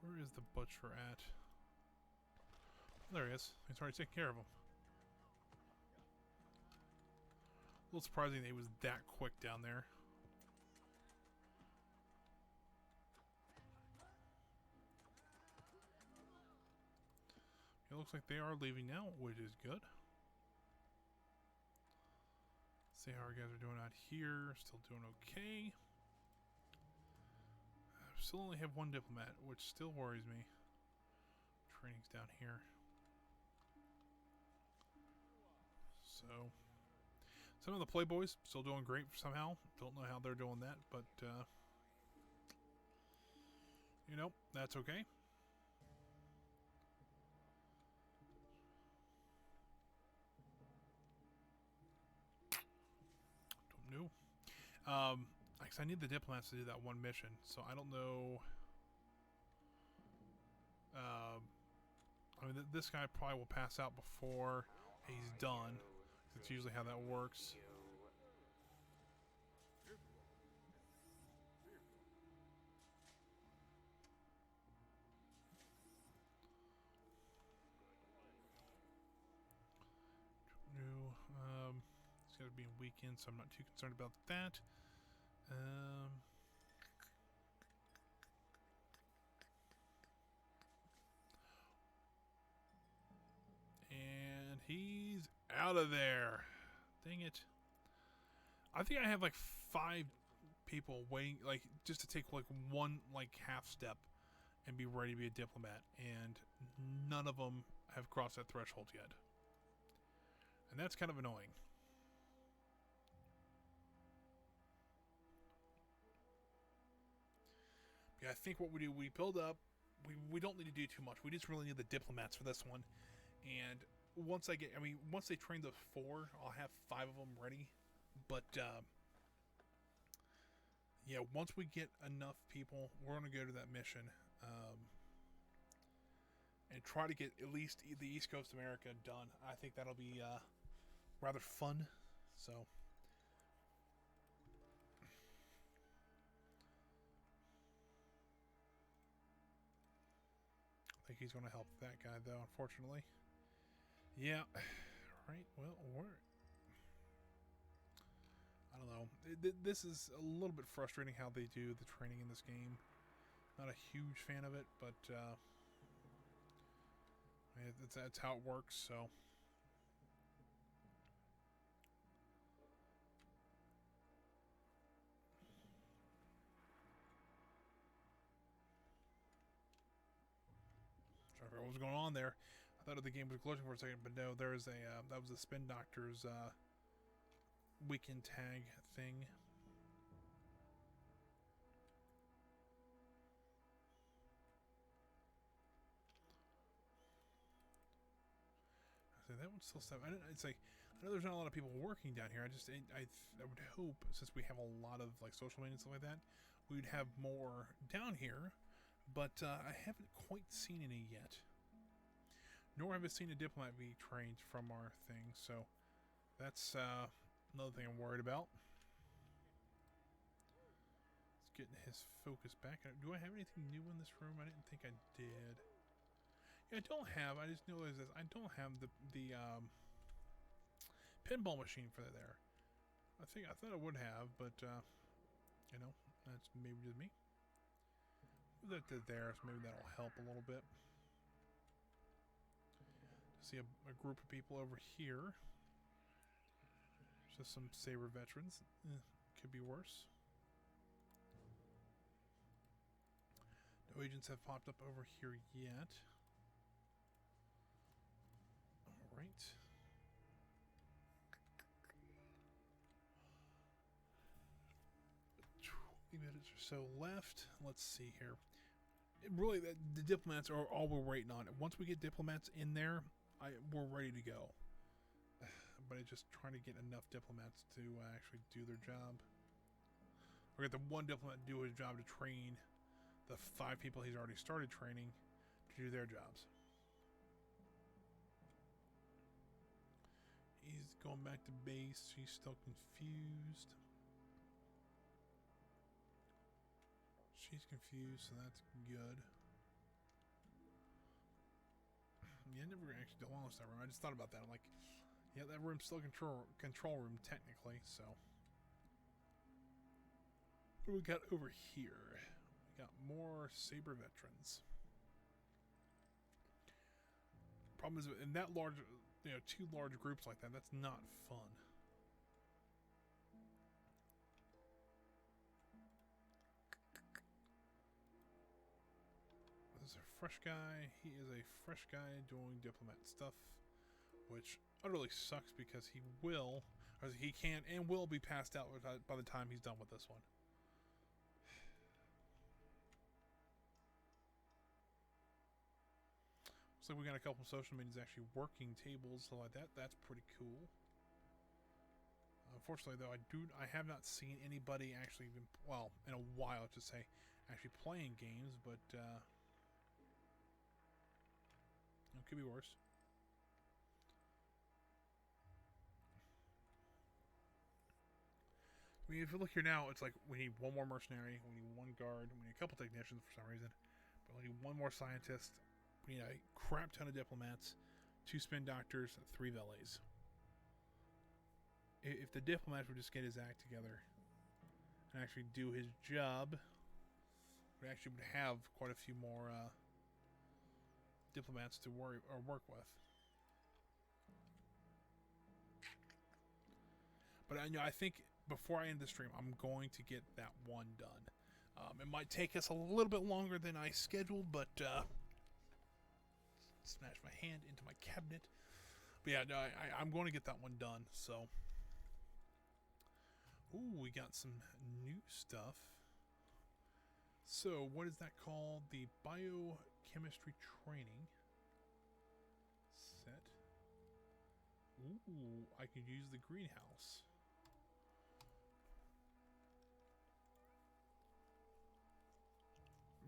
Where is the butcher at? There he is. He's already taking care of him. A little surprising that he was that quick down there. It looks like they are leaving now, which is good. See how our guys are doing out here. Still doing okay. Still only have 1 diplomat, which still worries me. Training's down here. So Some of the Playboys still doing great somehow. Don't know how they're doing that, but you know, that's okay. Don't know. I need the diplomats to do that one mission, so I don't know. I mean, this guy probably will pass out before he's done. That's usually how that works. No, it's got to be a weekend, so I'm not too concerned about that. And he's out of there. Dang it. I think I have like 5 people waiting, like, just to take like one like half step and be ready to be a diplomat, and none of them have crossed that threshold yet. And that's kind of annoying. Yeah, I think what we do, we build up. We don't need to do too much. We just really need the diplomats for this one. And once once they train the 4, I'll have 5 of them ready. But yeah, once we get enough people, we're going to go to that mission and try to get at least the East Coast of America done. I think that'll be rather fun. So I think he's going to help that guy, though, unfortunately. Yeah, right. Well, I don't know. This is a little bit frustrating how they do the training in this game. Not a huge fan of it, but that's how it works. So. Trying to figure out what was going on there. I thought the game was glitching for a second, but no, there is a that was the Spin Doctor's weekend tag thing. I say that one's still stuff. I know there's not a lot of people working down here. I would hope, since we have a lot of like social media and stuff like that, we'd have more down here. But I haven't quite seen any yet. Nor have I seen a diplomat be trained from our thing, so that's another thing I'm worried about. Let's get his focus back. Do I have anything new in this room? I didn't think I did. Yeah, I don't have. I just noticed this. I don't have the pinball machine for there. I thought I would have, but you know, that's maybe just me. Move that to there, so maybe that'll help a little bit. See a group of people over here. Just some Saber veterans. Could be worse. No agents have popped up over here yet. Alright. 20 minutes or so left. Let's see here. Really, the diplomats are all we're waiting on. Once we get diplomats in there, we're ready to go. But it's just trying to get enough diplomats to actually do their job. We're going to get the one diplomat to do his job to train the 5 people he's already started training to do their jobs. He's going back to base. He's still confused. She's confused, so that's good. Yeah, I never actually demolished that room. I just thought about that. I'm like, yeah, that room's still control room technically. So, what do we got over here? We got more Saber veterans. Problem is, in that large, 2 large groups like that, that's not fun. Fresh guy. He is a fresh guy doing diplomat stuff, which utterly sucks because he will. Or he can and will be passed out by the time he's done with this one. Looks like we got a couple of social medias actually working tables, so like that. That's pretty cool. Unfortunately, though, I have not seen anybody actually even, well, in a while, to say, actually playing games, but it could be worse. I mean, if you look here now, it's like we need one more mercenary, we need one guard, we need a couple technicians for some reason, but we need one more scientist, we need a crap ton of diplomats, 2 spin doctors, 3 valets. If the diplomat would just get his act together and actually do his job, we actually would have quite a few more diplomats to work with. But I think before I end the stream, I'm going to get that one done. It might take us a little bit longer than I scheduled, but smash my hand into my cabinet. But yeah, no, I'm going to get that one done. So. Ooh, we got some new stuff. So, what is that called? The biochemistry training set. Ooh, I could use the greenhouse.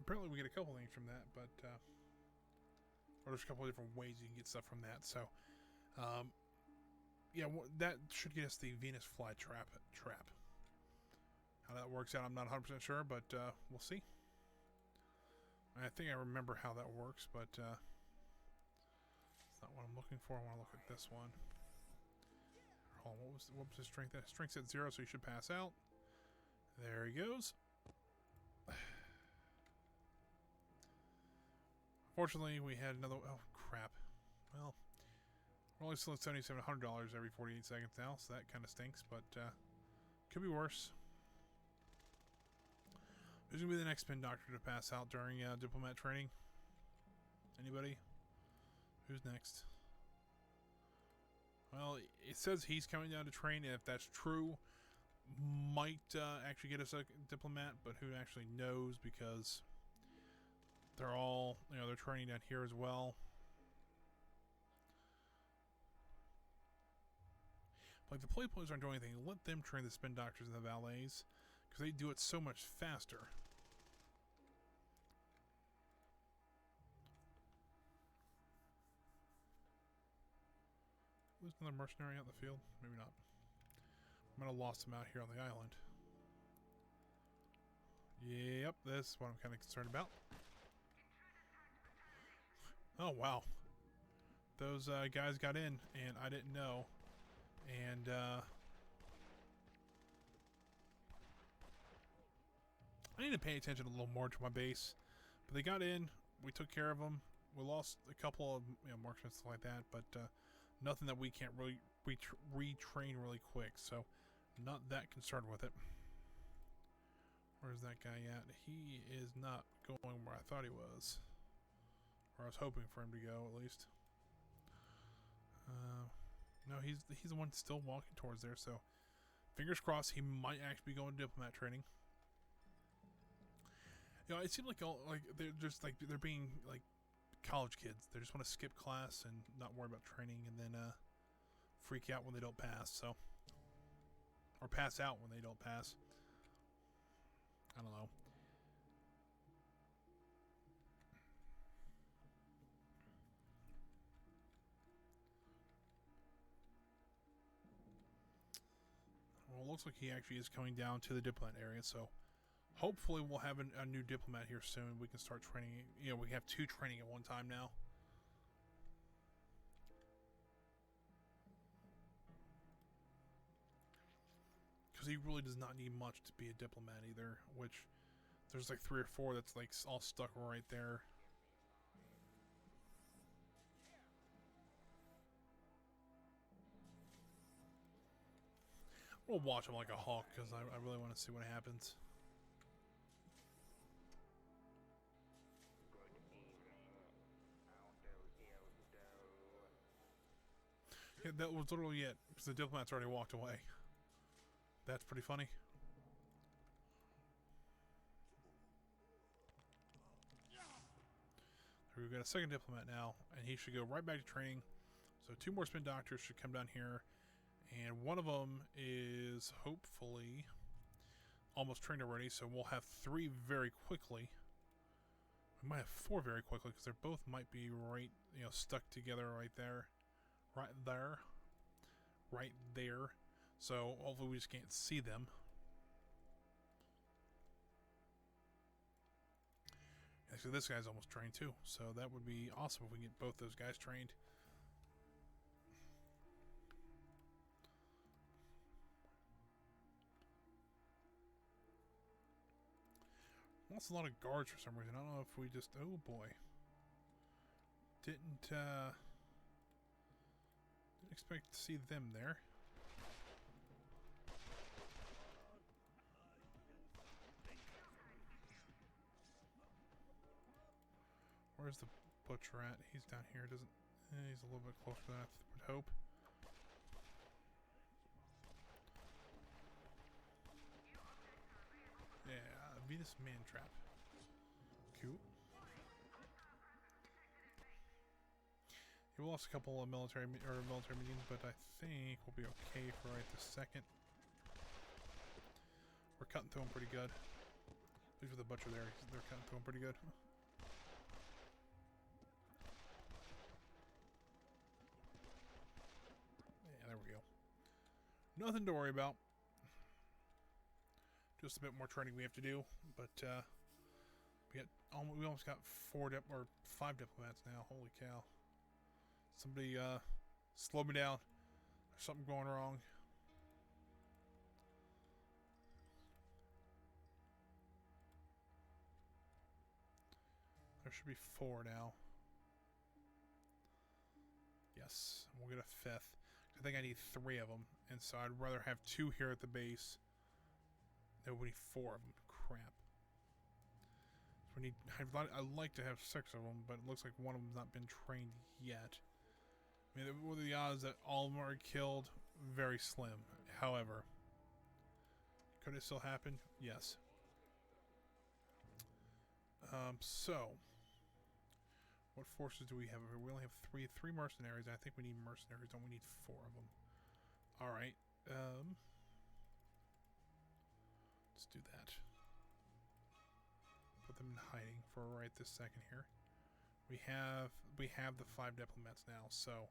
Apparently, we get a couple things from that, but or there's a couple of different ways you can get stuff from that. So, yeah, that should get us the Venus flytrap. How that works out, I'm not 100% sure, but we'll see. I think I remember how that works, but it's not what I'm looking for. I want to look at this one. Hold on, what was his strength? Strength's at 0, so he should pass out. There he goes. Fortunately, we had another. Oh crap! Well, we're only still at $7,700 every 48 seconds now, so that kind of stinks. But could be worse. Who's gonna be the next spin doctor to pass out during diplomat training? Anybody? Who's next? Well, it says he's coming down to train, and if that's true, might actually get us a diplomat, but who actually knows, because they're all, they're training down here as well. Like, the play players aren't doing anything. Let them train the spin doctors and the valets, because they do it so much faster. There's another mercenary out in the field? Maybe not. I might have lost him out here on the island. Yep, this is what I'm kind of concerned about. Oh, wow. Those guys got in, and I didn't know. And, I need to pay attention a little more to my base. But they got in. We took care of them. We lost a couple of marksmen and stuff like that. But nothing that we can't really retrain really quick. So not that concerned with it. Where's that guy at? He is not going where I thought he was. Or I was hoping for him to go, at least. No, he's the one still walking towards there. So fingers crossed, he might actually be going to diplomat training. It seems like they're just like they're being like college kids. They just want to skip class and not worry about training, and then freak out when they don't pass. So, or pass out when they don't pass. I don't know. Well, it looks like he actually is coming down to the diplomat area, so hopefully we'll have a new diplomat here soon. We can start training. We have 2 training at one time now. Because he really does not need much to be a diplomat either, which there's like 3 or 4 that's like all stuck right there. We'll watch him like a hawk, because I really want to see what happens. Yeah, that was literally it, because the diplomats already walked away. That's pretty funny. We've got a second diplomat now, and he should go right back to training. So 2 more spin doctors should come down here, and one of them is hopefully almost trained already, so we'll have 3 very quickly. We might have 4 very quickly, because they both might be right, stuck together right there. Right there. Right there. So hopefully we just can't see them. Actually, this guy's almost trained too, so that would be awesome if we can get both those guys trained. Lost a lot of guards for some reason. I don't know if we just... Oh boy. Didn't expect to see them there. Where's the butcher at? He's down here. Doesn't... he's a little bit closer than I would hope. Yeah, Venus Man Trap. Cool. We lost a couple of military minions, but I think we'll be okay for right this second. We're cutting through them pretty good. At least with the butcher there, they're cutting through them pretty good. Yeah, there we go. Nothing to worry about. Just a bit more training we have to do, but we almost got 5 diplomats now. Holy cow! Somebody slow me down. There's something going wrong. There should be 4 now. Yes, we'll get a 5th. I think I need 3 of them, and so I'd rather have 2 here at the base. No, we need 4 of them. Crap. So we need. I'd like to have 6 of them, but it looks like one of them's not been trained yet. I mean, what are the odds that all of them are killed? Very slim. However, could it still happen? Yes. So, what forces do we have? We only have 3 mercenaries. I think we need mercenaries. Don't we need 4 of them? All right. Let's do that. Put them in hiding for right this second here. We have the 5 diplomats now. So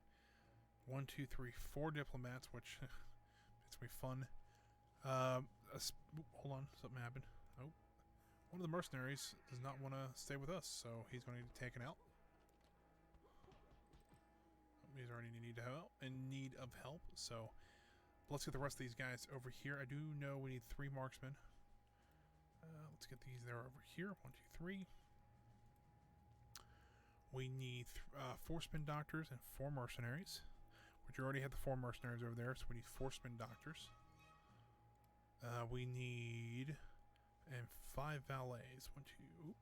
1, 2, 3, 4 diplomats, which it's gonna be fun. Hold on, something happened. Oh, one of the mercenaries does not want to stay with us, so he's going to get taken out. He's already in need of help. So let's get the rest of these guys over here. I do know we need 3 marksmen. Let's get these there over here. 1, 2, 3. We need 4 spin doctors and 4 mercenaries. Which you already have the 4 mercenaries over there, so we need 4 spin doctors. We need 5 valets. 1, 2.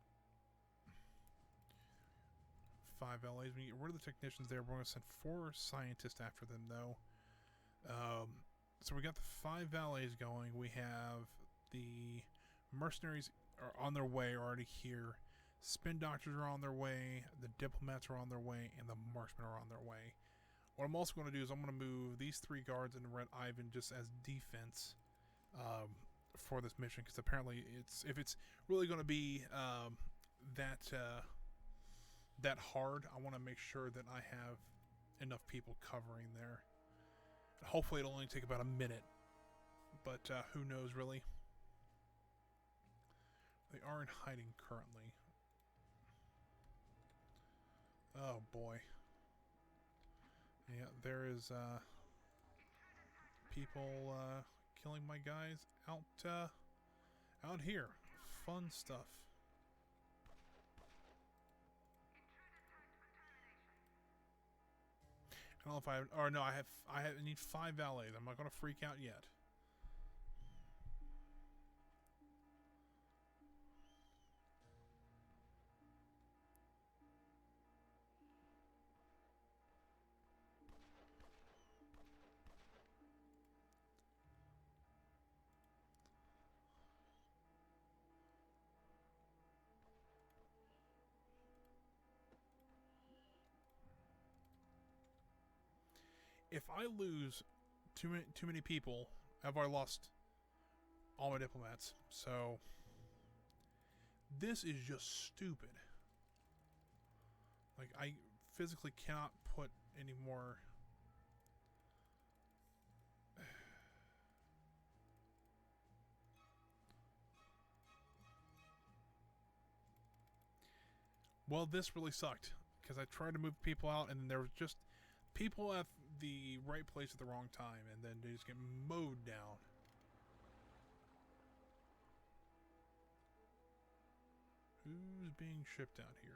5 valets. We get rid of the technicians there. We're going to send 4 scientists after them, though. So we got the 5 valets going. We have the mercenaries are on their way, already here. Spin doctors are on their way. The diplomats are on their way, and the marksmen are on their way. What I'm also going to do is I'm going to move these 3 guards into Red Ivan just as defense for this mission, because apparently if it's really going to be that hard, I want to make sure that I have enough people covering there. And hopefully it'll only take about a minute, but who knows really. They are in hiding currently. Oh boy. Yeah, there is people killing my guys out here. Fun stuff. I don't know if I need 5 valets. I'm not going to freak out yet. if I lose too many people, I've already lost all my diplomats. So this is just stupid. Like, I physically cannot put any more. Well, this really sucked because I tried to move people out, and then there was just people at the right place at the wrong time, and then they just get mowed down. Who's being shipped out here?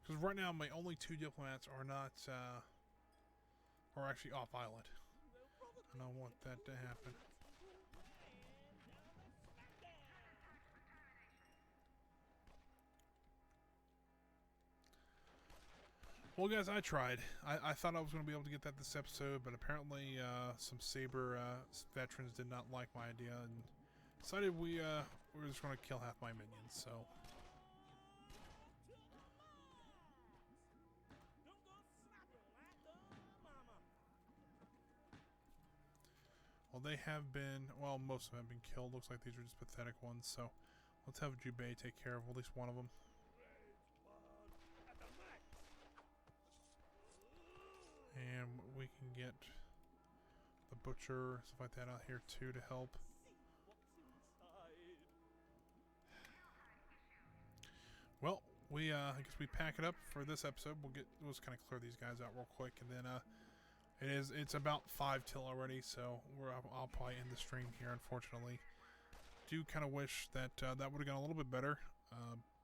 Because right now my only 2 diplomats are not, are actually off island. I don't want that to happen. Well, guys, I tried. I thought I was going to be able to get that this episode, but apparently some Saber veterans did not like my idea and decided we were just going to kill half my minions. So. Well, they have been, well, most of them have been killed. Looks like these are just pathetic ones, so let's have Jubei take care of at least one of them. And we can get the butcher, stuff like that out here too to help. Well, I guess we pack it up for this episode. We'll just kind of clear these guys out real quick, and then it's about 5 till already, so I'll probably end the stream here. Unfortunately, do kind of wish that that would have gone a little bit better,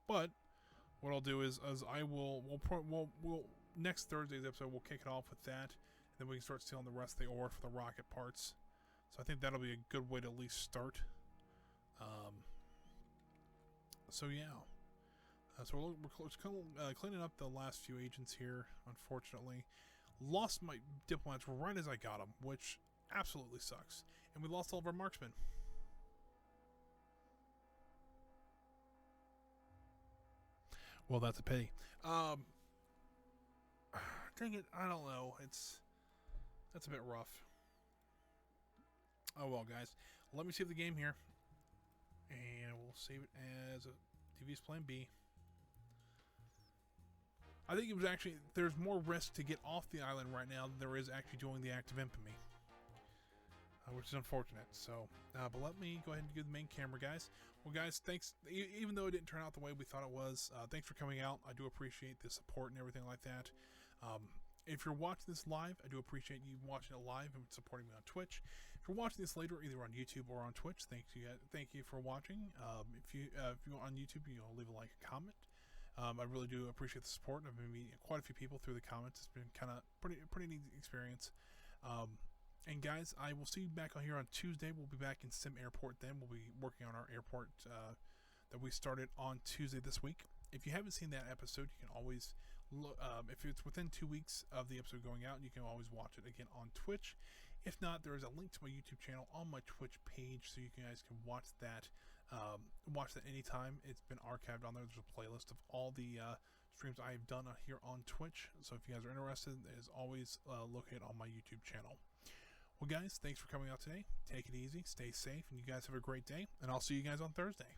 but what I'll do is we'll next Thursday's episode we'll kick it off with that, and then we can start stealing the rest of the ore for the rocket parts. So I think that'll be a good way to at least start. So yeah. So we're cleaning up the last few agents here, unfortunately. Lost my diplomats right as I got them, which absolutely sucks. And we lost all of our marksmen. Well, that's a pity. Dang it, I don't know. That's a bit rough. Oh well, guys. Let me save the game here. And we'll save it as a devious plan B. I think it was actually, there's more risk to get off the island right now than there is actually doing the act of infamy. Which is unfortunate. So, but let me go ahead and do the main camera, guys. Well, guys, thanks. Even though it didn't turn out the way we thought it was, thanks for coming out. I do appreciate the support and everything like that. If you're watching this live, I do appreciate you watching it live and supporting me on Twitch. If you're watching this later, either on YouTube or on Twitch, thank you for watching. If you on YouTube, you'll leave a like, a comment. I really do appreciate the support. I've been meeting quite a few people through the comments. It's been kind of pretty neat experience. And guys, I will see you back on here on Tuesday. We'll be back in Sim Airport then. We'll be working on our airport that we started on Tuesday this week. If you haven't seen that episode, you can always look, if it's within 2 weeks of the episode going out, you can always watch it again on Twitch. If not, there is a link to my YouTube channel on my Twitch page, so you guys can watch that. Watch that anytime. It's been archived on there. There's a playlist of all the streams I've done here on Twitch. So if you guys are interested, it is always located on my YouTube channel. Well, guys, thanks for coming out today. Take it easy, stay safe, and you guys have a great day. And I'll see you guys on Thursday.